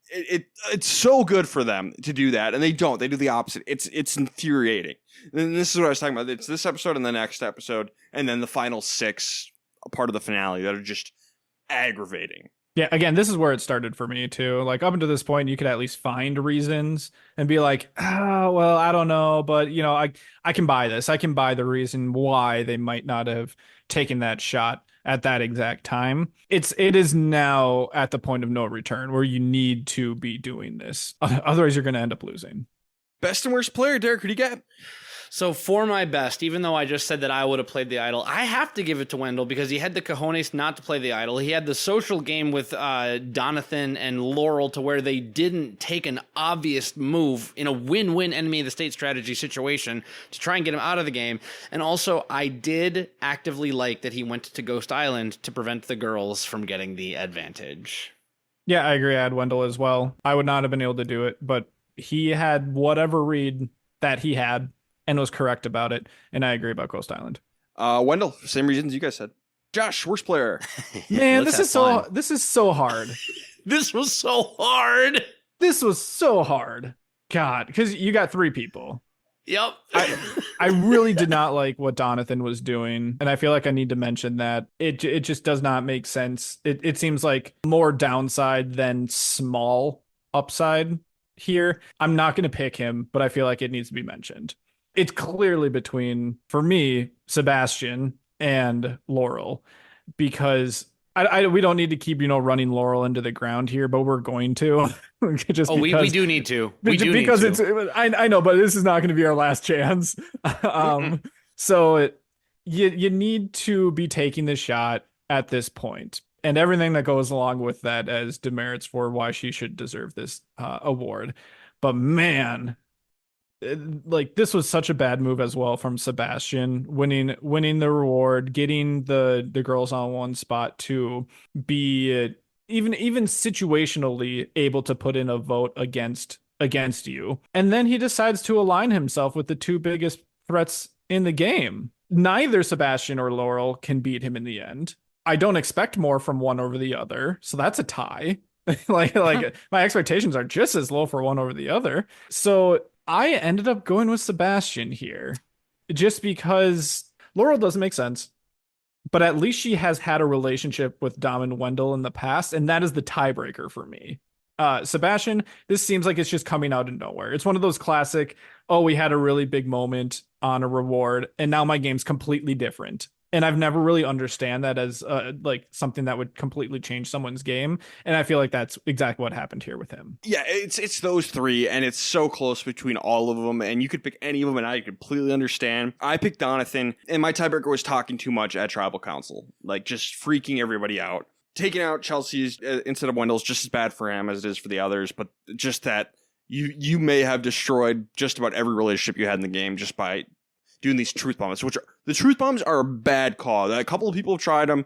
It's so good for them to do that, and they don't. They do the opposite. It's infuriating. And this is what I was talking about. It's this episode and the next episode, and then the final 6, a part of the finale, that are just aggravating.
Yeah, again, this is where it started for me too. Like, up until this point, you could at least find reasons and be like, well, I don't know, but I can buy this. I can buy the reason why they might not have taken that shot at that exact time. It is now at the point of no return where you need to be doing this. Otherwise, you're going to end up losing.
Best and worst player, Derek, who do you get?
So for my best, even though I just said that I would have played the idol, I have to give it to Wendell because he had the cojones not to play the idol. He had the social game with Donathan and Laurel to where they didn't take an obvious move in a win-win enemy of the state strategy situation to try and get him out of the game. And also, I did actively like that he went to Ghost Island to prevent the girls from getting the advantage.
Yeah, I agree. I had Wendell as well. I would not have been able to do it, but he had whatever read that he had and was correct about it, and I agree about Ghost Island.
Wendell, same reasons you guys said. Josh, worst player.
Man, this is so hard.
This was so hard.
This was so hard. God, because you got 3 people.
Yep.
I really did not like what Donathan was doing, and I feel like I need to mention that it just does not make sense. It seems like more downside than small upside here. I'm not going to pick him, but I feel like it needs to be mentioned. It's clearly between, for me, Sebastian and Laurel, because we don't need to keep running Laurel into the ground here, but we're going to. Just
we do need to.
I know, but this is not going to be our last chance. So you need to be taking the shot at this point, and everything that goes along with that as demerits for why she should deserve this award. But man, this was such a bad move as well from Sebastian, winning the reward, getting the girls on one spot to be even situationally able to put in a vote against you. And then he decides to align himself with the 2 biggest threats in the game. Neither Sebastian or Laurel can beat him in the end. I don't expect more from one over the other, so that's a tie. like my expectations are just as low for one over the other. So I ended up going with Sebastian here just because Laurel doesn't make sense, but at least she has had a relationship with Dom and Wendell in the past, and that is the tiebreaker for me. Sebastian, this seems like it's just coming out of nowhere. It's one of those classic, we had a really big moment on a reward, and now my game's completely different. And I've never really understand that as like something that would completely change someone's game. And I feel like that's exactly what happened here with him.
Yeah, it's those three, and it's so close between all of them, and you could pick any of them, and I completely understand. I picked Donathan, and my tiebreaker was talking too much at Tribal Council, like just freaking everybody out. Taking out Chelsea's instead of Wendell's just as bad for him as it is for the others, but just that you may have destroyed just about every relationship you had in the game just by doing these truth bombs, the truth bombs are a bad call. A couple of people have tried them.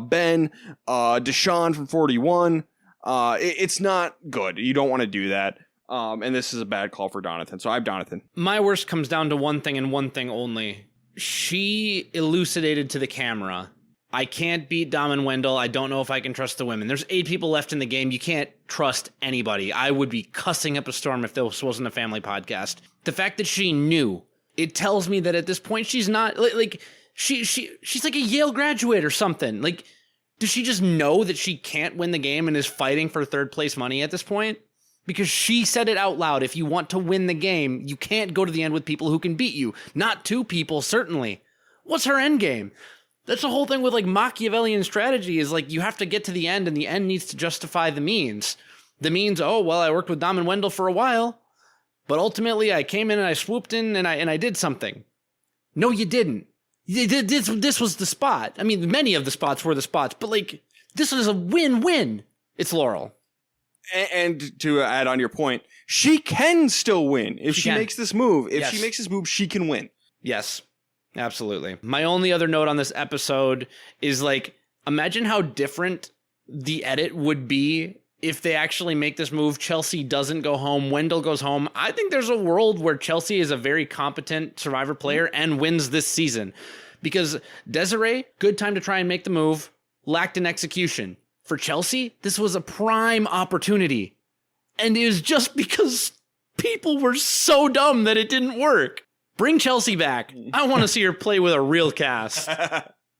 Ben, Deshaun from 41. It's not good. You don't want to do that. And this is a bad call for Donathan. So I have Donathan.
My worst comes down to one thing and one thing only. She elucidated to the camera, I can't beat Dom and Wendell. I don't know if I can trust the women. There's 8 people left in the game. You can't trust anybody. I would be cussing up a storm if this wasn't a family podcast. The fact that she knew, it tells me that at this point she's not like she's like a Yale graduate or something. Like, does she just know that she can't win the game and is fighting for third place money at this point? Because she said it out loud. If you want to win the game, you can't go to the end with people who can beat you. Not 2 people, certainly. What's her end game? That's the whole thing with like Machiavellian strategy is like you have to get to the end and the end needs to justify the means. The means, oh, well, I worked with Dom and Wendell for a while, but ultimately I came in and I swooped in and I did something. No, you didn't. This was the spot. I mean, many of the spots were the spots, but like this is a win-win. It's Laurel.
And to add on your point, she can still win if she makes this move. If she makes this move, she can win.
Yes, absolutely. My only other note on this episode is like, imagine how different the edit would be if they actually make this move. Chelsea doesn't go home. Wendell goes home. I think there's a world where Chelsea is a very competent Survivor player and wins this season. Because Desiree, good time to try and make the move, lacked in execution. For Chelsea, this was a prime opportunity. And it was just because people were so dumb that it didn't work. Bring Chelsea back. I want to see her play with a real cast.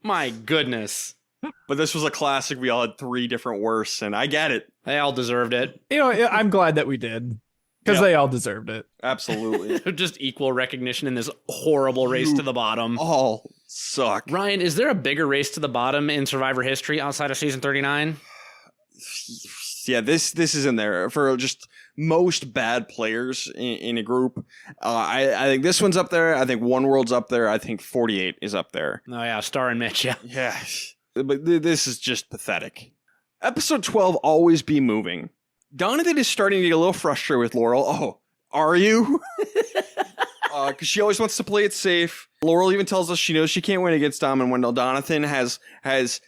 My goodness.
But this was a classic. We all had 3 different worsts, and I get it.
They all deserved it.
You know, I'm glad that we did. Because they all deserved it.
Absolutely.
Just equal recognition in this horrible race to the bottom.
All suck.
Ryan, is there a bigger race to the bottom in Survivor history outside of season 39?
Yeah, this is in there for just most bad players in a group. I think this one's up there. I think One World's up there. I think 48 is up there.
Oh yeah, Star and Mitch, yeah.
Yeah, but this is just pathetic. Episode 12, Always Be Moving. Donathan is starting to get a little frustrated with Laurel. Oh, are you? Because she always wants to play it safe. Laurel even tells us she knows she can't win against Dom and Wendell. Donathan has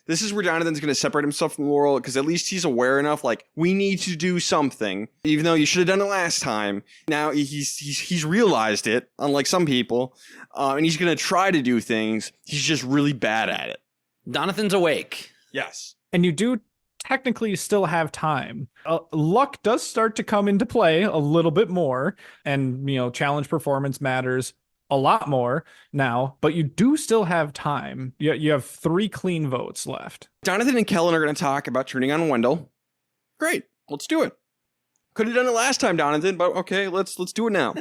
this is where Donathan's going to separate himself from Laurel, because at least he's aware enough, like, we need to do something, even though you should have done it last time. Now he's realized it, unlike some people, and he's going to try to do things. He's just really bad at it.
Donathan's awake.
Yes.
And you do technically still have time. Luck does start to come into play a little bit more, and challenge performance matters a lot more now, but you do still have time. You have 3 clean votes left.
Donathan and Kellen are going to talk about turning on Wendell. Great, let's do it. Could have done it last time, Donathan, but okay, let's do it now.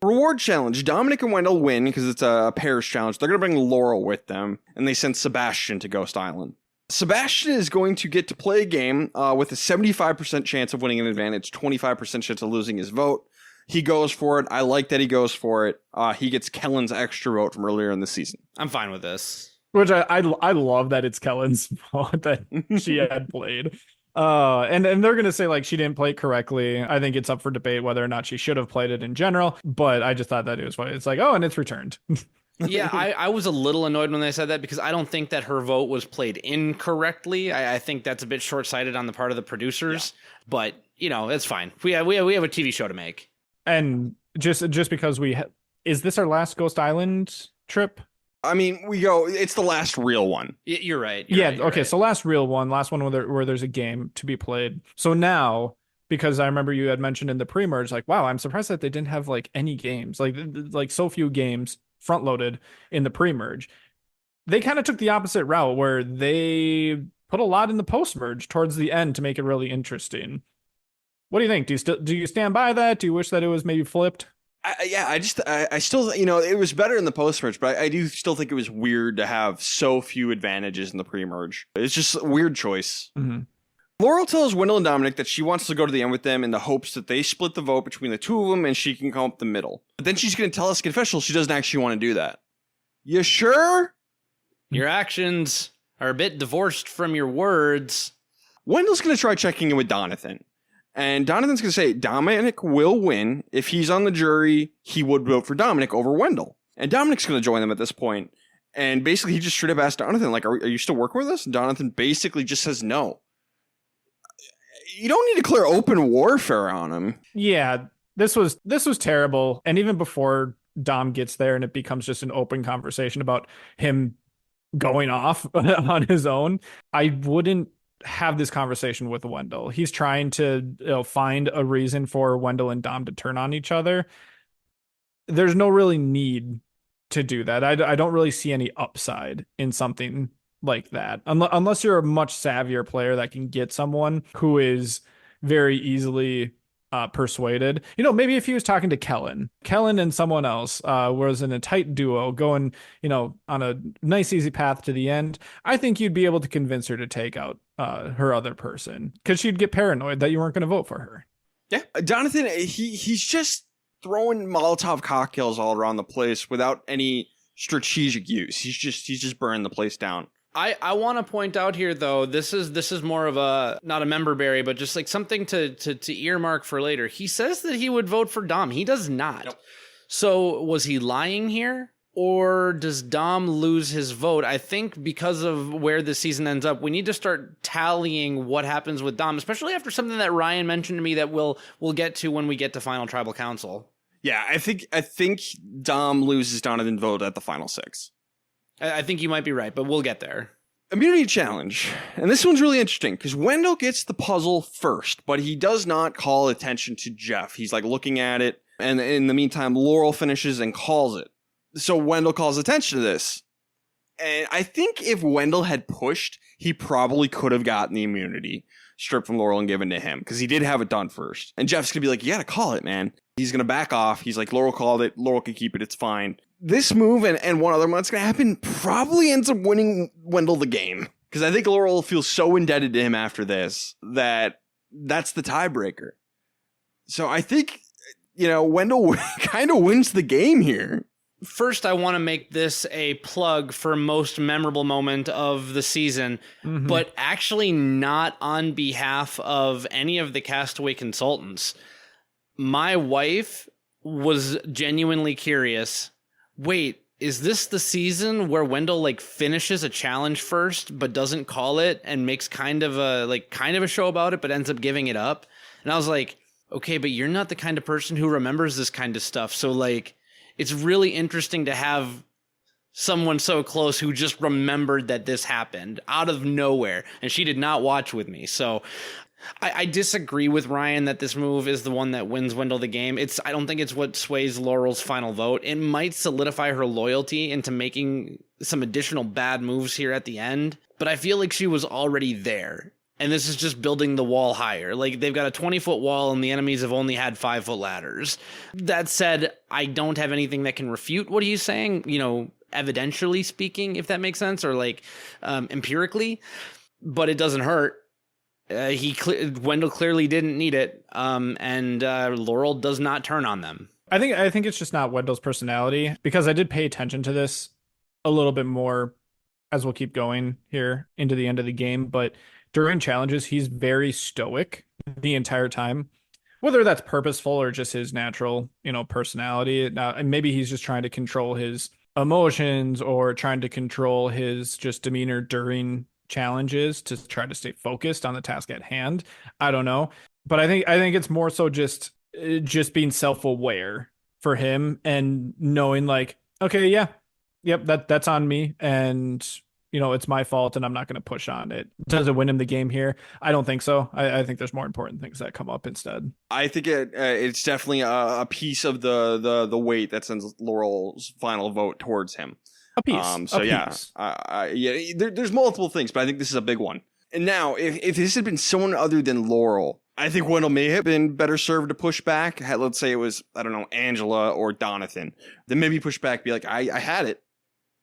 Reward challenge. Dominic and Wendell win because it's a pairs challenge. They're going to bring Laurel with them, and they send Sebastian to Ghost Island. Sebastian is going to get to play a game with a 75% chance of winning an advantage, 25% chance of losing his vote. He goes for it. I like that he goes for it. He gets Kellen's extra vote from earlier in the season.
I'm fine with this.
Which I love that it's Kellen's vote that she had played. And they're going to say, like, she didn't play it correctly. I think it's up for debate whether or not she should have played it in general. But I just thought that it was funny. It's like, oh, and it's returned.
Yeah, I was a little annoyed when they said that, because I don't think that her vote was played incorrectly. I think that's a bit short-sighted on the part of the producers. Yeah. But, it's fine. We have a TV show to make. And
just because is this our last Ghost Island trip?
I mean, it's the last real one.
You're right.
Okay. Right. So last real one, last one where there's a game to be played. So now, because I remember you had mentioned in the pre-merge, like, wow, I'm surprised that they didn't have like any games, like so few games front loaded in the pre-merge. They kind of took the opposite route where they put a lot in the post-merge towards the end to make it really interesting. What do you think? Do you stand by that? Do you wish that it was maybe flipped?
I still, it was better in the post-merge, but I do still think it was weird to have so few advantages in the pre-merge. It's just a weird choice.
Mm-hmm.
Laurel tells Wendell and Dominic that she wants to go to the end with them in the hopes that they split the vote between the two of them and she can come up the middle. But then she's going to tell us confessional she doesn't actually want to do that. You sure?
Your actions are a bit divorced from your words.
Wendell's going to try checking in with Donathan. And Donathan's going to say Dominic will win. If he's on the jury, he would vote for Dominic over Wendell. And Dominic's going to join them at this point. And basically, he just straight up asked Donathan, like, are you still working with us? And Donathan basically just says no. You don't need to declare open warfare on him.
Yeah, this was terrible. And even before Dom gets there and it becomes just an open conversation about him going off on his own, I wouldn't have this conversation with Wendell. He's trying to find a reason for Wendell and Dom to turn on each other. There's no really need to do that. I don't really see any upside in something like that, unless you're a much savvier player that can get someone who is very easily persuaded. Maybe if he was talking to Kellen and someone else was in a tight duo going, on a nice easy path to the end, I think you'd be able to convince her to take out her other person because she'd get paranoid that you weren't going to vote for her.
Yeah, Jonathan, he's just throwing Molotov cocktails all around the place without any strategic use. He's just burning the place down.
I want to point out here, though, this is more of a, not a member berry, but just like something to earmark for later. He says that he would vote for Dom. He does not. Nope. So was he lying here? Or does Dom lose his vote? I think because of where the season ends up, we need to start tallying what happens with Dom, especially after something that Ryan mentioned to me that we'll get to when we get to Final Tribal Council.
Yeah, I think Dom loses Donathan's vote at the final 6.
I think you might be right, but we'll get there.
Immunity challenge. And this one's really interesting because Wendell gets the puzzle first, but he does not call attention to Jeff. He's like looking at it. And in the meantime, Laurel finishes and calls it. So Wendell calls attention to this. And I think if Wendell had pushed, he probably could have gotten the immunity stripped from Laurel and given to him because he did have it done first. And Jeff's going to be like, you got to call it, man. He's going to back off. He's like, Laurel called it. Laurel can keep it. It's fine. This move and one other one that's going to happen probably ends up winning Wendell the game. Because I think Laurel feels so indebted to him after this that's the tiebreaker. So I think, Wendell kind of wins the game here.
First, I want to make this a plug for most memorable moment of the season, but actually not on behalf of any of the Castaway Consultants. My wife was genuinely curious. Wait, is this the season where Wendell finishes a challenge first, but doesn't call it and makes kind of a show about it, but ends up giving it up? And I was like, okay, but you're not the kind of person who remembers this kind of stuff. So it's really interesting to have someone so close who just remembered that this happened out of nowhere, and she did not watch with me. So I disagree with Ryan that this move is the one that wins Wendell the game. I don't think it's what sways Laurel's final vote. It might solidify her loyalty into making some additional bad moves here at the end, but I feel like she was already there. And this is just building the wall higher. They've got a 20-foot wall and the enemies have only had 5-foot ladders. That said, I don't have anything that can refute what he's saying, evidentially speaking, if that makes sense, or empirically, but it doesn't hurt. Wendell clearly didn't need it, and Laurel does not turn on them.
I think it's just not Wendell's personality, because I did pay attention to this a little bit more as we'll keep going here into the end of the game, but during challenges, he's very stoic the entire time, whether that's purposeful or just his natural, personality. Now, maybe he's just trying to control his emotions or trying to control his just demeanor during challenges to try to stay focused on the task at hand. I don't know, but I think it's more so just being self-aware for him and knowing okay, yep, that's on me, and it's my fault and I'm not going to push on it. Does it win him the game here? I don't think so. I think there's more important things that come up instead.
I think it's definitely a piece of the weight that sends Laurel's final vote towards him.
A piece.
There's multiple things, but I think this is a big one. And now, if this had been someone other than Laurel I think Wendell may have been better served to push back. Let's say it was, I don't know, Angela or Donathan. Then maybe push back, be like, I had it.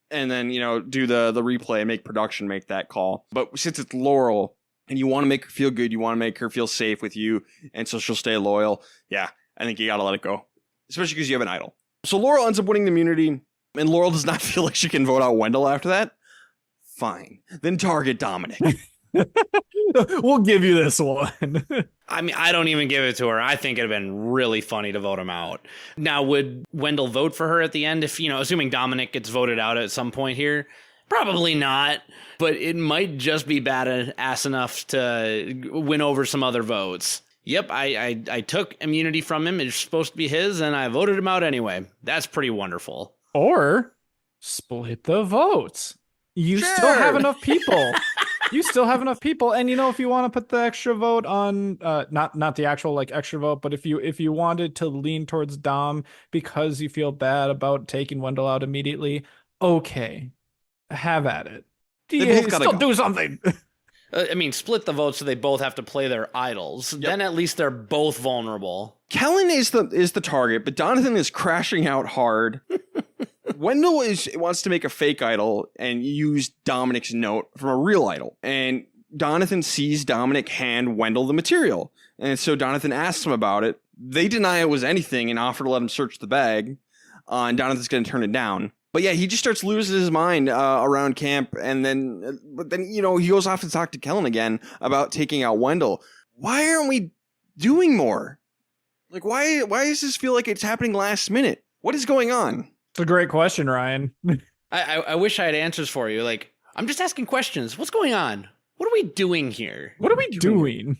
And then, do the replay, make production make that call. But since it's Laurel and you want to make her feel good, you want to make her feel safe with you, and so she'll stay loyal. Yeah, I think you got to let it go, especially because you have an idol. So Laurel ends up winning the immunity, and Laurel does not feel like she can vote out Wendell after that. Fine. Then target Dominic.
We'll give you this one.
I mean, I don't even give it to her. I think it'd have been really funny to vote him out. Now, would Wendell vote for her at the end if, assuming Dominic gets voted out at some point here? Probably not, but it might just be badass enough to win over some other votes. Yep, I took immunity from him. It's supposed to be his, and I voted him out anyway. That's pretty wonderful.
Or split the votes. You still have enough people. You still have enough people, and if you want to put the extra vote on, not the actual extra vote, but if you wanted to lean towards Dom because you feel bad about taking Wendell out immediately, okay, have at it.
They both gotta
still
go.
do something.
I mean, split the vote so they both have to play their idols.
Yep.
Then at least they're both vulnerable.
Kellen is the target, but Donathan is crashing out hard. Wendell wants to make a fake idol and use Dominic's note from a real idol. And Donathan sees Dominic hand Wendell the material. And so Donathan asks him about it. They deny it was anything and offer to let him search the bag. And Donathan's going to turn it down. But yeah, he just starts losing his mind around camp. And then, he goes off to talk to Kellen again about taking out Wendell. Why aren't we doing more? Why does this feel like it's happening last minute? What is going on?
It's a great question, Ryan.
I wish I had answers for you. I'm just asking questions. What's going on? What are we doing here?
What are we doing?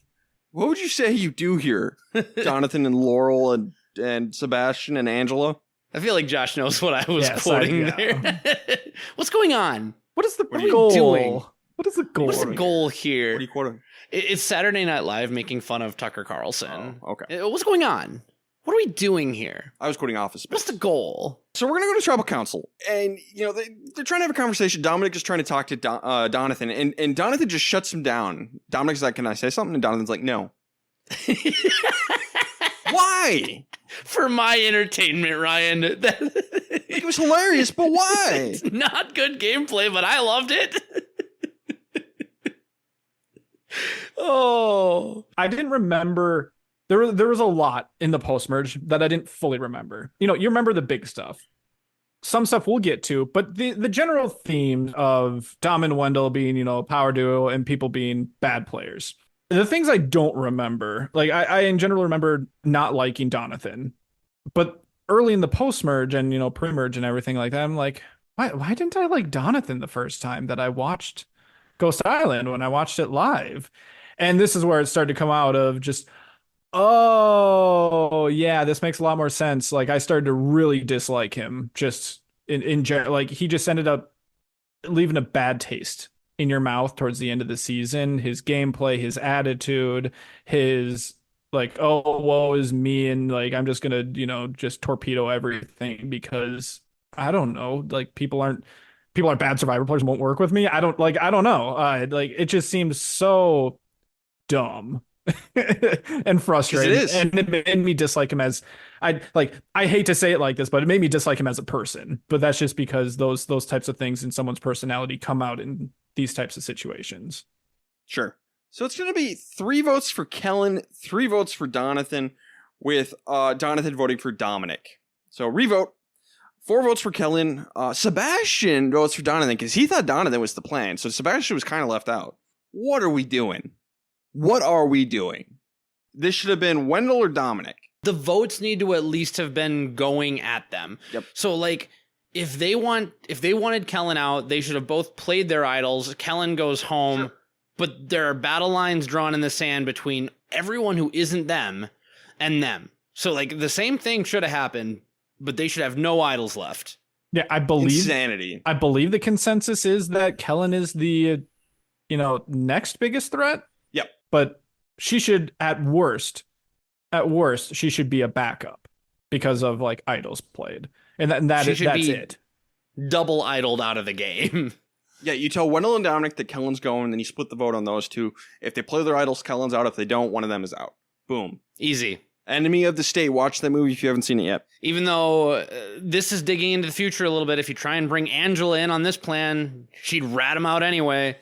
What would you say you do here, Jonathan and Laurel and Sebastian and Angela?
I feel like Josh knows what I was quoting there. What's going on?
What is the
What are we
goal?
doing?
What is the goal?
What's the goal here?
What are you quoting?
It's Saturday Night Live making fun of Tucker Carlson.
Oh, okay.
What's going on? What are we doing here?
I was quoting Office Space.
What's the goal?
So we're going to go to Tribal Council. And, they're trying to have a conversation. Dominic is trying to talk to Donathan. And Donathan just shuts him down. Dominic's like, can I say something? And Donathan's like, no. Why?
For my entertainment, Ryan.
It was hilarious, but why?
It's not good gameplay, but I loved it. Oh.
I didn't remember. There was a lot in the post-merge that I didn't fully remember. You remember the big stuff. Some stuff we'll get to, but the general theme of Dom and Wendell being, power duo and people being bad players. The things I don't remember, I in general remember not liking Donathan. But early in the post-merge and, pre-merge and everything like that, I'm like, why didn't I like Donathan the first time that I watched Ghost Island when I watched it live? And this is where it started to come out of just, oh, yeah, this makes a lot more sense. I started to really dislike him just in general. He just ended up leaving a bad taste in your mouth towards the end of the season. His gameplay, his attitude, his oh, woe is me. And I'm just going to, just torpedo everything because I don't know, people are bad Survivor players, won't work with me. I don't know. It just seems so dumb. And frustrating,
it is.
And it made me dislike him as I hate to say it like this, but it made me dislike him as a person. But that's just because those types of things in someone's personality come out in these types of situations.
Sure. So it's going to be 3 votes for Kellen, 3 votes for Donathan, with Donathan voting for Dominic. So revote. 4 votes for Kellen. Sebastian votes for Donathan because he thought Donathan was the plan. So Sebastian was kind of left out. What are we doing? What are we doing? This should have been Wendell or Dominic.
The votes need to at least have been going at them.
Yep.
So if they wanted Kellen out, they should have both played their idols. Kellen goes home,
Sure.
But there are battle lines drawn in the sand between everyone who isn't them and them. So the same thing should have happened, but they should have no idols left.
Yeah, I believe
Insanity.
I believe the consensus is that Kellen is the next biggest threat.
Yep.
But she should at worst she should be a backup because of idols played. And that's it.
Double idled out of the game.
Yeah, you tell Wendell and Dominic that Kellen's going, and then you split the vote on those 2. If they play their idols, Kellen's out. If they don't, one of them is out. Boom.
Easy.
Enemy of the State. Watch that movie if you haven't seen it yet.
Even though this is digging into the future a little bit, if you try and bring Angela in on this plan, she'd rat him out anyway.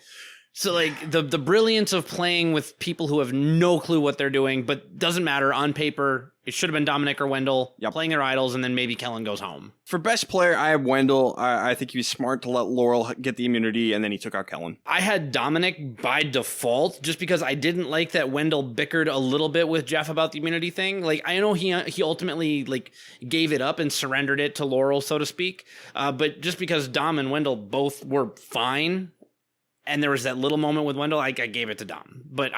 So, like, the brilliance of playing with people who have no clue what they're doing, but doesn't matter. On paper, it should have been Dominic or Wendell playing their idols, and then maybe Kellen goes home.
For best player, I have Wendell. I think he was smart to let Laurel get the immunity, and then he took out Kellen.
I had Dominic by default, just because I didn't like that Wendell bickered a little bit with Jeff about the immunity thing. Like, I know he ultimately, like, gave it up and surrendered it to Laurel, so to speak. But just because Dom and Wendell both were fine, and there was that little moment with Wendell, I gave it to Dom. But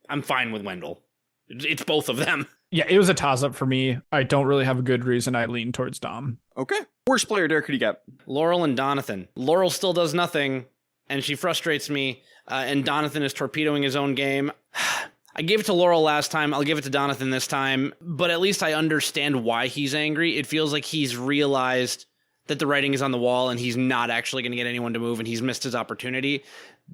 I'm fine with Wendell. It's both of them.
Yeah, it was a toss-up for me. I don't really have a good reason. I lean towards Dom.
Okay. Worst player, Derek, who do you got?
Laurel and Donathan. Laurel still does nothing, and she frustrates me, and Donathan is torpedoing his own game. I gave it to Laurel last time. I'll give it to Donathan this time, but at least I understand why he's angry. It feels like he's realized that the writing is on the wall, and he's not actually going to get anyone to move, and he's missed his opportunity.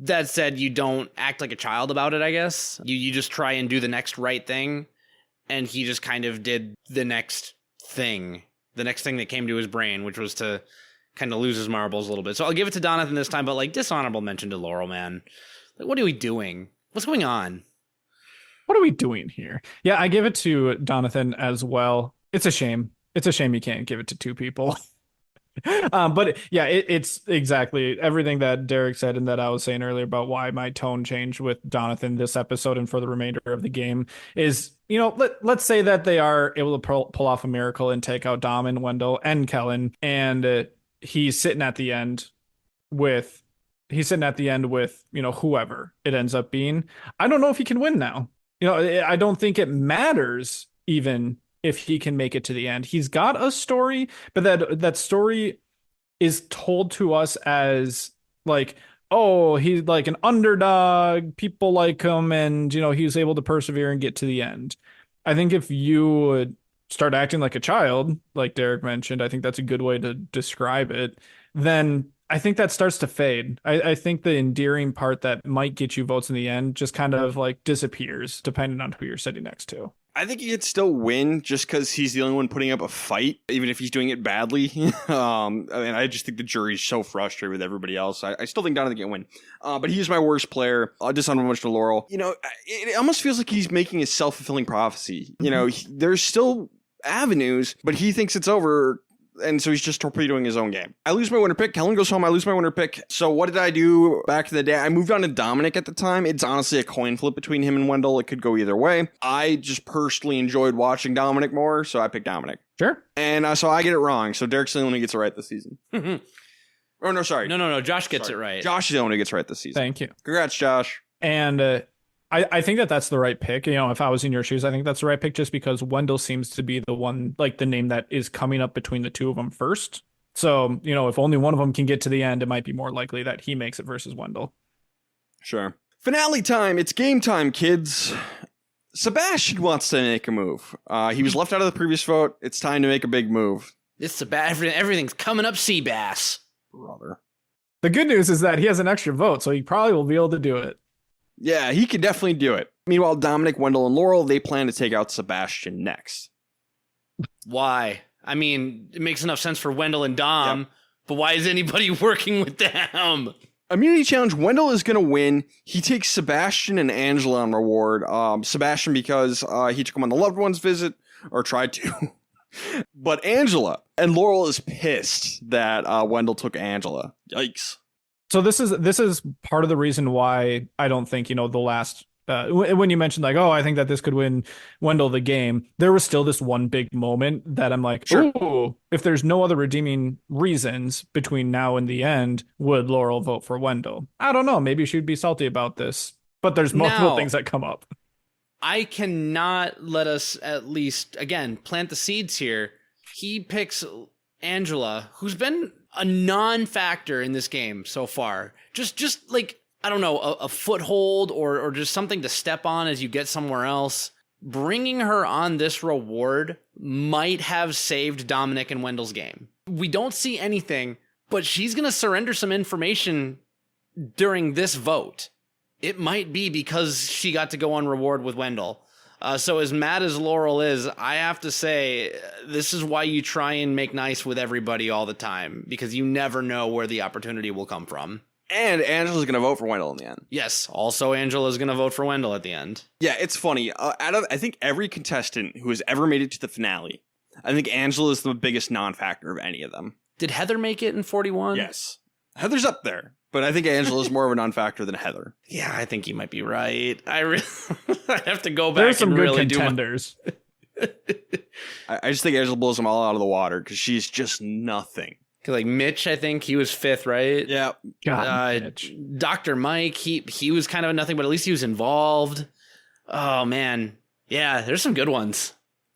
That said, you don't act like a child about it, I guess. You just try and do the next right thing, and he just kind of did the next thing that came to his brain, which was to kind of lose his marbles a little bit. So I'll give it to Donathan this time, but like dishonorable mention to Laurel, man. Like, what are we doing? What's going on?
What are we doing here? Yeah, I give it to Donathan as well. It's a shame. It's a shame you can't give it to two people. But yeah, it's exactly everything that Derek said and that I was saying earlier about why my tone changed with Donathan this episode and for the remainder of the game is, you know, let's say that they are able to pull off a miracle and take out Dom and Wendell and Kellen, and he's sitting at the end with, you know, whoever it ends up being. I don't know if he can win now. You know, I don't think it matters even if he can make it to the end. He's got a story, but that story is told to us as like, oh, he's like an underdog, people like him, and you know, he was able to persevere and get to the end. I think if you would start acting like a child, like Derek mentioned, I think that's a good way to describe it, then I think that starts to fade. I think the endearing part that might get you votes in the end just kind of like disappears depending on who you're sitting next to.
I think he could still win just because he's the only one putting up a fight, even if he's doing it badly. I mean, I just think the jury's so frustrated with everybody else. I still think Donathan can win. But he's my worst player. Dishonorable much to Laurel. You know, it almost feels like he's making a self-fulfilling prophecy. You know, there's still avenues, but he thinks it's over. And so he's just torpedoing his own game. I lose my winner pick. Kellen goes home. I lose my winner pick. So what did I do back in the day? I moved on to Dominic at the time. It's honestly a coin flip between him and Wendell. It could go either way. I just personally enjoyed watching Dominic more, so I picked Dominic.
Sure.
And so I get it wrong. So Derek's the only one who gets it right this season. Oh, no, sorry.
No. Josh gets it right.
Josh is the only one who gets it right this season.
Thank you.
Congrats, Josh.
And I think that's the right pick. You know, if I was in your shoes, I think that's the right pick just because Wendell seems to be the one, like the name that is coming up between the two of them first. So, you know, if only one of them can get to the end, it might be more likely that he makes it versus Wendell.
Sure. Finale time. It's game time, kids. Sebastian wants to make a move. He was left out of the previous vote. It's time to make a big move.
It's everything's coming up Seabass.
Brother.
The good news is that he has an extra vote, so he probably will be able to do it.
Yeah, he can definitely do it. Meanwhile, Dominic, Wendell, and Laurel, they plan to take out Sebastian next.
Why? I mean, it makes enough sense for Wendell and Dom, but why is anybody working with them?
Immunity challenge, Wendell is going to win. He takes Sebastian and Angela on reward. Sebastian because he took him on the loved one's visit, or tried to. But Angela, and Laurel is pissed that Wendell took Angela. Yikes.
So this is part of the reason why I don't think, you know, the last when you mentioned like, oh, I think that this could win Wendell the game, there was still this one big moment that I'm like,
sure.
Oh, if there's no other redeeming reasons between now and the end, would Laurel vote for Wendell? I don't know. Maybe she'd be salty about this, but there's multiple things that come up.
I cannot let us at least, again, plant the seeds here. He picks Angela, who's been a non-factor in this game so far. Just like, I don't know, a foothold or just something to step on as you get somewhere else. Bringing her on this reward might have saved Dominic and Wendell's game. We don't see anything, but she's going to surrender some information during this vote. It might be because she got to go on reward with Wendell. So as mad as Laurel is, I have to say, this is why you try and make nice with everybody all the time, because you never know where the opportunity will come from.
And Angela's going to vote for Wendell in the end.
Yes, also Angela's going to vote for Wendell at the end.
Yeah, it's funny. Out of, I think, every contestant who has ever made it to the finale, I think Angela is the biggest non-factor of any of them.
Did Heather make it in 41?
Yes. Heather's up there, but I think Angela's more of a non-factor than Heather.
Yeah, I think you might be right. I have to go back
There's some
and
good
really
contenders.
I just think Angela blows them all out of the water because she's just nothing.
Like Mitch, I think he was 5th, right?
Yeah.
God, Mitch.
Dr. Mike, he was kind of nothing, but at least he was involved. Oh, man. Yeah, there's some good ones.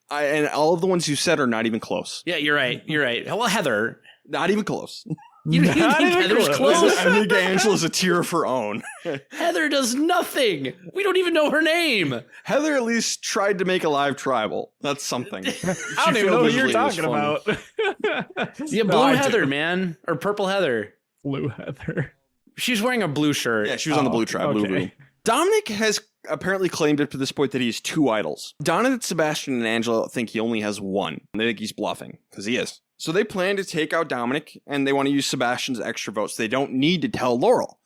And all of the ones you said are not even close.
Yeah, you're right. You're right. Well, Heather.
Not even close.
You think Heather's close?
I think Angela's a tier of her own.
Heather does nothing. We don't even know her name.
Heather at least tried to make a live tribal. That's something.
I don't even know what you're talking about.
Yeah,
No,
blue
I
Heather,
do.
man. Or purple Heather.
Blue Heather.
She's wearing a blue shirt.
Yeah, she was on the blue tribe. Blue,
okay.
blue. Dominic has apparently claimed up to this point that he has 2 idols. Donna, Sebastian, and Angela think he only has 1. They think he's bluffing, because he is. So they plan to take out Dominic, and they want to use Sebastian's extra votes. They don't need to tell Laurel.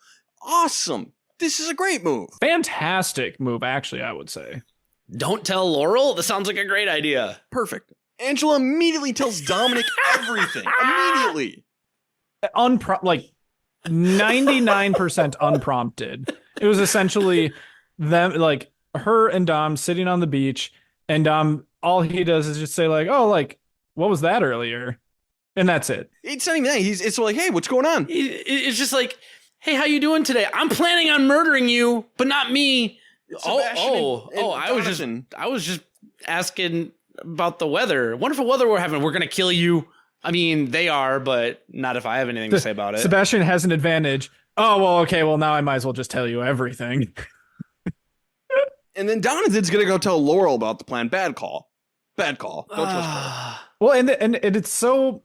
Awesome. This is a great move.
Fantastic move, actually, I would say.
Don't tell Laurel? That sounds like a great idea.
Perfect. Angela immediately tells Dominic everything. Immediately.
Like 99% unprompted. It was essentially them, like her and Dom sitting on the beach, and Dom, all he does is just say like, "Oh, like what was that earlier?" And that's it.
It's not even that. It's like, hey, what's going on?
It's just like, hey, how you doing today? I'm planning on murdering you, but not me.
And
I
Jonathan.
was just asking about the weather. Wonderful weather we're having. We're gonna kill you. I mean, they are, but not if I have anything to say about it.
Sebastian has an advantage. Oh, well, okay, well, now I might as well just tell you everything.
And then Donovan's going to go tell Laurel about the plan. Bad call. Bad call. Don't trust her.
Well, and it's so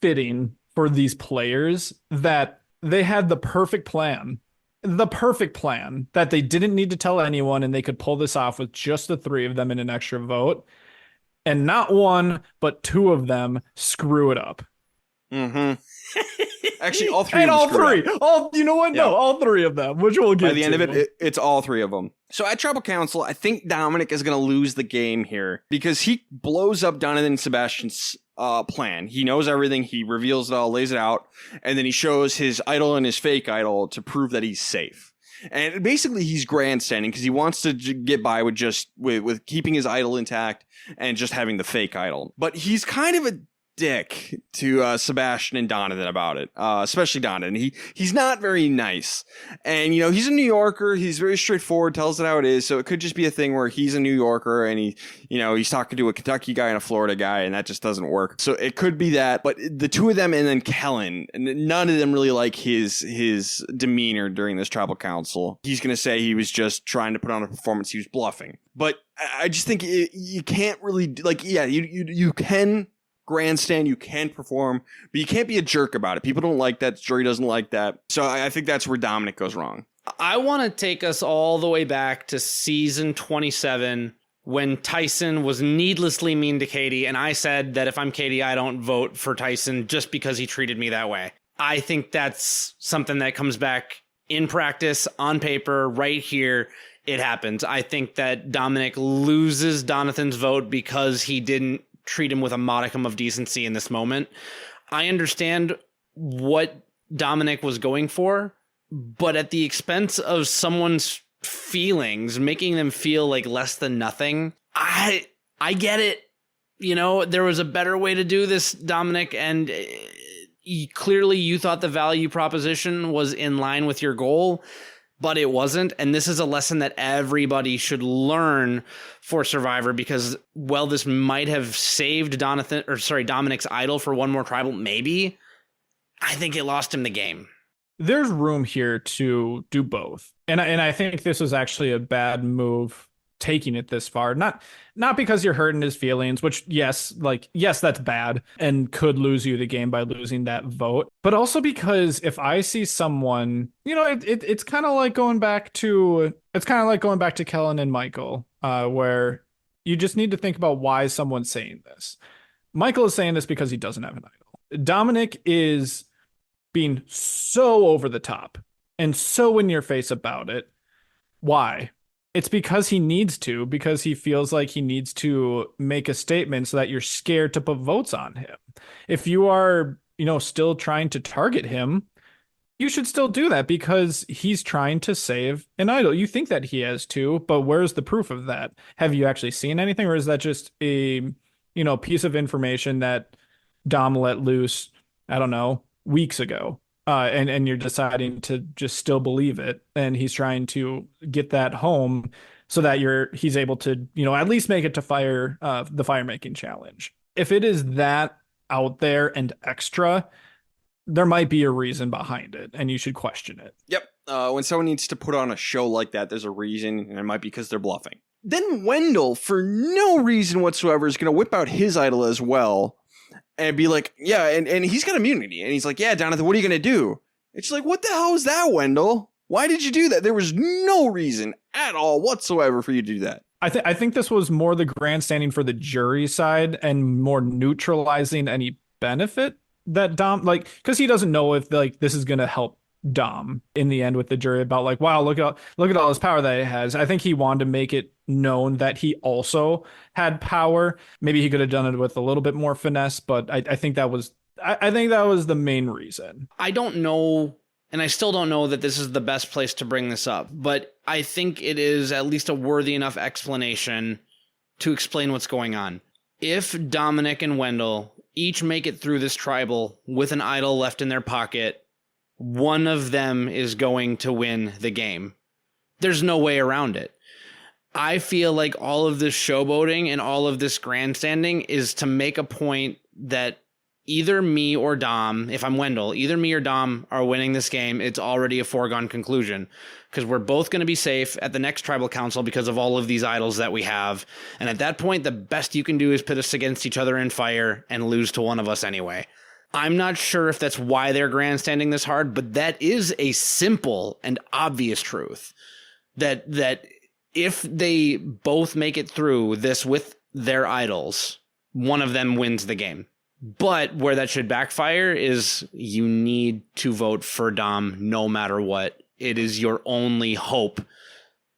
fitting for these players that they had the perfect plan that they didn't need to tell anyone, and they could pull this off with just the 3 of them in an extra vote, and not 1 but 2 of them screw it up.
Mm-hmm. Actually, all 3
And
of them
all
screw it
3.
up.
All, you know what?
Yeah.
No, all 3 of them, which we'll get
By the end
to.
of it, it's all 3 of them. So at Tribal Council, I think Dominic is going to lose the game here because he blows up Donovan and Sebastian's plan. He knows everything. He reveals it all, lays it out, and then he shows his idol and his fake idol to prove that he's safe. And basically, he's grandstanding because he wants to get by with with keeping his idol intact and just having the fake idol. But he's kind of a dick to Sebastian and Donovan about it, especially Donovan. He's not very nice, and you know he's a New Yorker. He's very straightforward, tells it how it is. So it could just be a thing where he's a New Yorker and he's talking to a Kentucky guy and a Florida guy, and that just doesn't work. So it could be that. But the 2 of them and then Kellen, none of them really like his demeanor during this tribal council. He's gonna say he was just trying to put on a performance. He was bluffing, but I just think you can't really you can grandstand, you can perform, but you can't be a jerk about it. People don't like that. The jury doesn't like that. So I think that's where Dominic goes wrong.
I want to take us all the way back to season 27 when Tyson was needlessly mean to Katie, and I said that if I'm Katie, I don't vote for Tyson just because he treated me that way. I think that's something that comes back in practice, on paper, right here. It happens. I think that Dominic loses Donathan's vote because he didn't treat him with a modicum of decency in this moment. I understand what Dominic was going for, but at the expense of someone's feelings, making them feel like less than nothing. I get it. You know, there was a better way to do this, Dominic, and clearly you thought the value proposition was in line with your goal, but it wasn't. And this is a lesson that everybody should learn for Survivor, because while this might have saved Dominic's idol for one more tribal, maybe, I think it lost him the game.
There's room here to do both. And I think this was actually a bad move taking it this far. Not because you're hurting his feelings, which yes, that's bad and could lose you the game by losing that vote, but also because if I see someone, it's kind of like going back to Kellen and Michael, where you just need to think about why someone's saying this. Michael is saying this because he doesn't have an idol. Dominic is being so over the top and so in your face about it. Why? It's because because he feels like he needs to make a statement so that you're scared to put votes on him. If you are, still trying to target him, you should still do that because he's trying to save an idol. You think that he has too, but where's the proof of that? Have you actually seen anything, or is that just a, piece of information that Dom let loose, I don't know, weeks ago? And you're deciding to just still believe it, and he's trying to get that home so that he's able to, at least make it to the fire making challenge. If it is that out there and extra, there might be a reason behind it, and you should question it.
Yep. When someone needs to put on a show like that, there's a reason, and it might be because they're bluffing. Then Wendell, for no reason whatsoever, is going to whip out his idol as well. And be like, yeah, and he's got immunity. And he's like, yeah, Jonathan, what are you going to do? It's like, what the hell is that, Wendell? Why did you do that? There was no reason at all whatsoever for you to do that.
I think this was more the grandstanding for the jury side and more neutralizing any benefit that Dom, because he doesn't know if this is going to help Dom in the end with the jury about wow, look at all this power that he has. I think he wanted to make it known that he also had power. Maybe he could have done it with a little bit more finesse, but I think that was the main reason.
I don't know, and I still don't know that this is the best place to bring this up, but I think it is at least a worthy enough explanation to explain what's going on. If Dominic and Wendell each make it through this tribal with an idol left in their pocket, one of them is going to win the game. There's no way around it. I feel like all of this showboating and all of this grandstanding is to make a point that either me or Dom, if I'm Wendell, either me or Dom are winning this game. It's already a foregone conclusion because we're both going to be safe at the next tribal council because of all of these idols that we have. And at that point, the best you can do is pit us against each other in fire and lose to one of us anyway. I'm not sure if that's why they're grandstanding this hard, but that is a simple and obvious truth that if they both make it through this with their idols, one of them wins the game. But where that should backfire is you need to vote for Dom no matter what. It is your only hope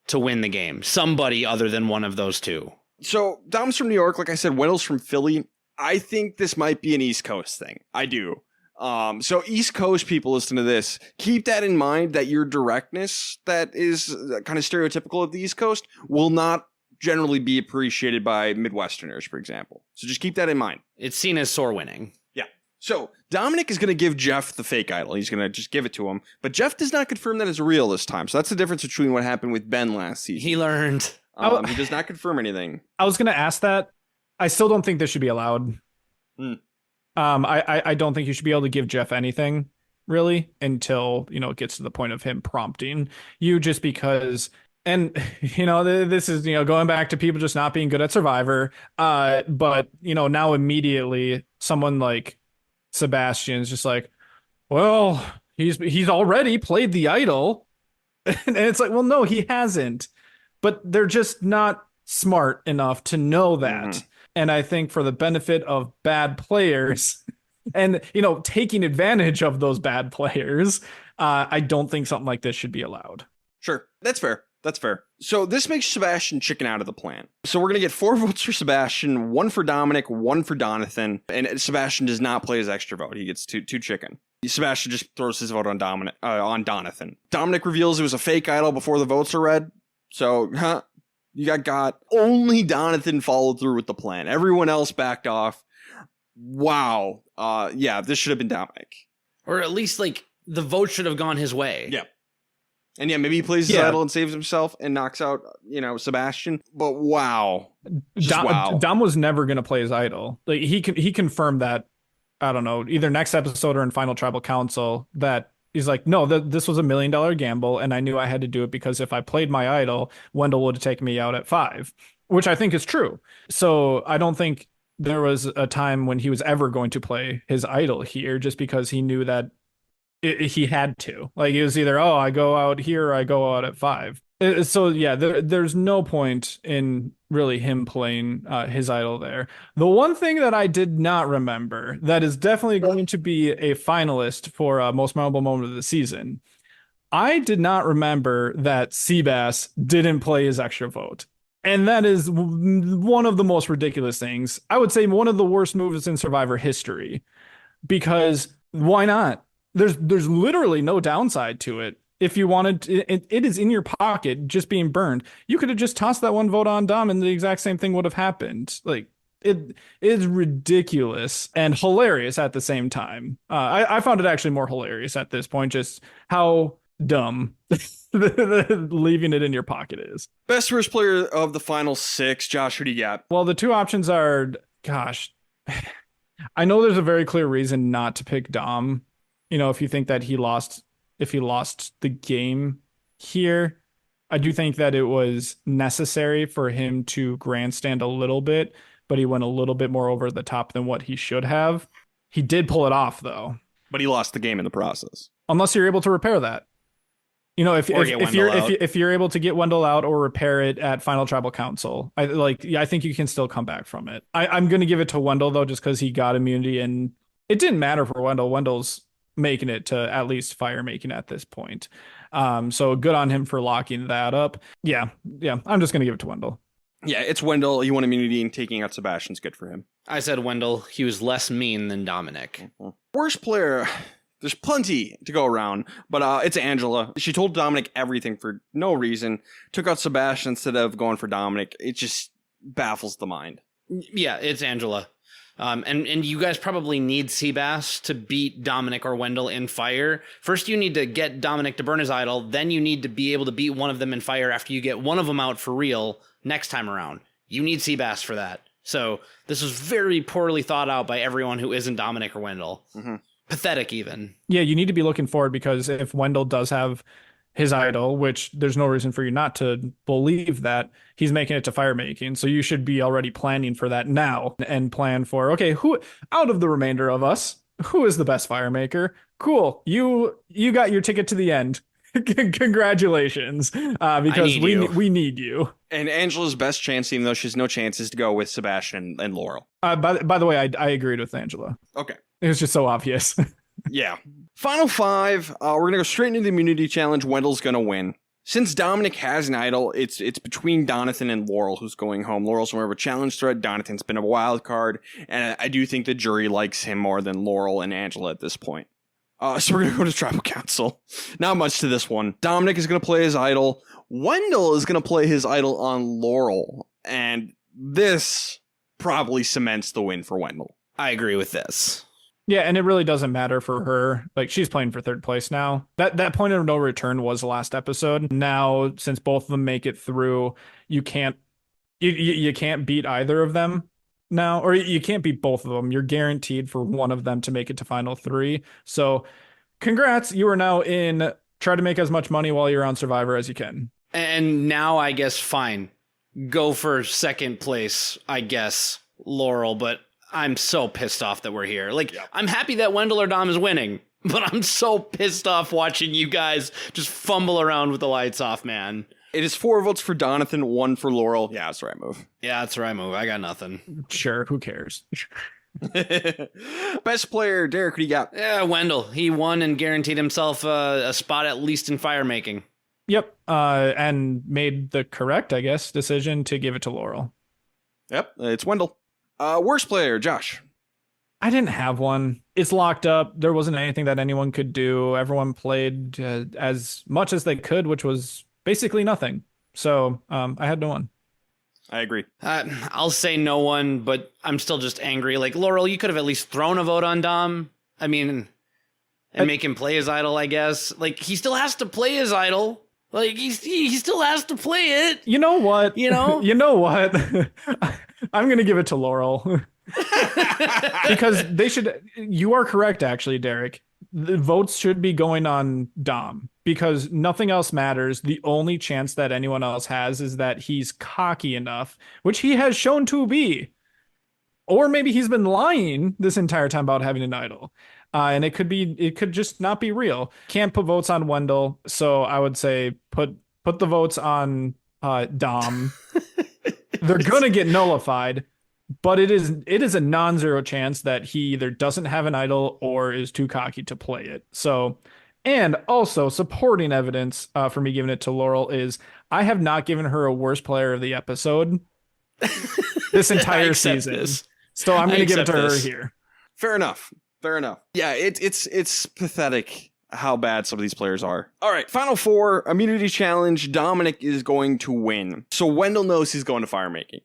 to win the game. Somebody other than one of those two.
So Dom's from New York. Like I said, Wendell's from Philly. I think this might be an East Coast thing. I do. So East Coast people listen to this. Keep that in mind, that your directness that is kind of stereotypical of the East Coast will not generally be appreciated by Midwesterners, for example. So just keep that in mind.
It's seen as sore winning.
Yeah. So Dominic is going to give Jeff the fake idol. He's going to just give it to him. But Jeff does not confirm that it's real this time. So that's the difference between what happened with Ben last season.
He learned.
He does not confirm anything.
I was going to ask that. I still don't think this should be allowed. I don't think you should be able to give Jeff anything really until it gets to the point of him prompting you, just because. And this is going back to people just not being good at Survivor. But now immediately someone like Sebastian's just like, well, he's already played the idol, and it's like, well, no, he hasn't. But they're just not smart enough to know that. Mm-hmm. And I think for the benefit of bad players and, taking advantage of those bad players, I don't think something like this should be allowed.
Sure. That's fair. So this makes Sebastian chicken out of the plan. So we're going to get 4 votes for Sebastian, 1 for Dominic, 1 for Donathan. And Sebastian does not play his extra vote. He gets two chicken. Sebastian just throws his vote on Donathan. Dominic reveals it was a fake idol before the votes are read. So, you got only Donathan followed through with the plan. Everyone else backed off. Wow. Yeah, this should have been Dominic.
Or at least, the vote should have gone his way.
Yeah. And yeah, maybe he plays his idol and saves himself and knocks out, Sebastian. But wow. Wow.
Dom was never going to play his idol. He confirmed that, I don't know, either next episode or in Final Tribal Council, that He's like, no, this was $1 million gamble, and I knew I had to do it because if I played my idol, Wendell would have taken me out at 5, which I think is true. So I don't think there was a time when he was ever going to play his idol here, just because he knew that he had to. Like, it was either, oh, I go out here or I go out at 5. So yeah, there's no point in really him playing his idol there. The one thing that I did not remember that is definitely going to be a finalist for most memorable moment of the season. I did not remember that Seabass didn't play his extra vote. And that is one of the most ridiculous things. I would say one of the worst moves in Survivor history. Because why not? There's literally no downside to it. If you wanted to, it is in your pocket just being burned. You could have just tossed that one vote on Dom and the exact same thing would have happened. Like, it is ridiculous and hilarious at the same time. I found it actually more hilarious at this point, just how dumb leaving it in your pocket is.
Best worst player of the final 6, Josh, who do you got?
Well, the two options are, gosh, I know there's a very clear reason not to pick Dom. You know, if you think that if he lost the game here, I do think that it was necessary for him to grandstand a little bit, but he went a little bit more over the top than what he should have. He did pull it off, though.
But he lost the game in the process.
Unless you're able to repair that. You know, if you're able to get Wendell out or repair it at Final Tribal Council, I think you can still come back from it. I'm going to give it to Wendell, though, just because he got immunity, and it didn't matter for Wendell. Wendell's making it to at least fire making at this point. So good on him for locking that up. Yeah. I'm just going to give it to Wendell.
Yeah, it's Wendell. He won immunity, and taking out Sebastian's good for him.
I said Wendell. He was less mean than Dominic.
Worst player. There's plenty to go around, but it's Angela. She told Dominic everything for no reason. Took out Sebastian instead of going for Dominic. It just baffles the mind.
Yeah, it's Angela. And you guys probably need Seabass to beat Dominic or Wendell in fire. First, you need to get Dominic to burn his idol. Then you need to be able to beat one of them in fire after you get one of them out for real next time around. You need Seabass for that. So this was very poorly thought out by everyone who isn't Dominic or Wendell. Mm-hmm. Pathetic, even.
Yeah, you need to be looking forward, because if Wendell does have his idol, which there's no reason for you not to believe that, he's making it to fire making. So you should be already planning for that now and plan for, okay, who out of the remainder of us, who is the best fire maker? Cool. You got your ticket to the end. Congratulations. Because we need you.
And Angela's best chance, even though she has no chance, is to go with Sebastian and Laurel.
By the way, I agreed with Angela.
Okay.
It was just so obvious.
Yeah. Final 5. We're going to go straight into the immunity challenge. Wendell's going to win. Since Dominic has an idol, it's between Donathan and Laurel who's going home. Laurel's more of a challenge threat. Donathan's been a wild card. And I do think the jury likes him more than Laurel and Angela at this point. So we're going to go to Tribal Council. Not much to this one. Dominic is going to play his idol. Wendell is going to play his idol on Laurel. And this probably cements the win for Wendell.
I agree with this.
Yeah, and it really doesn't matter for her. Like, she's playing for 3rd place now. That point of no return was the last episode. Now, since both of them make it through, you can't beat either of them now, or you can't beat both of them. You're guaranteed for one of them to make it to final 3. So, congrats, you are now in. Try to make as much money while you're on Survivor as you can.
And now, I guess, fine. Go for 2nd place, I guess, Laurel, but I'm so pissed off that we're here. Like, yep. I'm happy that Wendell or Dom is winning, but I'm so pissed off watching you guys just fumble around with the lights off, man.
It is 4 votes for Donathan, 1 for Laurel. Yeah, that's the right move.
Yeah, that's the right move. I got nothing.
Sure, who cares?
Best player, Derek, what do you got?
Yeah, Wendell. He won and guaranteed himself a spot at least in fire making.
Yep, and made the correct, I guess, decision to give it to Laurel.
Yep, it's Wendell. Worst player, Josh.
I didn't have one. It's locked up. There wasn't anything that anyone could do. Everyone played as much as they could, which was basically nothing. So I had no one.
I agree.
I'll say no one, but I'm still just angry. Like, Laurel, you could have at least thrown a vote on Dom. I mean, and make him play his idol, I guess. Like, he still has to play his idol. Like, he still has to play it.
You know what?
You know?
You know what? I'm going to give it to Laurel. Because they should. You are correct, actually, Derek. the votes should be going on Dom because nothing else matters. The only chance that anyone else has is that he's cocky enough, which he has shown to be. Or maybe he's been lying this entire time about having an idol. And it could just not be real. Can't put votes on Wendell. So I would say put the votes on Dom. They're going to get nullified. But it is a non-zero chance that he either doesn't have an idol or is too cocky to play it. So, and also supporting evidence for me giving it to Laurel is I have not given her a worst player of the episode this entire season. This. So I'm going to give it to her here.
Fair enough. Yeah, it's pathetic how bad some of these players are. All right, final four, immunity challenge. Dominic is going to win. So Wendell knows he's going to fire making.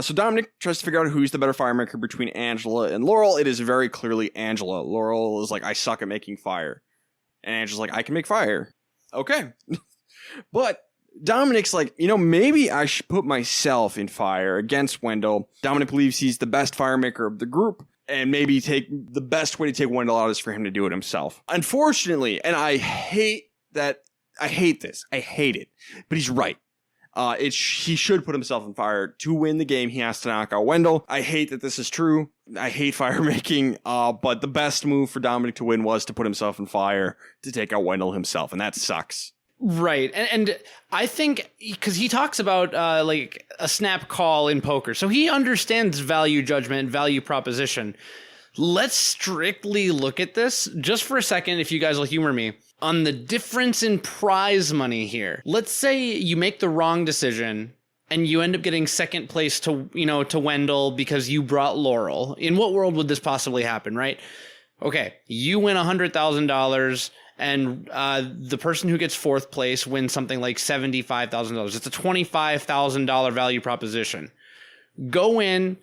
So Dominic tries to figure out who's the better firemaker between Angela and Laurel. It is very clearly Angela. Laurel is like, I suck at making fire. And Angela's like, I can make fire. Okay. But Dominic's like, maybe I should put myself in fire against Wendell. Dominic believes he's the best firemaker of the group. And maybe the best way to take Wendell out is for him to do it himself. Unfortunately, and I hate this. I hate it. But he's right. He should put himself on fire to win the game. He has to knock out Wendell. I hate that this is true. I hate fire making. But the best move for Dominic to win was to put himself on fire to take out Wendell himself, and that sucks.
Right, and I think because he talks about like a snap call in poker, so he understands value judgment, value proposition. Let's strictly look at this just for a second, if you guys will humor me, on the difference in prize money here. Let's say you make the wrong decision and you end up getting second place to Wendell because you brought Laurel. In what world would this possibly happen, right? Okay, you win $100,000 and the person who gets fourth place wins something like $75,000. It's a $25,000 value proposition. Go in,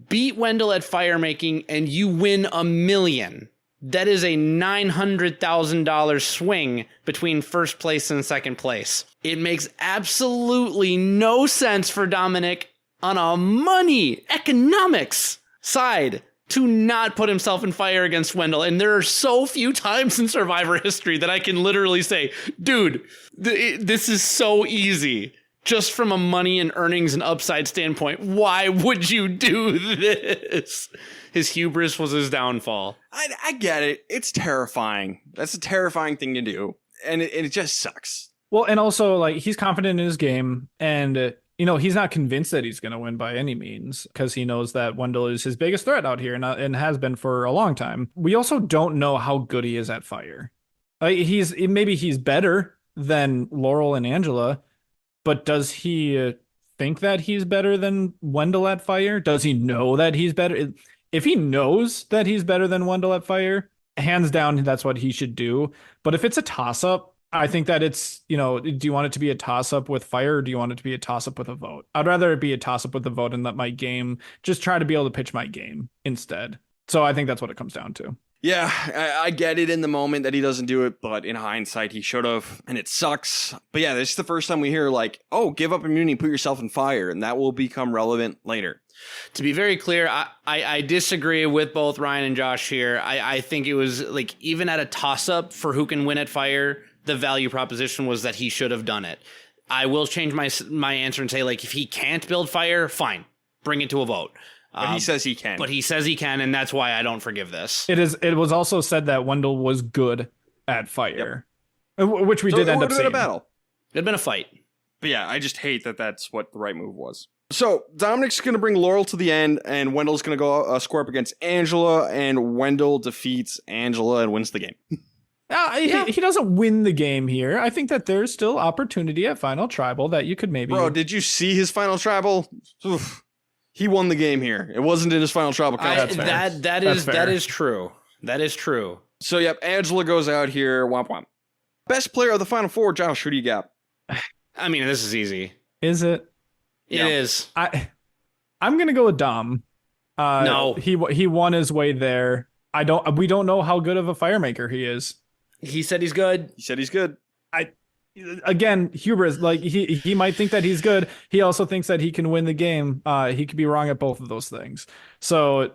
beat Wendell at fire making, and you win $1 million. That is a $900,000 swing between first place and second place. It makes absolutely no sense for Dominic on a money economics side to not put himself in fire against Wendell. And there are so few times in Survivor history that I can literally say, dude, this is so easy. Just from a money and earnings and upside standpoint, why would you do this? His hubris was his downfall.
I get it. It's terrifying. That's a terrifying thing to do. And it just sucks.
Well, and also, like, he's confident in his game. And, he's not convinced that he's going to win by any means because he knows that Wendell is his biggest threat out here and has been for a long time. We also don't know how good he is at fire. Like, maybe he's better than Laurel and Angela. But does he think that he's better than Wendell at fire? Does he know that he's better? If he knows that he's better than Wendell at fire, hands down, that's what he should do. But if it's a toss-up, I think that it's, do you want it to be a toss-up with fire or do you want it to be a toss-up with a vote? I'd rather it be a toss-up with a vote and let my game just try to be able to pitch my game instead. So I think that's what it comes down to.
Yeah, I get it in the moment that he doesn't do it, but in hindsight, he should have, and it sucks. But yeah, this is the first time we hear, like, oh, give up immunity, put yourself in fire, and that will become relevant later.
To be very clear, I disagree with both Ryan and Josh here. I think it was, like, even at a toss-up for who can win at fire, the value proposition was that he should have done it. I will change my answer and say, like, if he can't build fire, fine, bring it to a vote.
But he says he can.
But he says he can, and that's why I don't forgive this.
It was also said that Wendell was good at fire, which we did end up seeing.
A battle.
It'd been a fight.
But yeah, I just hate that that's what the right move was. So Dominic's going to bring Laurel to the end, and Wendell's going to go square up against Angela, and Wendell defeats Angela and wins the game.
He doesn't win the game here. I think that there's still opportunity at Final Tribal that you could maybe...
Bro, did you see his Final Tribal? Oof. He won the game here. It wasn't in his Final Tribal count.
That is true. That is true.
So yep, Angela goes out here. Womp womp. Best player of the Final Four, Josh. Who do you got?
I mean, this is easy.
Is it?
It is.
I'm gonna go with Dom.
No,
he won his way there. We don't know how good of a firemaker he is.
He said he's good.
Again, hubris. Like he might think that he's good. He also thinks that he can win the game. He could be wrong at both of those things. So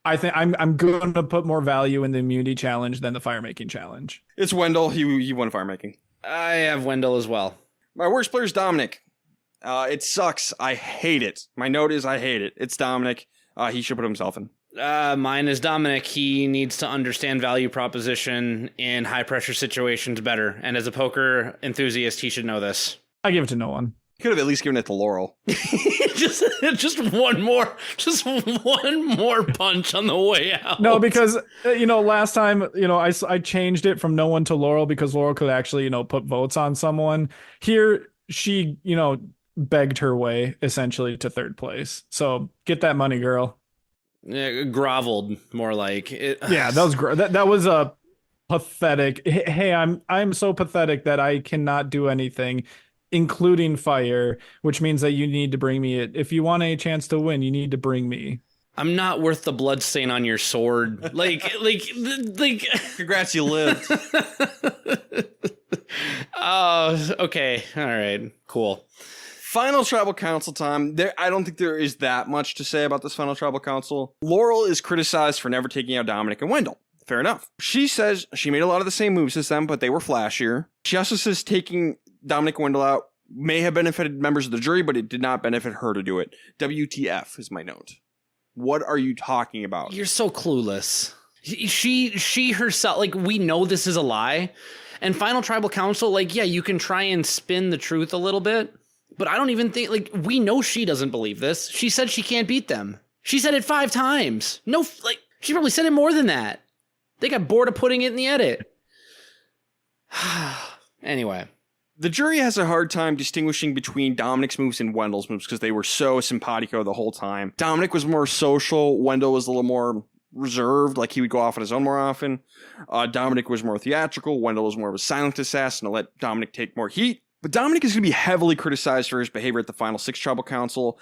I think I'm going to put more value in the immunity challenge than the fire making challenge.
It's Wendell. He won fire making.
I have Wendell as well.
My worst player is Dominic. It sucks. I hate it. My note is I hate it. It's Dominic. He should put himself in.
Mine is Dominic. He needs to understand value proposition in high pressure situations better. And as a poker enthusiast, he should know this.
I give it to no one.
Could have at least given it to Laurel.
just one more punch on the way out.
No, because last time I changed it from no one to Laurel because Laurel could actually put votes on someone. Here she begged her way essentially to third place. So get that money, girl.
Yeah, groveled more like it.
Yeah, that was that was a pathetic. Hey, I'm so pathetic that I cannot do anything, including fire, which means that you need to bring me it. If you want a chance to win, you need to bring me.
I'm not worth the blood stain on your sword. Like.
Congrats, you lived.
Oh, okay. All right. Cool.
Final tribal council time. I don't think there is that much to say about this final tribal council. Laurel is criticized for never taking out Dominic and Wendell. Fair enough. She says she made a lot of the same moves as them, but they were flashier. She also says taking Dominic and Wendell out may have benefited members of the jury, but it did not benefit her to do it. WTF is my note. What are you talking about?
You're so clueless. She herself, like, we know this is a lie. And final tribal council, like, yeah, you can try and spin the truth a little bit. But I don't even think, like, we know she doesn't believe this. She said she can't beat them. She said it 5 times. No, like, she probably said it more than that. They got bored of putting it in the edit. Anyway.
The jury has a hard time distinguishing between Dominic's moves and Wendell's moves because they were so simpatico the whole time. Dominic was more social. Wendell was a little more reserved, like he would go off on his own more often. Dominic was more theatrical. Wendell was more of a silent assassin to let Dominic take more heat. But Dominic is going to be heavily criticized for his behavior at the final 6 tribal council.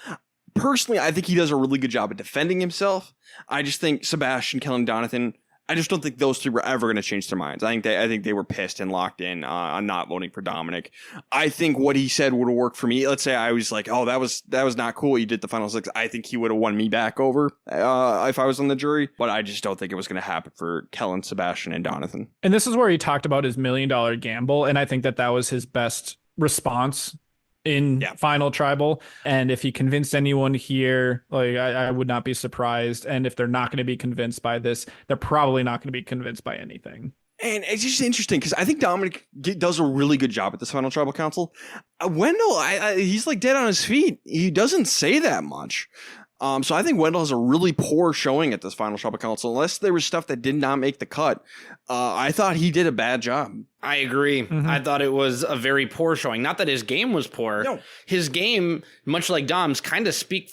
Personally, I think he does a really good job at defending himself. I just think Sebastian, Kellen, Donathan, I just don't think those 3 were ever going to change their minds. I think they were pissed and locked in on not voting for Dominic. I think what he said would have worked for me. Let's say I was like, oh, that was not cool. You did the final 6. I think he would have won me back over if I was on the jury. But I just don't think it was going to happen for Kellen, Sebastian, and Donathan.
And this is where he talked about his $1 million gamble. And I think that was his best response in final tribal. And if he convinced anyone here, like I would not be surprised. And if they're not going to be convinced by this, they're probably not going to be convinced by anything.
And it's just interesting because I think Dominic does a really good job at this final tribal council. Wendell, he's like dead on his feet. He doesn't say that much. So I think Wendell has a really poor showing at this final tribal council, unless there was stuff that did not make the cut. I thought he did a bad job.
I agree. Mm-hmm. I thought it was a very poor showing. Not that his game was poor. No. His game, much like Dom's, kind of speaks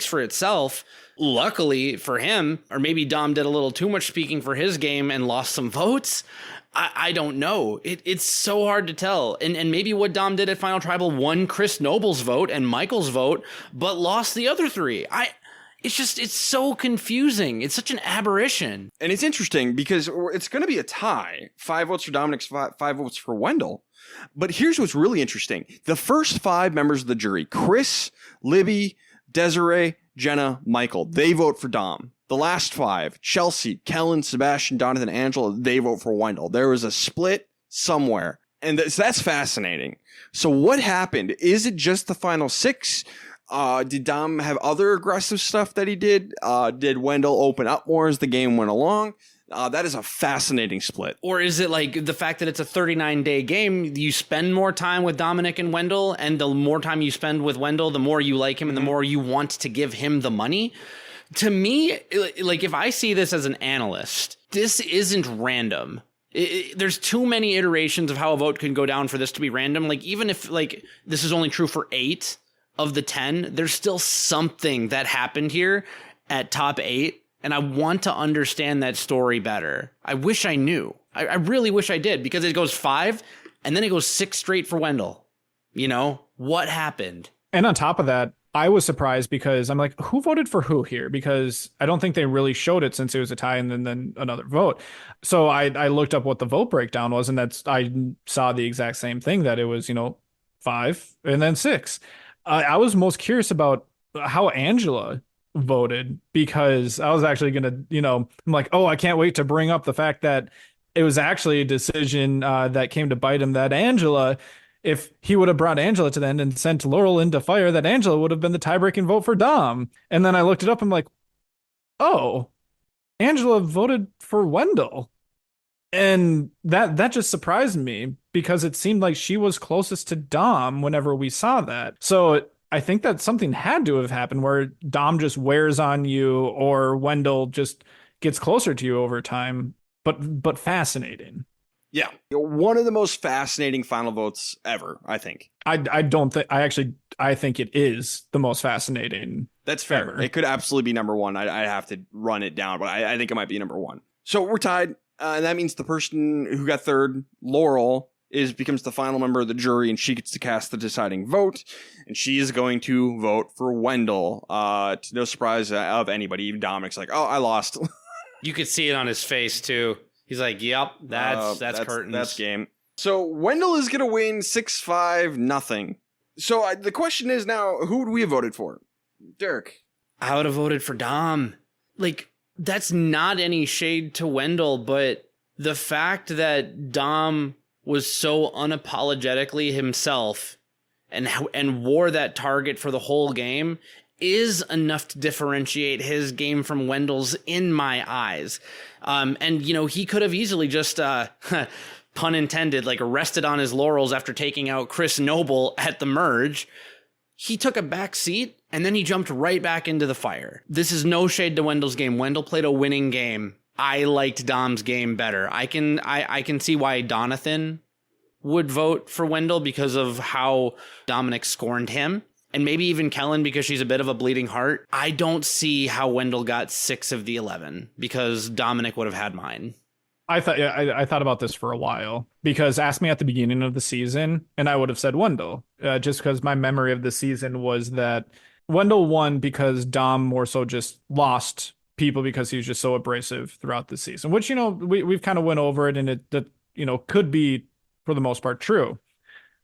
for itself. Luckily for him, or maybe Dom did a little too much speaking for his game and lost some votes. I don't know. It's so hard to tell. And maybe what Dom did at Final Tribal won Chris Noble's vote and Michael's vote, but lost the other 3. It's so confusing. It's such an aberration.
And it's interesting because it's going to be a tie. 5 votes for Dominic, 5 votes for Wendell. But here's what's really interesting. The first 5 members of the jury, Chris, Libby, Desiree, Jenna, Michael, they vote for Dom. The last 5, Chelsea, Kellen, Sebastian, Donathan, Angela, they vote for Wendell. There was a split somewhere. And that's fascinating. So what happened? Is it just the final 6? Did Dom have other aggressive stuff that he did? Did Wendell open up more as the game went along? That is a fascinating split.
Or is it like the fact that it's a 39-day game, you spend more time with Dominic and Wendell, and the more time you spend with Wendell, the more you like him and the more you want to give him the money? To me, like, if I see this as an analyst, this isn't random. There's too many iterations of how a vote can go down for this to be random. Like, even if, like, this is only true for 8 of the 10, there's still something that happened here at top 8. And I want to understand that story better. I wish I knew. I really wish I did, because it goes 5 and then it goes 6 straight for Wendell. You know, what happened?
And on top of that, I was surprised because I'm like, who voted for who here? Because I don't think they really showed it since it was a tie and then another vote. So I looked up what the vote breakdown was, and I saw the exact same thing, that it was, 5 and then 6. I was most curious about how Angela voted because I was actually gonna, I'm like, oh, I can't wait to bring up the fact that it was actually a decision that came to bite him that Angela, if he would have brought Angela to the end and sent Laurel into fire, that Angela would have been the tie-breaking vote for Dom. And then I looked it up. I'm like, oh, Angela voted for Wendell. And that just surprised me because it seemed like she was closest to Dom whenever we saw that. So I think that something had to have happened where Dom just wears on you or Wendell just gets closer to you over time. But fascinating.
Yeah. One of the most fascinating final votes ever, I think.
I think it is the most fascinating.
That's fair.
Ever.
It could absolutely be number one. I have to run it down, but I think it might be number one. So we're tied. And that means the person who got third, Laurel, becomes the final member of the jury, and she gets to cast the deciding vote. And she is going to vote for Wendell. To no surprise of anybody. Even Dominic's like, oh, I lost.
You could see it on his face too. He's like, "Yep, that's curtains.
That's game." So Wendell is gonna win 6-5-0. So the question is now, who would we have voted for? Derek.
I would have voted for Dom. Like, that's not any shade to Wendell, but the fact that Dom was so unapologetically himself and wore that target for the whole game is enough to differentiate his game from Wendell's in my eyes. And, he could have easily just, pun intended, like rested on his laurels after taking out Chris Noble at the merge. He took a back seat and then he jumped right back into the fire. This is no shade to Wendell's game. Wendell played a winning game. I liked Dom's game better. I can see why Donathan would vote for Wendell because of how Dominic scorned him. And maybe even Kellen because she's a bit of a bleeding heart. I don't see how Wendell got 6 of the 11 because Dominic would have had mine.
I thought about this for a while because ask me at the beginning of the season and I would have said Wendell just because my memory of the season was that Wendell won because Dom more so just lost people because he was just so abrasive throughout the season, which, we've kind of went over it and it could be for the most part true.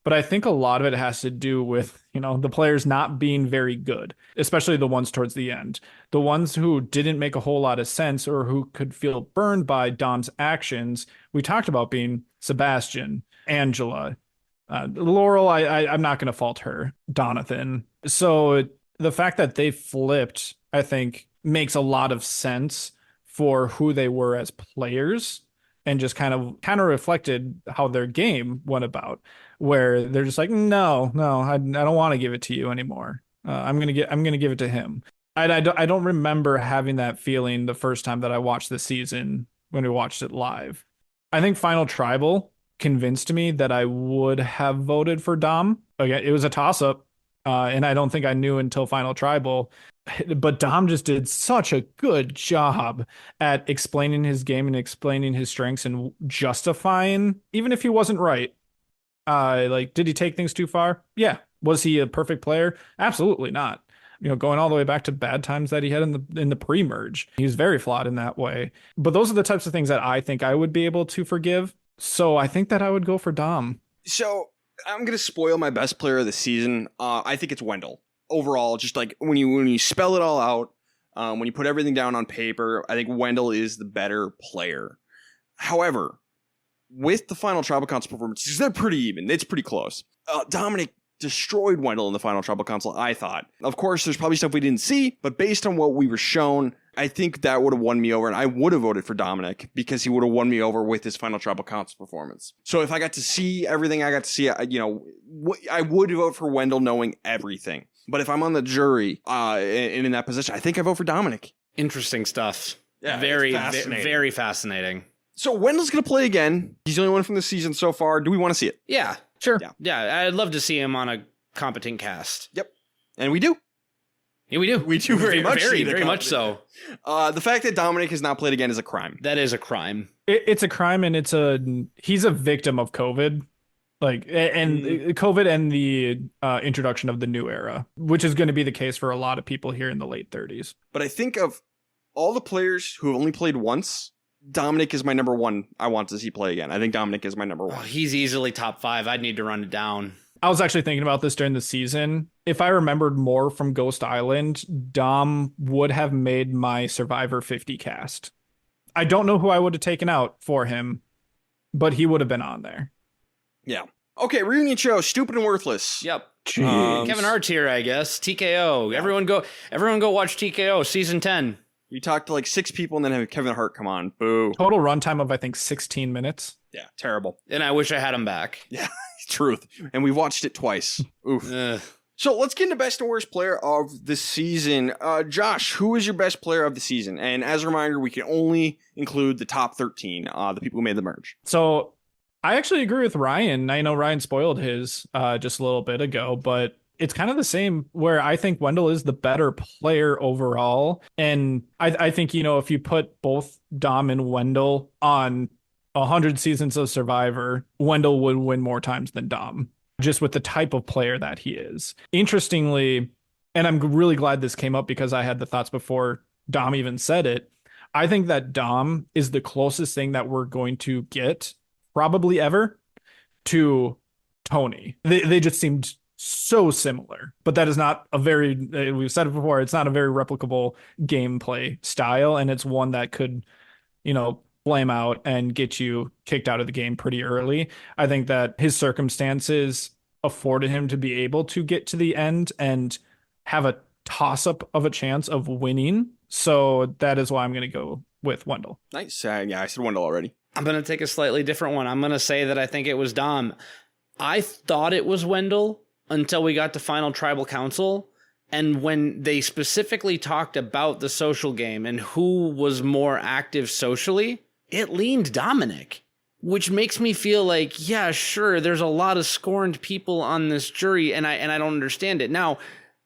But I think a lot of it has to do with, the players not being very good, especially the ones towards the end. The ones who didn't make a whole lot of sense or who could feel burned by Dom's actions, we talked about being Sebastian, Angela, Laurel, I'm not going to fault her, Donathan. So the fact that they flipped, I think, makes a lot of sense for who they were as players and just kind of reflected how their game went about. Where they're just like, no, I don't want to give it to you anymore. I'm gonna give it to him. I don't remember having that feeling the first time that I watched the season when we watched it live. I think Final Tribal convinced me that I would have voted for Dom. Again, it was a toss up, and I don't think I knew until Final Tribal. But Dom just did such a good job at explaining his game and explaining his strengths and justifying, even if he wasn't right. Did he take things too far? Yeah. Was he a perfect player? Absolutely not. Going all the way back to bad times that he had in the pre-merge. He was very flawed in that way. But those are the types of things that I think I would be able to forgive. So I think that I would go for Dom.
So I'm going to spoil my best player of the season. I think it's Wendell. Overall, just like when you spell it all out, when you put everything down on paper, I think Wendell is the better player. However, with the final Tribal Council performances, they're pretty even. It's pretty close. Dominic destroyed Wendell in the final Tribal Council, I thought. Of course, there's probably stuff we didn't see, but based on what we were shown, I think that would have won me over, and I would have voted for Dominic because he would have won me over with his final Tribal Council performance. So if I got to see everything I got to see, I would vote for Wendell knowing everything. But if I'm on the jury and in that position, I think I vote for Dominic.
Interesting stuff.
Yeah,
very fascinating.
So Wendell's going to play again. He's the only one from the season so far. Do we want to see it?
Yeah.
Sure.
Yeah, I'd love to see him on a competent cast.
Yep. And we do.
Yeah, we do.
We do very much.
Very much so.
The fact that Dominic has not played again is a crime.
That is a crime.
It's a crime, and he's a victim of COVID. COVID and the introduction of the new era, which is going to be the case for a lot of people here in the late 30s.
But I think of all the players who have only played once, Dominic is my number one. I want to see play again. I think Dominic is my number one.
He's easily top 5. I'd need to run it down.
I was actually thinking about this during the season. If I remembered more from Ghost Island, Dom would have made my Survivor 50 cast. I don't know who I would have taken out for him, but he would have been on there.
Yeah. Okay, reunion show, stupid and worthless.
Yep.
Jeez.
Kevin Hart's here, I guess. TKO. Yeah. Everyone go watch TKO season 10.
You talk to like 6 people and then have Kevin Hart come on. Boo.
Total runtime of, I think, 16 minutes.
Yeah, terrible.
And I wish I had him back.
Yeah, truth. And we watched it twice. Oof. So let's get into best and worst player of the season. Josh, who is your best player of the season? And as a reminder, we can only include the top 13, the people who made the merge.
So I actually agree with Ryan. I know Ryan spoiled his just a little bit ago, but it's kind of the same where I think Wendell is the better player overall. And I think, if you put both Dom and Wendell on 100 seasons of Survivor, Wendell would win more times than Dom, just with the type of player that he is. Interestingly, and I'm really glad this came up because I had the thoughts before Dom even said it, I think that Dom is the closest thing that we're going to get, probably ever, to Tony. They just seemed so similar, but that is not a very, we've said it before, it's not a very replicable gameplay style, and it's one that could, flame out and get you kicked out of the game pretty early. I think that his circumstances afforded him to be able to get to the end and have a toss-up of a chance of winning. So that is why I'm going to go with Wendell.
Nice. Yeah, I said Wendell already.
I'm going to take a slightly different one. I'm going to say that I think it was Dom. I thought it was Wendell until we got to Final Tribal Council. And when they specifically talked about the social game and who was more active socially, it leaned Dominic, which makes me feel like, yeah, sure, there's a lot of scorned people on this jury, and I don't understand it. Now,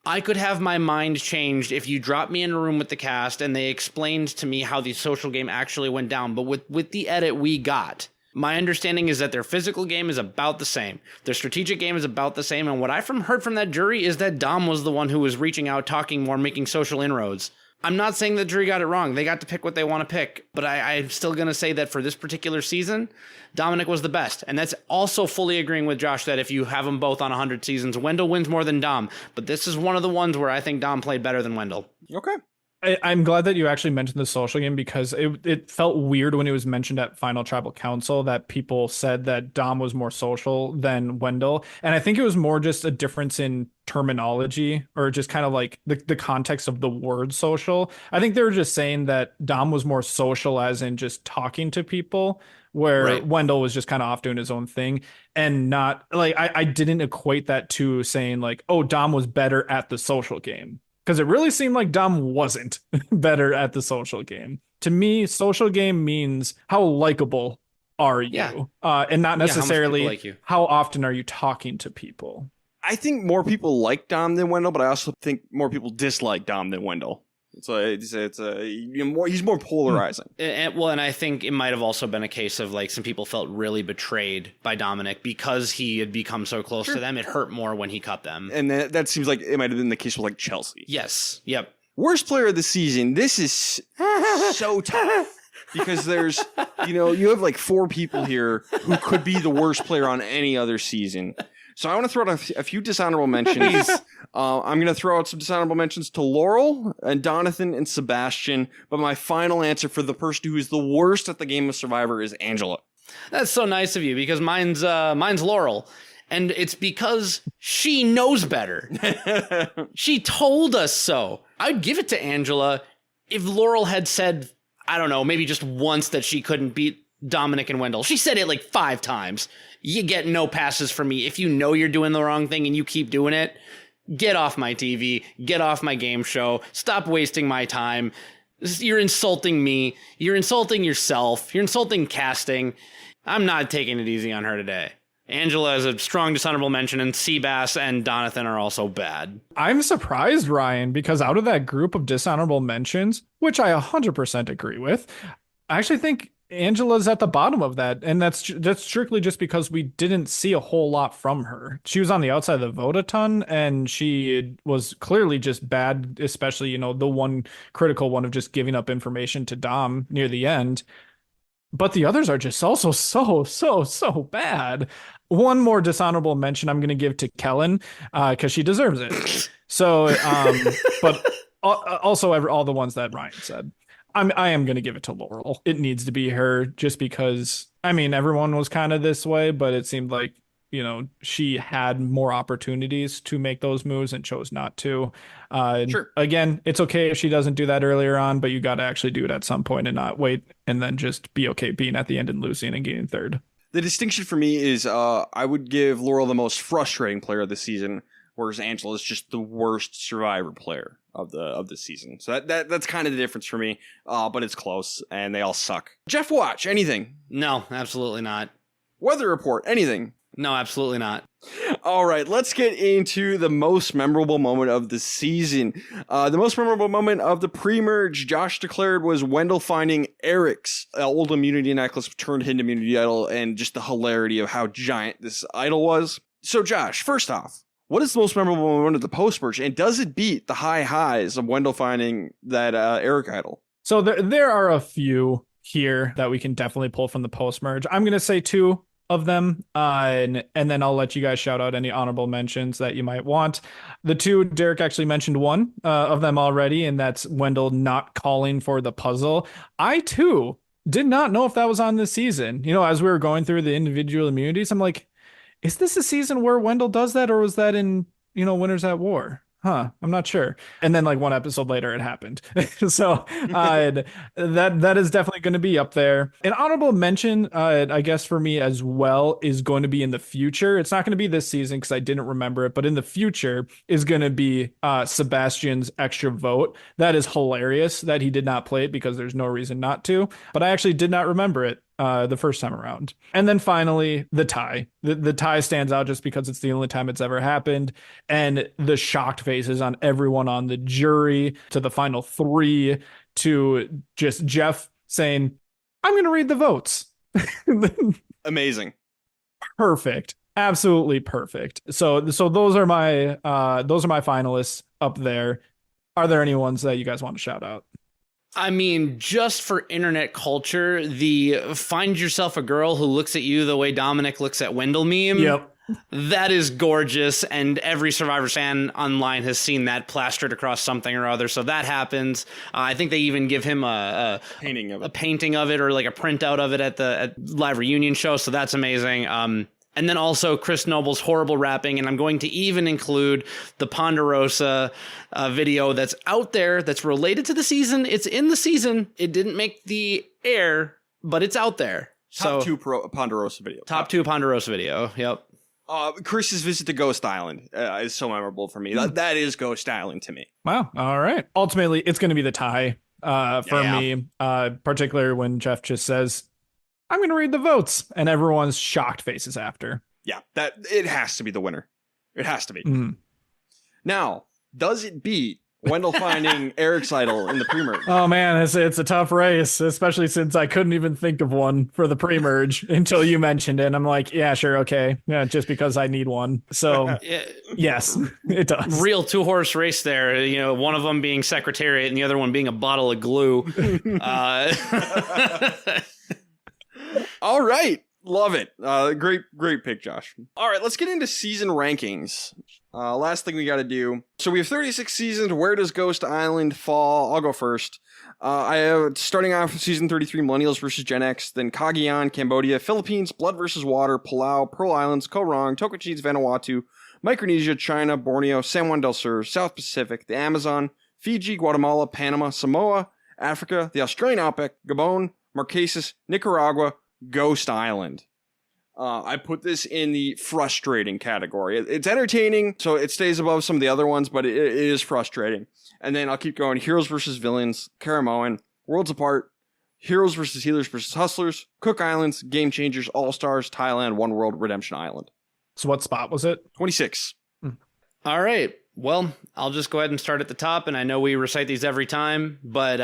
I could have my mind changed if you dropped me in a room with the cast and they explained to me how the social game actually went down. But with the edit we got, my understanding is that their physical game is about the same. Their strategic game is about the same. And what I heard from that jury is that Dom was the one who was reaching out, talking more, making social inroads. I'm not saying the jury got it wrong. They got to pick what they want to pick. But I'm still going to say that for this particular season, Dominic was the best. And that's also fully agreeing with Josh that if you have them both on 100 seasons, Wendell wins more than Dom. But this is one of the ones where I think Dom played better than Wendell.
Okay.
I'm glad that you actually mentioned the social game because it felt weird when it was mentioned at Final Tribal Council that people said that Dom was more social than Wendell. And I think it was more just a difference in terminology or just kind of like the context of the word social. I think they were just saying that Dom was more social as in just talking to people, where
Right.
Wendell was just kind of off doing his own thing and not like I didn't equate that to saying like, oh, Dom was better at the social game. Because it really seemed like Dom wasn't better at the social game. To me, social game means how likable are you?
Yeah.
And not
Yeah, how much
necessarily
people like you.
how often are you talking to people.
I think more people like Dom than Wendell, but I also think more people dislike Dom than Wendell. He's more polarizing.
And I think it might have also been a case of like some people felt really betrayed by Dominic because he had become so close to them. It hurt more when he cut them.
And that seems like it might have been the case with like Chelsea.
Yes. Yep.
Worst player of the season. This is so tough because there's, you have like 4 people here who could be the worst player on any other season. So I want to throw out a few dishonorable mentions. I'm going to throw out some dishonorable mentions to Laurel and Donathan and Sebastian. But my final answer for the person who is the worst at the game of Survivor is Angela.
That's so nice of you because mine's Laurel. And it's because she knows better. She told us so. I'd give it to Angela if Laurel had said, I don't know, maybe just once that she couldn't beat Dominic and Wendell. She said it like 5 times. You get no passes from me. If you know you're doing the wrong thing and you keep doing it, get off my TV, get off my game show, stop wasting my time. You're insulting me. You're insulting yourself. You're insulting casting. I'm not taking it easy on her today. Angela is a strong dishonorable mention, and Seabass and Donathan are also bad.
I'm surprised, Ryan, because out of that group of dishonorable mentions, which I 100% agree with, I actually think Angela's at the bottom of that, and that's strictly just because we didn't see a whole lot from her. She was on the outside of the vote a ton, and she was clearly just bad, especially, the one critical one of just giving up information to Dom near the end. but the others are just also so bad. One more dishonorable mention I'm going to give to Kellen because she deserves it. So, but also all the ones that Ryan said. I am going to give it to Laurel. It needs to be her just because, I mean, everyone was kind of this way, but it seemed like, she had more opportunities to make those moves and chose not to.
Sure.
Again, it's okay if she doesn't do that earlier on, but you got to actually do it at some point and not wait and then just be okay being at the end and losing and getting third.
The distinction for me is I would give Laurel the most frustrating player of the season, whereas Angela is just the worst Survivor player of the season. So that's kind of the difference for me, but it's close, and they all suck. Jeff Watch, anything?
No, absolutely not.
Weather report, anything?
No, absolutely not.
All right, let's get into the most memorable moment of the season. The most memorable moment of the pre-merge, Josh declared, was Wendell finding Eric's old immunity necklace turned into immunity idol, and just the hilarity of how giant this idol was. So, Josh, first off, what is the most memorable moment of the post-merge, and does it beat the high highs of Wendell finding that Eric idol?
So there are a few here that we can definitely pull from the post-merge. I'm going to say two of them, and then I'll let you guys shout out any honorable mentions that you might want. The two, Derek actually mentioned one of them already, and that's Wendell not calling for the puzzle. I too did not know if that was on this season. As we were going through the individual immunities, I'm like, is this a season where Wendell does that, or was that in Winners at War? I'm not sure. And then like one episode later, it happened. So that is definitely going to be up there. An honorable mention, I guess for me as well, is going to be in the future. It's not going to be this season because I didn't remember it, but in the future is going to be Sebastian's extra vote. That is hilarious that he did not play it because there's no reason not to. But I actually did not remember it the first time around. And then finally, the tie. The tie stands out just because it's the only time it's ever happened. And the shocked faces on everyone on the jury, to the final three, to just Jeff saying, I'm going to read the votes.
Amazing.
Perfect. Absolutely perfect. So those are my finalists up there. Are there any ones that you guys want to shout out?
I mean, just for internet culture, the find yourself a girl who looks at you the way Dominic looks at Wendell meme.
Yep.
That is gorgeous, and every Survivor fan online has seen that plastered across something or other, so that happens. I think they even give him a painting of it or like a printout of it at live reunion show, so that's amazing. And then also Chris Noble's horrible rapping, and I'm going to even include the Ponderosa video that's out there that's related to the season. It's in the season. It didn't make the air, but it's out there.
Top two Ponderosa video.
Top two Ponderosa video, yep.
Chris's visit to Ghost Island is so memorable for me. That is Ghost Island to me.
Wow. All right. Ultimately, it's going to be the tie for me, particularly when Jeff just says, I'm going to read the votes, and everyone's shocked faces after.
Yeah, that it has to be the winner. It has to be.
Mm.
Now, does it beat Wendell finding Eric's idol in the pre-merge?
Oh man, it's a tough race, especially since I couldn't even think of one for the pre-merge until you mentioned it. And I'm like, yeah, sure, okay, yeah, just because I need one. So yes, it does.
Real 2-horse race there. One of them being Secretariat and the other one being a bottle of glue.
All right. Love it. Great pick, Josh. All right, let's get into season rankings. Last thing we got to do. So we have 36 seasons. Where does Ghost Island fall? I'll go first. I have, starting off with season 33, Millennials versus Gen X, then Cagayan, Cambodia, Philippines, Blood versus Water, Palau, Pearl Islands, Koh Rong, Tocantins, Vanuatu, Micronesia, China, Borneo, San Juan del Sur, South Pacific, the Amazon, Fiji, Guatemala, Panama, Samoa, Africa, the Australian Outback, Gabon, Marquesas, Nicaragua, Ghost Island. I put this in the frustrating category. It's entertaining, so it stays above some of the other ones, but it is frustrating. And then I'll keep going. Heroes versus Villains, Karamoan, Worlds Apart, Heroes versus Healers versus Hustlers, Cook Islands, Game Changers, All Stars, Thailand, One World, Redemption Island.
So what spot was it?
26.
All right. Well, I'll just go ahead and start at the top, and I know we recite these every time, but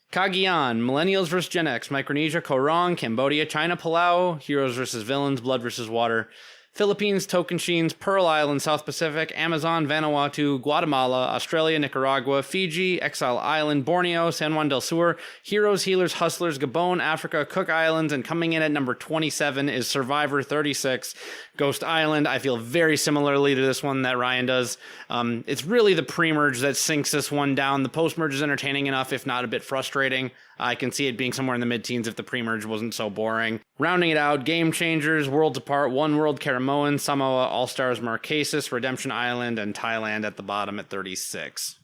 Cagayan, Millennials vs. Gen X, Micronesia, Koh Rong, Cambodia, China, Palau, Heroes vs. Villains, Blood vs. Water, Philippines, Tocantins, Pearl Island, South Pacific, Amazon, Vanuatu, Guatemala, Australia, Nicaragua, Fiji, Exile Island, Borneo, San Juan del Sur, Heroes, Healers, Hustlers, Gabon, Africa, Cook Islands, and coming in at number 27 is Survivor 36, Ghost Island. I feel very similarly to this one that Ryan does. It's really the pre-merge that sinks this one down. The post-merge is entertaining enough, if not a bit frustrating. I can see it being somewhere in the mid-teens if the pre-merge wasn't so boring. Rounding it out, Game Changers, Worlds Apart, One World, Karamoan, Samoa, All-Stars, Marquesas, Redemption Island, and Thailand at the bottom at 36.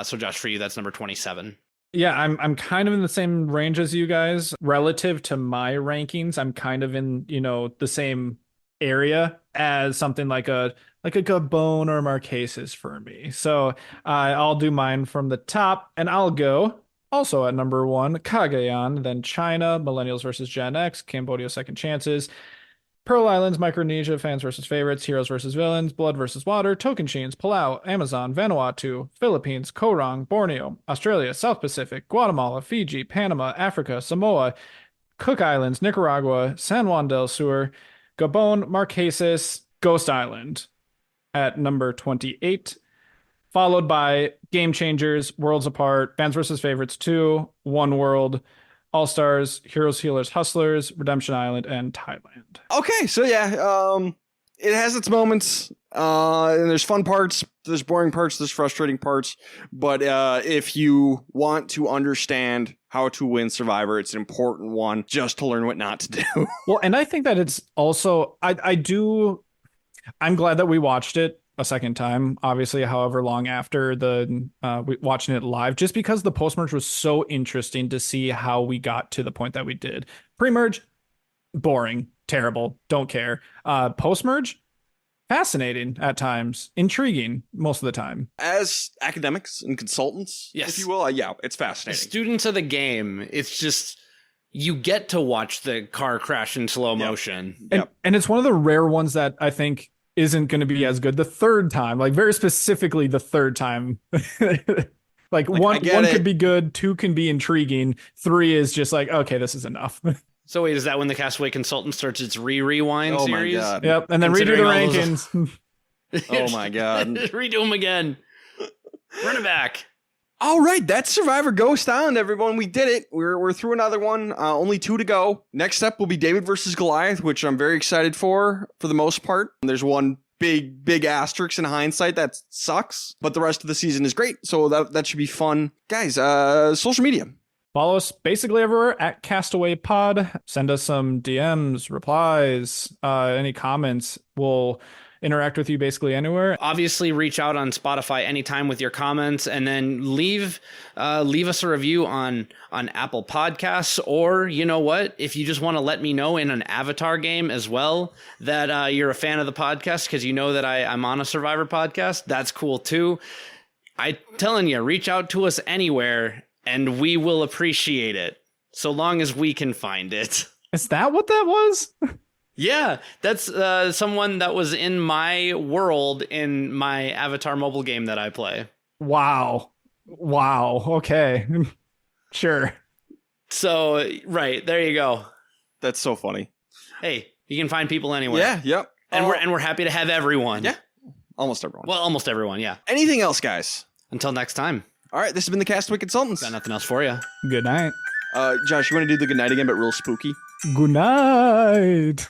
So Josh, for you, that's number 27.
Yeah, I'm kind of in the same range as you guys. Relative to my rankings, I'm kind of in, the same area as something like a Gabon or Marquesas for me. So I'll do mine from the top, and I'll go also at number 1, Cagayan, then China, Millennials versus Gen X, Cambodia Second Chances, Pearl Islands, Micronesia, Fans versus Favorites, Heroes versus Villains, Blood versus Water, Tocantins, Palau, Amazon, Vanuatu, Philippines, Korong, Borneo, Australia, South Pacific, Guatemala, Fiji, Panama, Africa, Samoa, Cook Islands, Nicaragua, San Juan del Sur, Gabon, Marquesas, Ghost Island at number 28. Followed by Game Changers, Worlds Apart, Fans vs. Favorites 2, One World, All-Stars, Heroes, Healers, Hustlers, Redemption Island, and Thailand.
Okay, so yeah, it has its moments. And there's fun parts, there's boring parts, there's frustrating parts. But if you want to understand how to win Survivor, it's an important one just to learn what not to do.
Well, and I think that it's also, I'm glad that we watched it a second time, obviously, however long after watching it live, just because the post-merge was so interesting to see how we got to the point that we did. Pre-merge, boring, terrible, don't care. Post-merge, fascinating at times, intriguing most of the time.
As academics and consultants,
yes,
if you will, yeah, it's fascinating.
Students of the game, it's just, you get to watch the car crash in slow motion.
And it's one of the rare ones that I think isn't going to be as good the third time, like very specifically the third time. like one could be good, 2 can be intriguing, 3 is just like, okay, this is enough.
So wait, is that when the Castaway Consultant starts its rewind series?
My God.
Yep, and then redo the rankings.
Oh my God.
Redo them again. Run it back.
All right, that's Survivor Ghost Island, everyone. We did it. We're through another one. Only 2 to go. Next up will be David versus Goliath, which I'm very excited for the most part. There's one big asterisk in hindsight that sucks, but the rest of the season is great, so that should be fun. Guys, social media.
Follow us basically everywhere at Castaway Pod. Send us some DMs, replies, any comments. We'll interact with you basically anywhere.
Obviously, reach out on Spotify anytime with your comments, and then leave us a review on Apple Podcasts, or you know what, if you just want to let me know in an Avatar game as well that you're a fan of the podcast because you know that I'm on a Survivor podcast, that's cool too. I'm telling you, reach out to us anywhere and we will appreciate it, so long as we can find it.
Is that what that was?
Yeah, that's someone that was in my world in my Avatar mobile game that I play.
Wow. Okay. Sure.
So, right, there you go.
That's so funny.
Hey, you can find people anywhere.
Yeah, yep.
And we're happy to have everyone.
Yeah. Almost everyone.
Well, almost everyone, yeah.
Anything else, guys?
Until next time.
All right, this has been the Castaway Consultants.
Got nothing else for you.
Good night.
Josh, you want to do the good night again, but real spooky?
Good night.